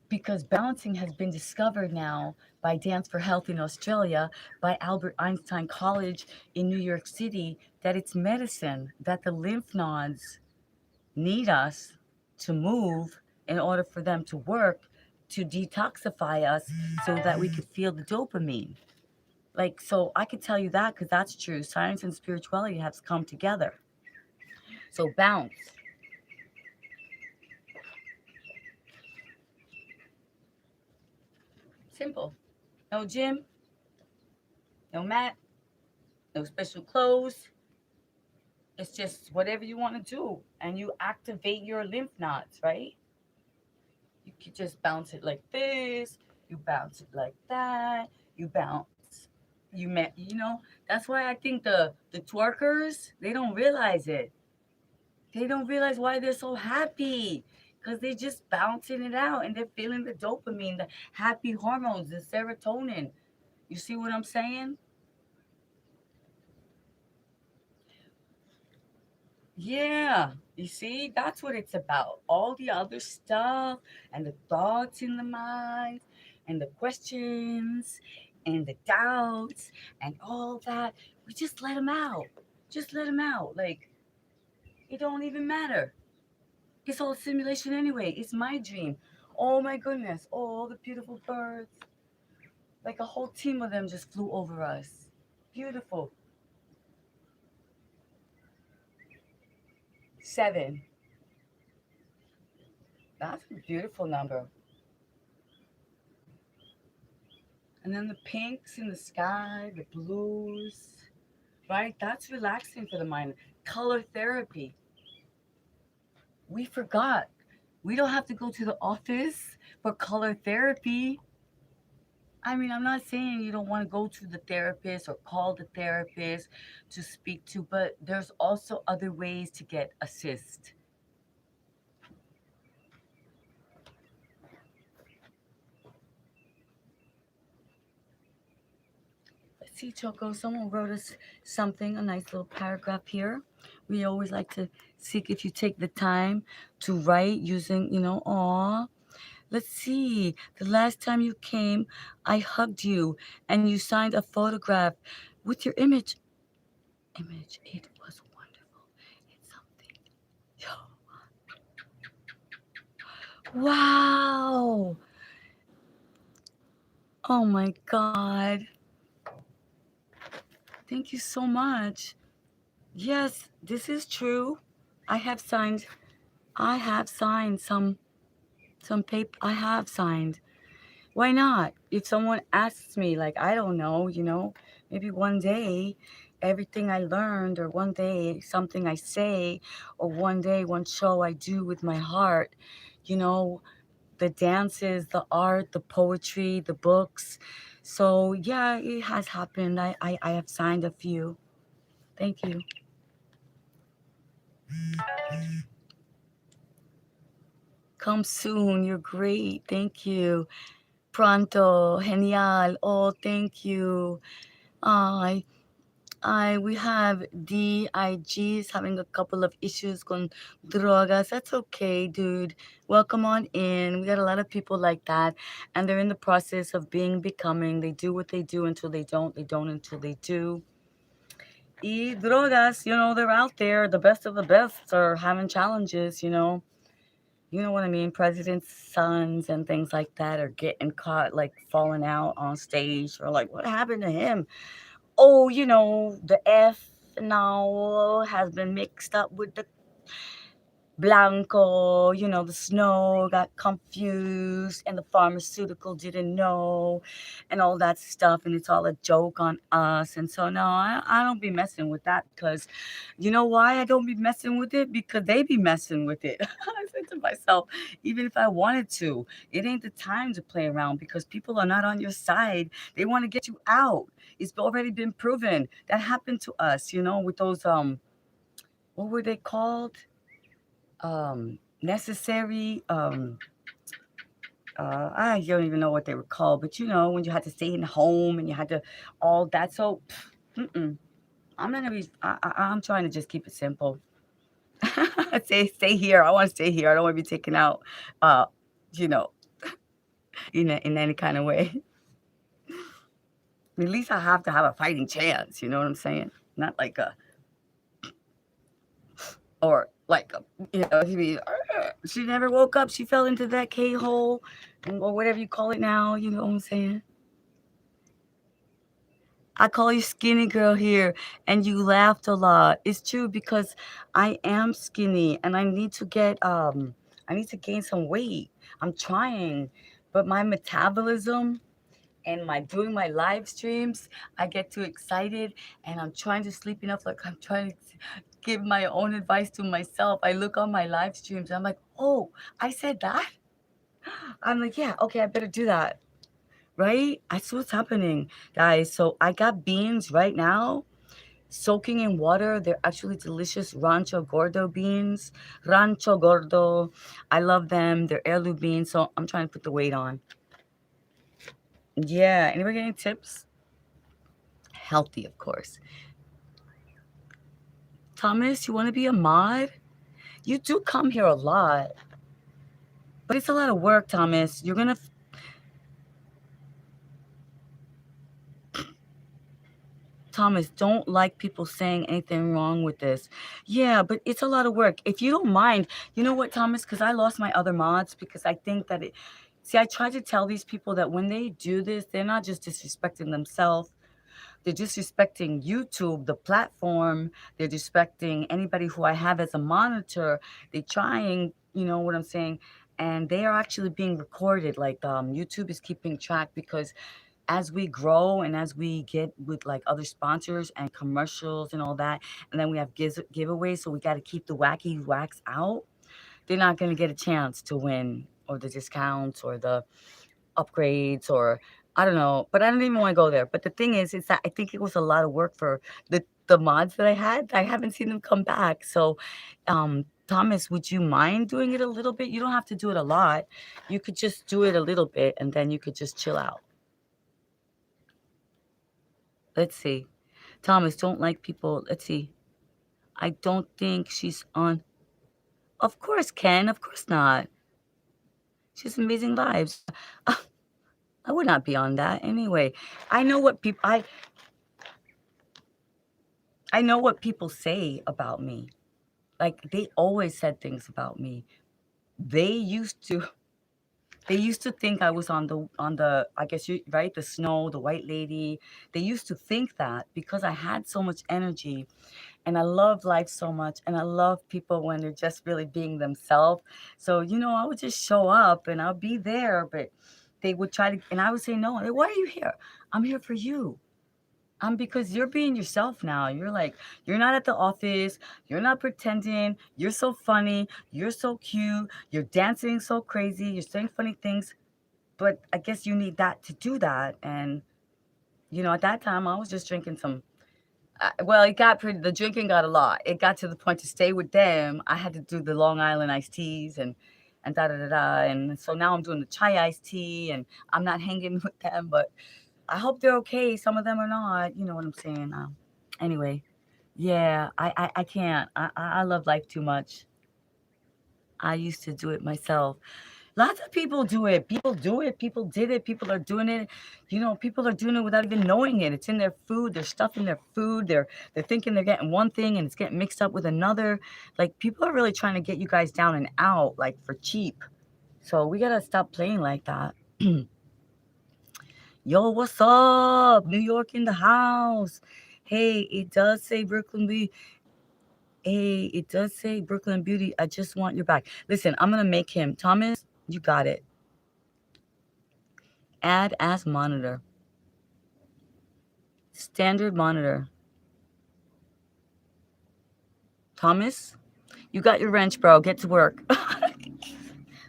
because bouncing has been discovered now by Dance for Health in Australia, by Albert Einstein College in New York City, that it's medicine, that the lymph nodes need us to move in order for them to work, to detoxify us so that we could feel the dopamine. Like, so I could tell you that because that's true. Science and spirituality have come together. So bounce. Simple. No gym, no mat, no special clothes. It's just whatever you want to do. And you activate your lymph nodes, right? You could just bounce it like this. You bounce it like that. You bounce. That's why I think the twerkers, they don't realize it. They don't realize why they're so happy. Because they're just bouncing it out and they're feeling the dopamine, the happy hormones, the serotonin. You see what I'm saying? Yeah, you see, that's what it's about. All the other stuff and the thoughts in the mind and the questions and the doubts and all that, we just let them out. Just let them out. Like, it don't even matter. It's all simulation anyway. It's my dream. Oh my goodness. Oh, all the beautiful birds. Like a whole team of them just flew over us. Beautiful. 7. That's a beautiful number. And then the pinks in the sky, the blues, right? That's relaxing for the mind. Color therapy. We forgot. We don't have to go to the office for color therapy. I mean, I'm not saying you don't want to go to the therapist or call the therapist to speak to, but there's also other ways to get assist. Let's see, Choco, someone wrote us something, a nice little paragraph here. We always like to seek if you take the time to write using, aw. Let's see. The last time you came, I hugged you and you signed a photograph with your image. Image. It was wonderful. It's something. Wow. Oh my God. Thank you so much. Yes, this is true. I have signed I have signed some paper. I have signed. Why not? If someone asks me, like, I don't know, maybe one day everything I learned, or one day something I say, or one day one show I do with my heart, you know, the dances, the art, the poetry, the books. So yeah, it has happened. I have signed a few. Thank you. Come soon. You're great. Thank you. Pronto. Genial. Oh, thank you. I we have DIG is having a couple of issues con drogas. That's okay, dude. Welcome on in. We got a lot of people like that, and they're in the process of becoming. They do what they do until they don't. They don't until they do. Y drogas, they're out there. The best of the best are having challenges. You know what I mean? Presidents' sons and things like that are getting caught, like falling out on stage, or like, what happened to him? Oh, the ethanol has been mixed up with the Blanco, the snow got confused and the pharmaceutical didn't know and all that stuff. And it's all a joke on us. And so, no, I don't be messing with that because you know why I don't be messing with it? Because they be messing with it. I said to myself, even if I wanted to, it ain't the time to play around because people are not on your side. They want to get you out. It's already been proven. That happened to us, with those, what were they called? Necessary I don't even know what they were called, but when you had to stay in home and you had to all that. So mm-mm, I'm not gonna be I'm trying to just keep it simple. Stay here. I want to stay here. I don't want to be taken out uh you know in any kind of way. At least I have to have a fighting chance, you know what I'm saying? Not like a or like she never woke up, she fell into that K-hole or whatever you call it now, you know what I'm saying? I call you skinny girl here and you laughed a lot. It's true because I am skinny and I need to gain some weight. I'm trying, but my metabolism and my doing my live streams, I get too excited and I'm trying to sleep enough like I'm trying to give my own advice to myself. I look on my live streams, I'm like, "Oh, I said that?" I'm like, "Yeah, okay, I better do that." Right? That's what's happening, guys. So I got beans right now, soaking in water. They're actually delicious Rancho Gordo beans. Rancho Gordo. I love them. They're heirloom beans. So I'm trying to put the weight on. Yeah. Anybody get any tips? Healthy, of course. Thomas, you want to be a mod? You do come here a lot, but it's a lot of work, Thomas. You're going to Thomas, don't like people saying anything wrong with this. Yeah, but it's a lot of work. If you don't mind, you know what, Thomas? Because I lost my other mods because I think that it. See, I try to tell these people that when they do this, they're not just disrespecting themselves. They're disrespecting YouTube, the platform. They're disrespecting anybody who I have as a monitor. They're trying, you know what I'm saying? And they are actually being recorded. Like YouTube is keeping track because as we grow and as we get with like other sponsors and commercials and all that, and then we have giveaways, so we got to keep the wacky wax out. They're not going to get a chance to win or the discounts or the upgrades or I don't know, but I don't even want to go there. But the thing is that I think it was a lot of work for the mods that I had. I haven't seen them come back. So, Thomas, would you mind doing it a little bit? You don't have to do it a lot. You could just do it a little bit and then you could just chill out. Let's see. Thomas, don't like people. Let's see. I don't think she's on. Of course, Ken. Of course not. She's amazing vibes. I would not be on that anyway. I know what people. I know what people say about me. Like they always said things about me. They used to. They used to think I was on the I guess you right the snow the white lady. They used to think that because I had so much energy and I love life so much and I love people when they're just really being themselves. So, I would just show up and I'll be there, but they would try to and I would say no. Why are you here? I'm here for you. Because you're being yourself now. You're like, you're not at the office. You're not pretending. You're so funny. You're so cute. You're dancing so crazy. You're saying funny things. But I guess you need that to do that. And, at that time, I was just drinking some well, the drinking got a lot. It got to the point to stay with them. I had to do the Long Island iced teas and da da da da. And so now I'm doing the chai iced tea and I'm not hanging with them, but I hope they're okay. Some of them are not. You know what I'm saying? Anyway, yeah, I can't. I love life too much. I used to do it myself. Lots of people do it. People do it. People did it. People are doing it. People are doing it without even knowing it. It's in their food. There's stuff in their food. They're thinking they're getting one thing and it's getting mixed up with another. Like people are really trying to get you guys down and out, like for cheap. So we gotta stop playing like that. Yo, what's up? New York in the house. Hey, it does say Brooklyn. Hey, it does say Brooklyn Beauty. I just want your back. Listen, I'm gonna make him. Thomas, you got it. Add as monitor. Standard monitor. Thomas, you got your wrench, bro. Get to work.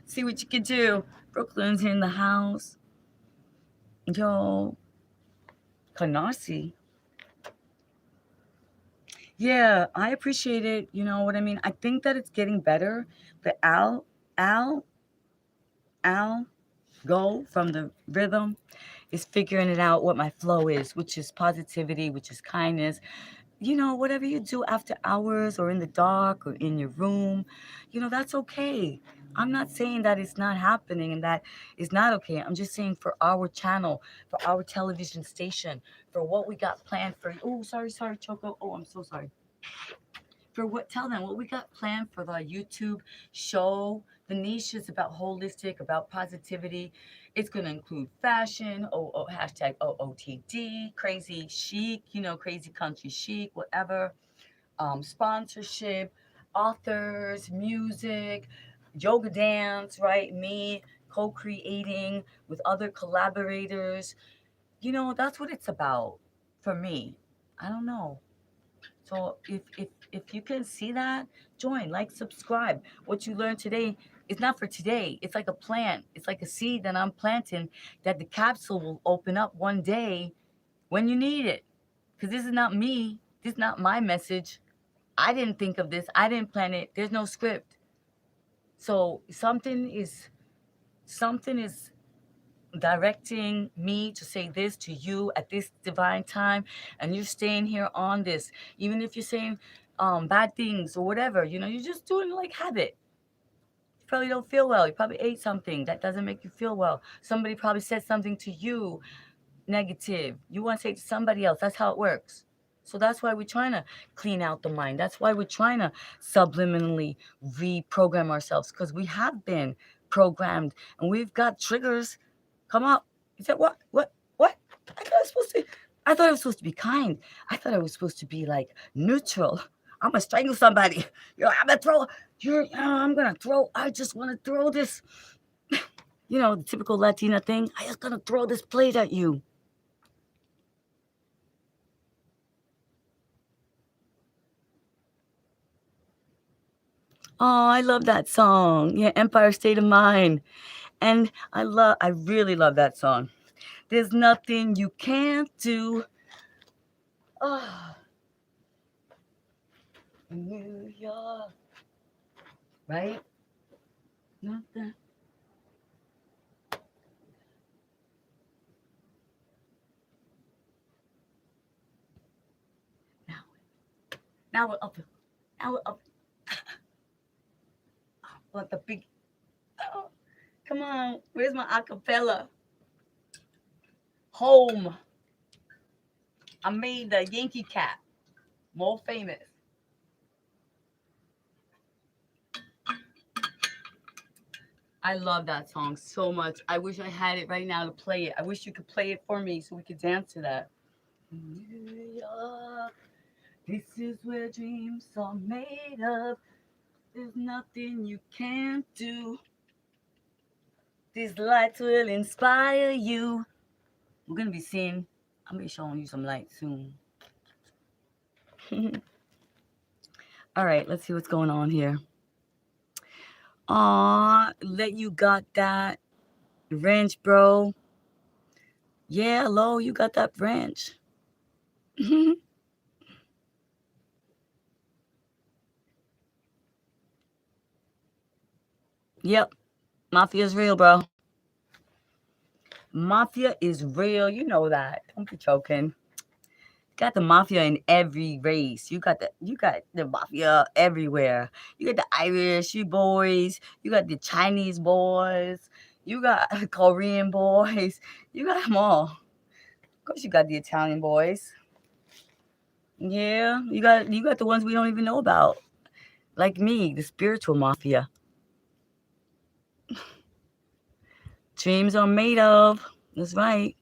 See what you can do. Brooklyn's in the house. Yo, Canarsie. Yeah, I appreciate it. You know what I mean? I think that it's getting better. But Al, Al, go from the rhythm is figuring it out what my flow is, which is positivity, which is kindness. You know, whatever you do after hours or in the dark or in your room, you know, that's okay. I'm not saying that it's not happening and that it's not okay. I'm just saying for our channel, for our television station, for what we got planned for. Oh, sorry, Choco. Oh, I'm so sorry. For what, tell them what we got planned for the YouTube show. The niche is about holistic, about positivity. It's going to include fashion, hashtag OOTD, crazy chic, you know, crazy country chic, whatever. Sponsorship, authors, music, yoga dance, right? Me co-creating with other collaborators. You know, that's what it's about for me. I don't know. So if you can see that, join, like, subscribe. What you learned today is not for today. It's like a plant. It's like a seed that I'm planting that the capsule will open up one day when you need it. Because this is not me. This is not my message. I didn't think of this. I didn't plan it. There's no script. So something is directing me to say this to you at this divine time, and you're staying here on this, even if you're saying bad things or whatever, you know, you're just doing like habit. You probably don't feel well. You probably ate something that doesn't make you feel well. Somebody probably said something to you negative. You want to say to somebody else. That's how it works. So that's why we're trying to clean out the mind. That's why we're trying to subliminally reprogram ourselves, because we have been programmed and we've got triggers come up. You said what? What? What? I thought I was supposed to. I thought I was supposed to be kind. I thought I was supposed to be like neutral. I'm gonna strangle somebody. I'm gonna throw. I'm gonna throw. I just want to throw this. You know, the typical Latina thing. I just gonna throw this plate at you. Oh, I love that song. Yeah, Empire State of Mind. And I really love that song. There's nothing you can't do. Oh, New York. Right? Nothing. Now, now we're up. Now we're up. What the big. Oh, come on. Where's my acapella? Home. I made the Yankee Cat more famous. I love that song so much. I wish I had it right now to play it. I wish you could play it for me so we could dance to that. New York, this is where dreams are made of. There's nothing you can't do. These lights will inspire you. We're gonna be seeing. I'm gonna be showing you some lights soon. All right, let's see what's going on here. Aw, let you got that wrench, bro. Yeah, hello, you got that wrench. Yep, mafia's real, bro. Mafia is real. You know that. Don't be joking. Got the mafia in every race. You got the mafia everywhere. You got the Irish, you boys. You got the Chinese boys. You got Korean boys. You got them all. Of course, you got the Italian boys. Yeah, you got the ones we don't even know about, like me, the spiritual mafia. Dreams are made of. That's right.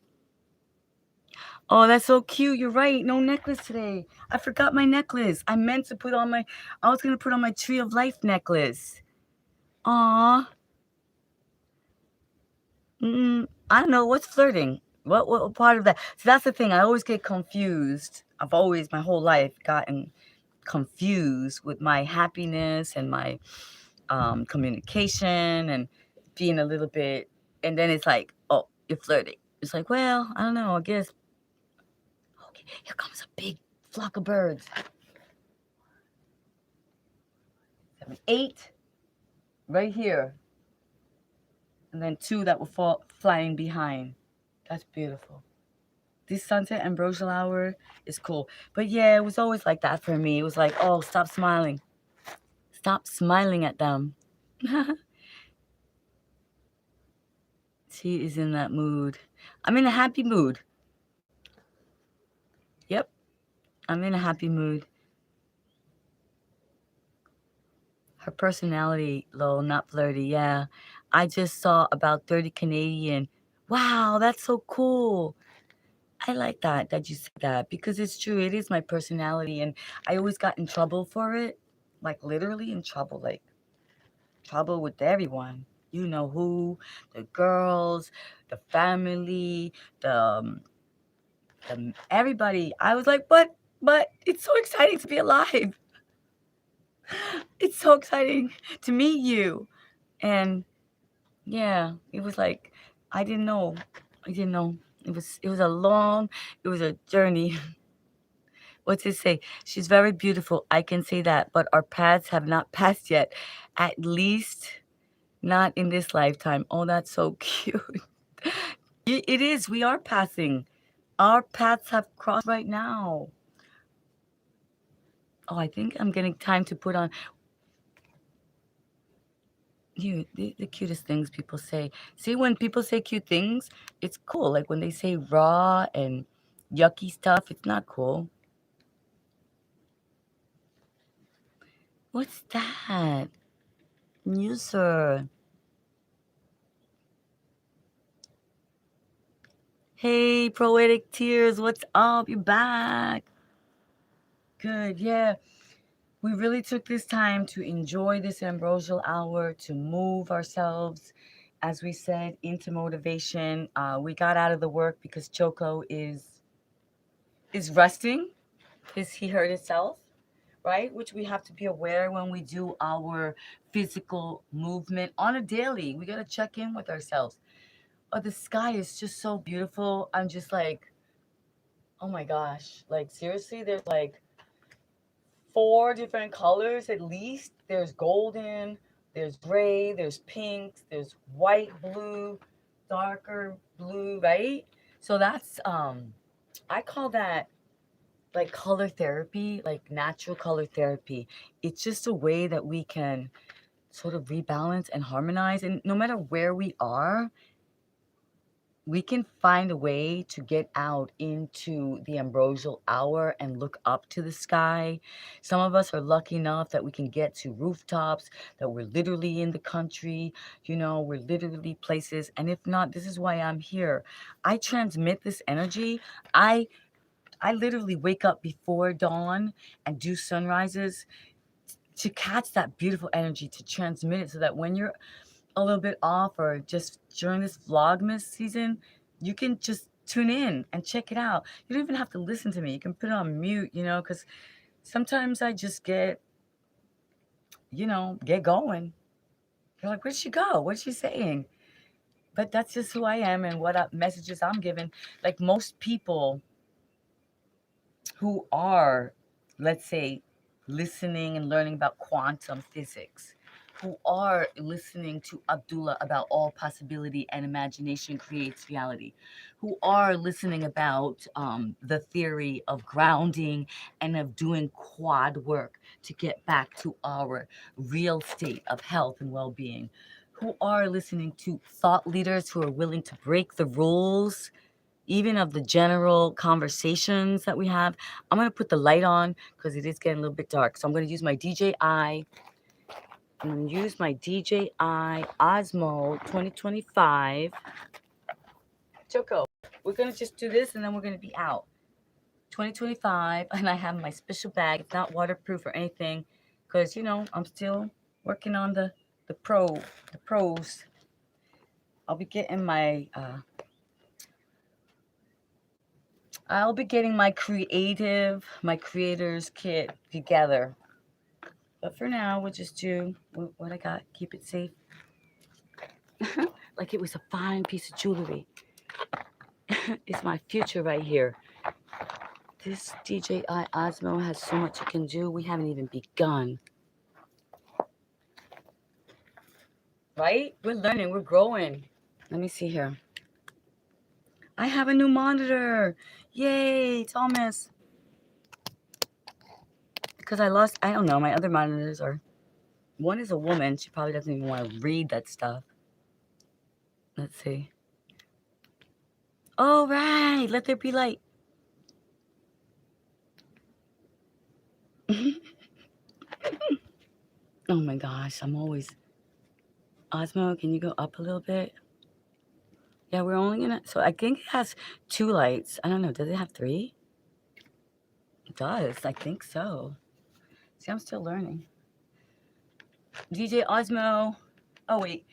Oh, that's so cute. You're right. No necklace today. I forgot my necklace. I meant to put on I was going to put on my Tree of Life necklace. Aw. I don't know. What's flirting? What part of that? So that's the thing. I always get confused. I've always, my whole life, gotten confused with my happiness and my communication and being a little bit. And then it's like, oh, you're flirting. It's like, well, I don't know. I guess. Okay, here comes a big flock of birds. 7, 8, right here. And then 2 that were flying behind. That's beautiful. This sunset ambrosial hour is cool. But yeah, it was always like that for me. It was like, oh, stop smiling. Stop smiling at them. She is in that mood. I'm in a happy mood. Yep, I'm in a happy mood. Her personality, low, not flirty, yeah. I just saw about 30 Canadian. Wow, that's so cool. I like that you said that, because it's true. It is my personality, and I always got in trouble for it. Like, literally in trouble, like trouble with everyone. You know who, the girls, the family, the everybody. I was like, but it's so exciting to be alive. It's so exciting to meet you. And yeah, it was like, I didn't know. It was a journey. What's it say? She's very beautiful. I can say that, but our paths have not passed yet. At least not in this lifetime. Oh, that's so cute. It is. We are passing. Our paths have crossed right now. Oh, I think I'm getting time to put on the cutest things people say. See, when people say cute things, it's cool. Like when they say raw and yucky stuff, it's not cool. What's that? User. Hey, Poetic Tears, what's up? You're back. Good, yeah. We really took this time to enjoy this ambrosial hour, to move ourselves, as we said, into motivation. We got out of the work because Choco is resting, because he hurt himself, right? Which we have to be aware when we do our physical movement on a daily. We got to check in with ourselves. Oh, the sky is just so beautiful. I'm just like, oh my gosh. Like, seriously, there's like 4 different colors at least. There's golden, there's gray, there's pinks, there's white, blue, darker blue, right? So that's I call that like color therapy, like natural color therapy. It's just a way that we can sort of rebalance and harmonize, and no matter where we are, we can find a way to get out into the ambrosial hour and look up to the sky. Some of us are lucky enough that we can get to rooftops, that we're literally in the country, we're literally places. And if not, this is why I'm here. I transmit this energy. I literally wake up before dawn and do sunrises to catch that beautiful energy, to transmit it, so that when you're a little bit off or just during this Vlogmas season, you can just tune in and check it out. You don't even have to listen to me. You can put it on mute, because sometimes I just get going. You're like, where'd she go? What's she saying? But that's just who I am and what messages I'm giving. Like most people who are, let's say, listening and learning about quantum physics, who are listening to Abdullah about all possibility and imagination creates reality, who are listening about the theory of grounding and of doing quad work to get back to our real state of health and well-being, who are listening to thought leaders who are willing to break the rules even of the general conversations that we have. I'm going to put the light on because it is getting a little bit dark. So I'm going to use my DJI. I'm going to use my DJI Osmo 2025. Choco, we're gonna just do this and then we're gonna be out. 2025, and I have my special bag. It's not waterproof or anything, because you know I'm still working on the pros. I'll be getting my my creator's kit together. But for now, we'll just do what I got. Keep it safe, like it was a fine piece of jewelry. It's my future right here. This DJI Osmo has so much it can do. We haven't even begun. Right? We're learning. We're growing. Let me see here. I have a new monitor. Yay, Thomas. Because I don't know, my other monitors are, one is a woman. She probably doesn't even want to read that stuff. Let's see. All right, let there be light. Oh my gosh, I'm always... Osmo, can you go up a little bit? Yeah, we're only gonna... So I think it has 2 lights. I don't know, does it have 3? It does, I think so. See, I'm still learning. DJ Osmo. Oh, wait.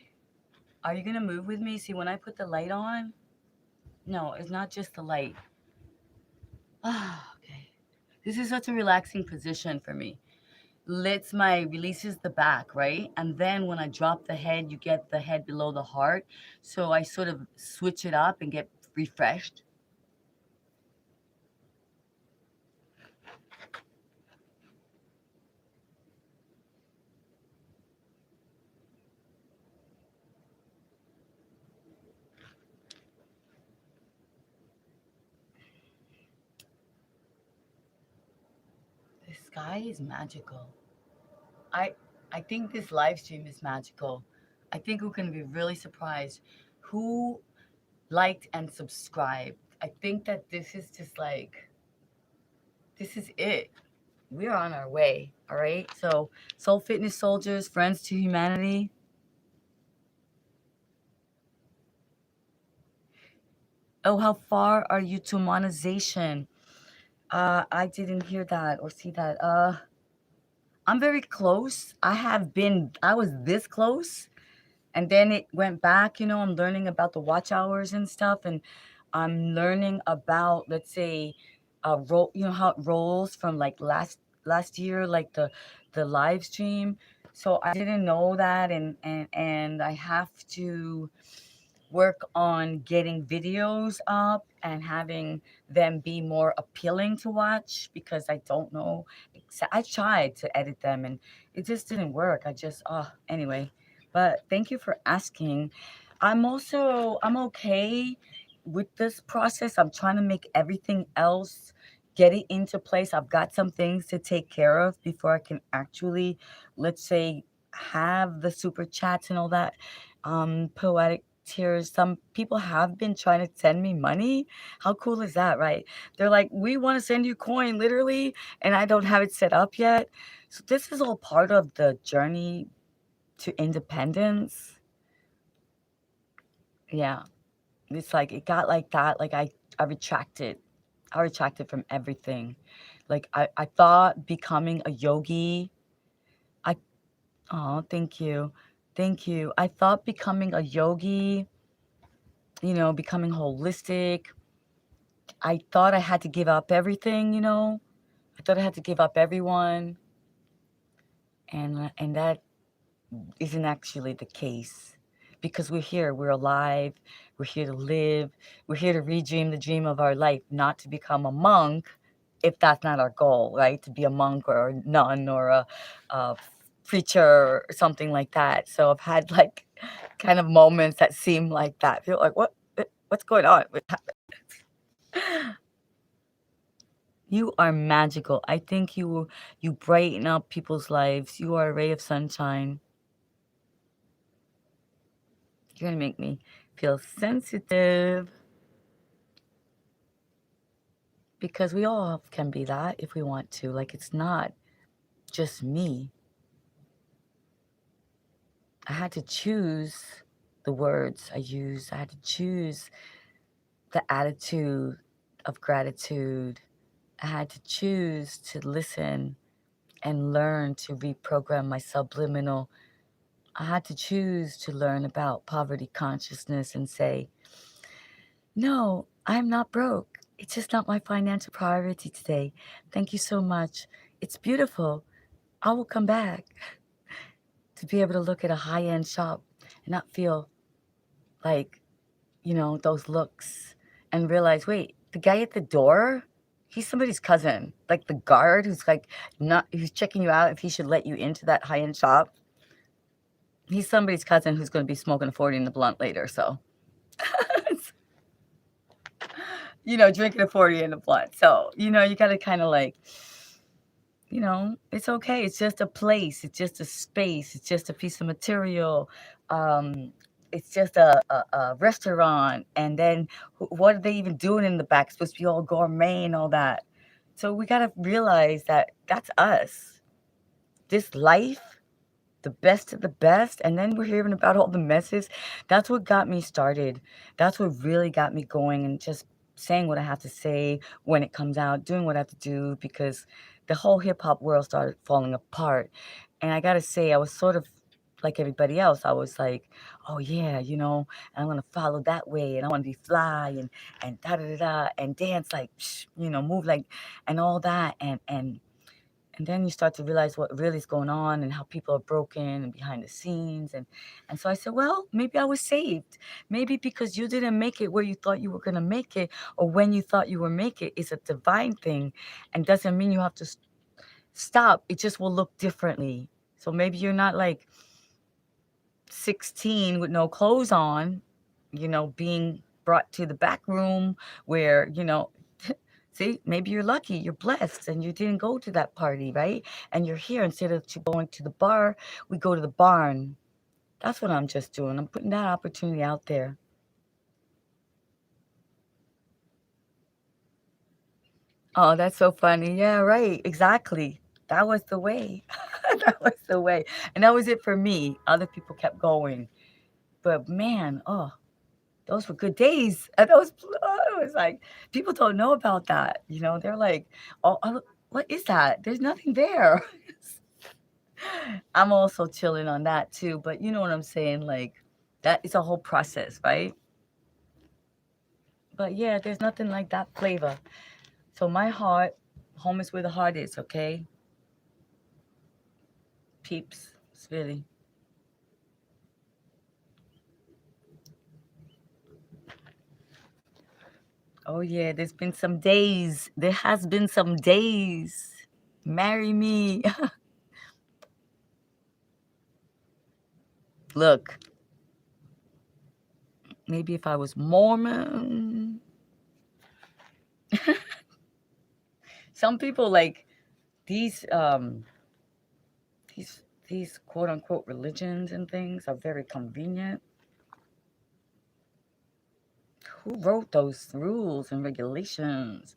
Are you gonna move with me? See, when I put the light on... No, it's not just the light. Ah, okay. This is such a relaxing position for me. Releases the back, right? And then when I drop the head, you get the head below the heart. So I sort of switch it up and get refreshed. The sky is magical. I think this live stream is magical. I think we're going to be really surprised who liked and subscribed. I think that this is just like, this is it. We're on our way, all right? So, Soul Fitness Soldiers, friends to humanity. Oh, how far are you to monetization? I didn't hear that or see that. I'm very close. I was this close, and then it went back. You know, I'm learning about the watch hours and stuff, and I'm learning about, let's say, roll. You know how it rolls from like last year, like the live stream. So I didn't know that, and I have to work on getting videos up and having them be more appealing to watch, because I don't know. I tried to edit them and it just didn't work. Anyway, but thank you for asking. I'm okay with this process. I'm trying to make everything else get it into place. I've got some things to take care of before I can actually, let's say, have the super chats and all that. Poetic tears. Some people have been trying to send me money. How cool is that, right? They're like, we want to send you coin, literally, and I don't have it set up yet. So this is all part of the journey to independence. Yeah, it's like it got like that. Like I retracted. I retracted from everything. Like I thought becoming a yogi. I Oh, thank you. Thank you. I thought becoming a yogi, becoming holistic. I thought I had to give up everything. I thought I had to give up everyone, and that isn't actually the case, because we're here, we're alive, we're here to live, we're here to redream the dream of our life, not to become a monk, if that's not our goal, right? To be a monk or a nun or a preacher or something like that. So I've had like kind of moments that seem like that. Feel like what's going on? You are magical. I think you brighten up people's lives. You are a ray of sunshine. You're gonna make me feel sensitive, because we all can be that if we want to. Like, it's not just me. I had to choose the words I use. I had to choose the attitude of gratitude. I had to choose to listen and learn to reprogram my subliminal. I had to choose to learn about poverty consciousness and say, no, I'm not broke. It's just not my financial priority today. Thank you so much. It's beautiful. I will come back. To be able to look at a high-end shop and not feel like, those looks and realize, wait, the guy at the door, he's somebody's cousin. Like the guard who's like who's checking you out if he should let you into that high-end shop. He's somebody's cousin who's going to be smoking a 40 in the blunt later. So, drinking a 40 in the blunt. So, you got to kind of like, it's okay. It's just a place. It's just a space. It's just a piece of material. It's just a restaurant. And then what are they even doing in the back? It's supposed to be all gourmet and all that. So we got to realize that that's us. This life, the best of the best. And then we're hearing about all the messes. That's what got me started. That's what really got me going, and just saying what I have to say when it comes out, doing what I have to do, because the whole hip hop world started falling apart. And I got to say, I was sort of like everybody else. I was like, oh yeah, I'm going to follow that way, and I want to be fly and da da da da, and dance like, move like, and all that. And then you start to realize what really is going on and how people are broken and behind the scenes. And so I said, well, maybe I was saved. Maybe because you didn't make it where you thought you were going to make it, or when you thought you were make it, is a divine thing, and doesn't mean you have to stop. It just will look differently. So maybe you're not like 16 with no clothes on, being brought to the back room where, see, maybe you're lucky, you're blessed, and you didn't go to that party, right? And you're here. Instead of going to the bar, we go to the barn. That's what I'm just doing. I'm putting that opportunity out there. Oh, that's so funny. Yeah, right. Exactly. That was the way. That was the way. And that was it for me. Other people kept going. But man, those were good days. And it was like, people don't know about that. They're like, what is that? There's nothing there. I'm also chilling on that too. But you know what I'm saying? Like, that is a whole process, right? But yeah, there's nothing like that flavor. So my heart, home is where the heart is, okay? Peeps, it's really. Oh yeah, there's been some days. There has been some days. Marry me. Look, maybe if I was Mormon. Some people like these these quote unquote religions and things are very convenient. Who wrote those rules and regulations?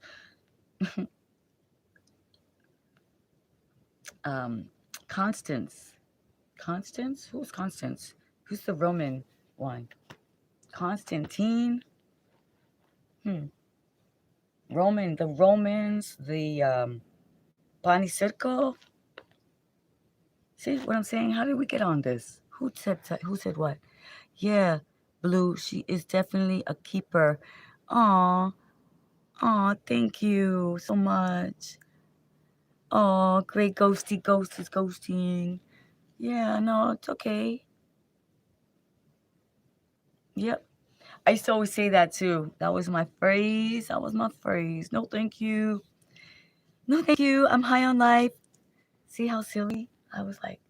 Constance. Constance? Who's Constance? Who's the Roman one? Constantine? The Romans, the Pani Circle. See what I'm saying? How did we get on this? Who said what? Yeah, Blue, she is definitely a keeper. Aw, thank you so much. Aw, great ghosty ghost is ghosting. Yeah, no, it's okay. Yep. I used to always say that too. That was my phrase. That was my phrase. No, thank you. No, thank you. I'm high on life. See how silly? I was like,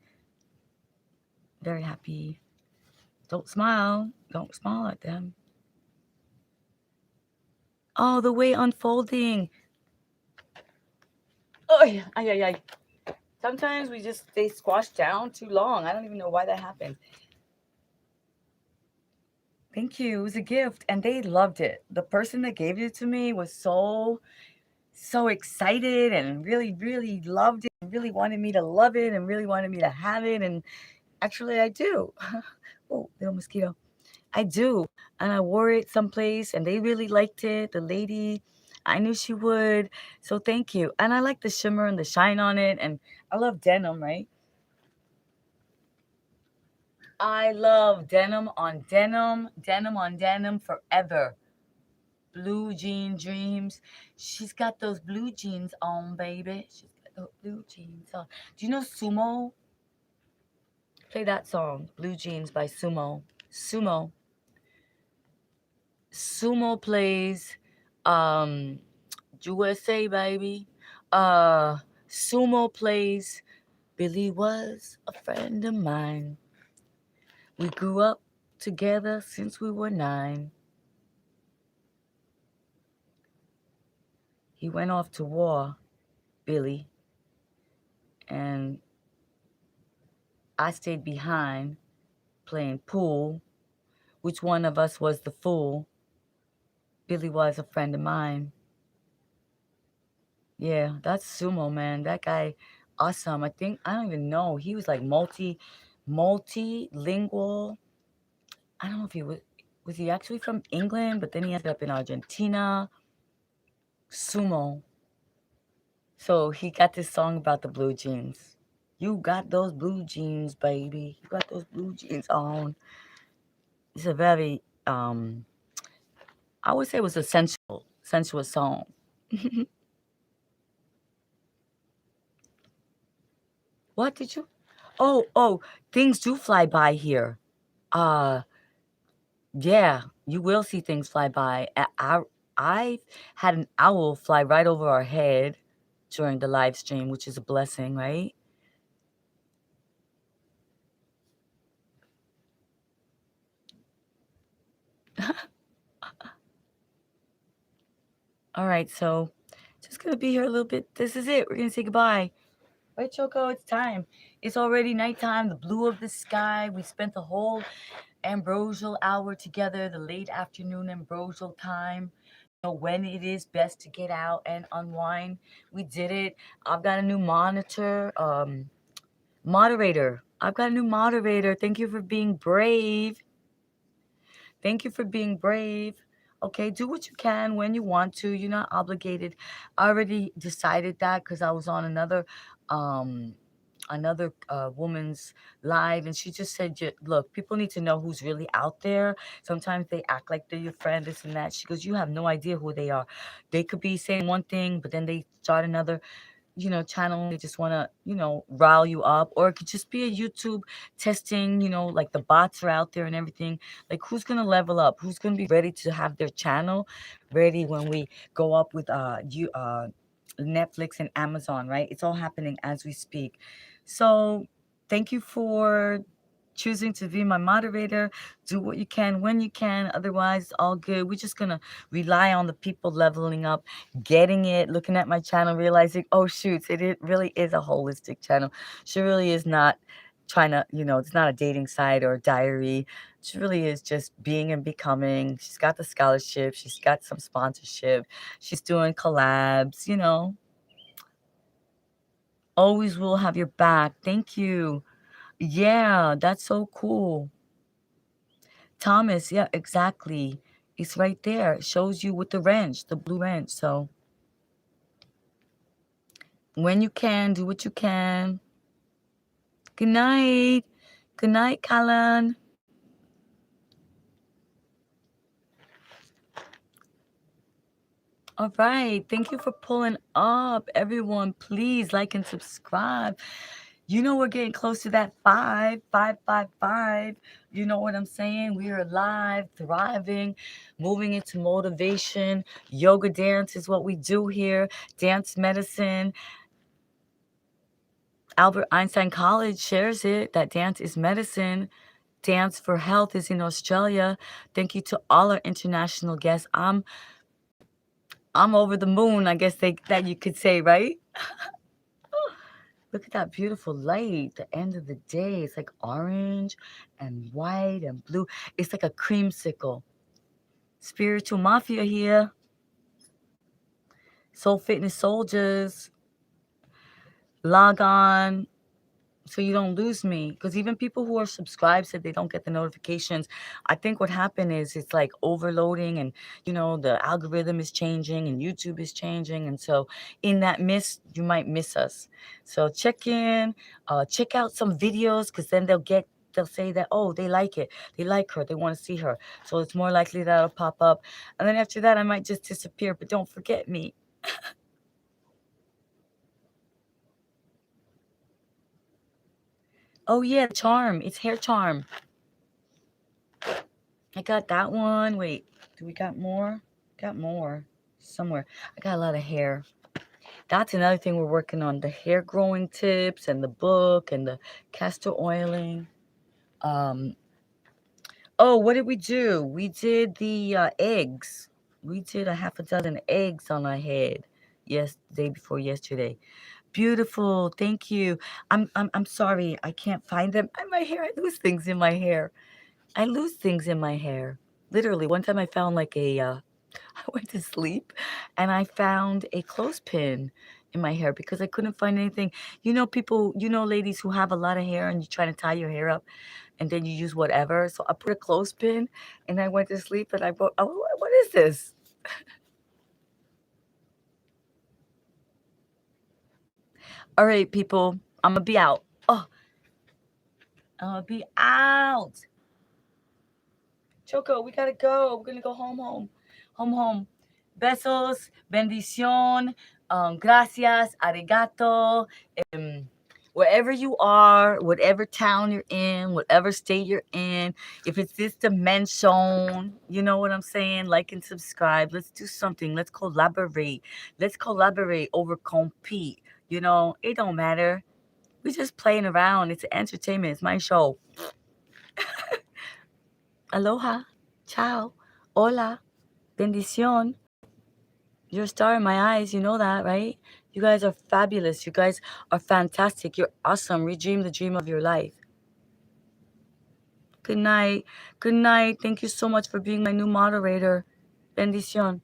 very happy. Don't smile. Don't smile at them. Oh, the way unfolding. Oh, yeah. Ay, ay, ay. Sometimes we just stay squashed down too long. I don't even know why that happened. Thank you. It was a gift, and they loved it. The person that gave it to me was so excited and really, really loved it, and really wanted me to love it, and really wanted me to have it. And actually, I do. Oh, little mosquito. I do. And I wore it someplace and they really liked it. The lady, I knew she would. So thank you. And I like the shimmer and the shine on it. And I love denim, right? I love denim on denim, denim on denim forever. Blue jean dreams. She's got those blue jeans on, baby. She's got those blue jeans on. Do you know Sumo? Play that song, Blue Jeans by Sumo. Sumo. Sumo plays USA, baby. Sumo plays Billy was a friend of mine. We grew up together since we were 9. He went off to war, Billy, and I stayed behind playing pool. Which one of us was the fool? Billy was a friend of mine. Yeah, that's Sumo, man. That guy, awesome. I think, I don't even know. He was like multilingual. I don't know if was he actually from England, but then he ended up in Argentina. Sumo. So he got this song about the blue jeans. You got those blue jeans, baby. You got those blue jeans on. It's a very, I would say it was a sensual song. What did you? Oh, things do fly by here. Uh, yeah, you will see things fly by. I had an owl fly right over our head during the live stream, which is a blessing, right? All right, so just gonna be here a little bit. This is it. We're gonna say goodbye. Right, Choco? It's time. It's already nighttime. The blue of the sky. We spent the whole ambrosial hour together, the late afternoon ambrosial time. You know, when it is best to get out and unwind. We did it. I've got a new moderator. I've got a new moderator. Thank you for being brave. Thank you for being brave. Okay, do what you can when you want to. You're not obligated. I already decided that because I was on um another woman's live, and she just said, look, people need to know who's really out there. Sometimes they act like they're your friend, this and that. She goes, you have no idea who they are. They could be saying one thing, but then they start another channel. They just want to, rile you up. Or it could just be a YouTube testing, like the bots are out there and everything. Like, who's going to level up? Who's going to be ready to have their channel ready when we go up with Netflix and Amazon, right? It's all happening as we speak. So thank you for choosing to be my moderator. Do what you can when you can. Otherwise, all good. We're just going to rely on the people leveling up, getting it, looking at my channel, realizing, oh, shoots, it really is a holistic channel. She really is not trying to, it's not a dating site or a diary. She really is just being and becoming. She's got the scholarship. She's got some sponsorship. She's doing collabs, Always will have your back. Thank you. Yeah, that's so cool. Thomas, yeah, exactly. It's right there. It shows you with the wrench, the blue wrench. So when you can, do what you can. Good night. Good night, Callan. All right. Thank you for pulling up. Everyone, please like and subscribe. You know we're getting close to that 5. You know what I'm saying? We are alive, thriving, moving into motivation. Yoga dance is what we do here. Dance medicine. Albert Einstein College shares it, that dance is medicine. Dance for Health is in Australia. Thank you to all our international guests. I'm over the moon, I guess that you could say, right? Look at that beautiful light. The end of the day, it's like orange and white and blue. It's like a creamsicle. Spiritual Mafia here. Soul Fitness Soldiers. Log on. so you don't lose me. Because even people who are subscribed said they don't get the notifications. I think what happened is it's like overloading, and the algorithm is changing and YouTube is changing, and so in that miss you might miss us. So check in, check out some videos, because then they'll say that, oh, they like it, they like her, they want to see her, so it's more likely that'll pop up. And then after that I might just disappear, but don't forget me. Oh yeah, charm, it's hair charm. I got that one. Wait, do we got more? Got more somewhere. I got a lot of hair. That's another thing we're working on, the hair growing tips and the book and the castor oiling. Um, oh, what did we do? We did the eggs. We did a half a dozen eggs on our head. Yes, the day before yesterday. Beautiful. Thank you. I'm sorry. I can't find them. My hair. I lose things in my hair. I lose things in my hair. Literally, one time I found like I went to sleep and I found a clothespin in my hair because I couldn't find anything. People, ladies who have a lot of hair and you try to tie your hair up and then you use whatever. So I put a clothespin and I went to sleep and I wrote, oh, what is this? All right, people, I'm going to be out. Oh, I'm going to be out. Choco, we gotta go. We're gonna go home. Besos, bendición, gracias, arigato. Wherever you are, whatever town you're in, whatever state you're in, if it's this dimension, you know what I'm saying? Like and subscribe. Let's do something. Let's collaborate. Let's collaborate over compete. It don't matter. We're just playing around. It's entertainment. It's my show. Aloha. Ciao. Hola. Bendición. You're a star in my eyes. You know that, right? You guys are fabulous. You guys are fantastic. You're awesome. Redream the dream of your life. Good night. Good night. Thank you so much for being my new moderator. Bendición.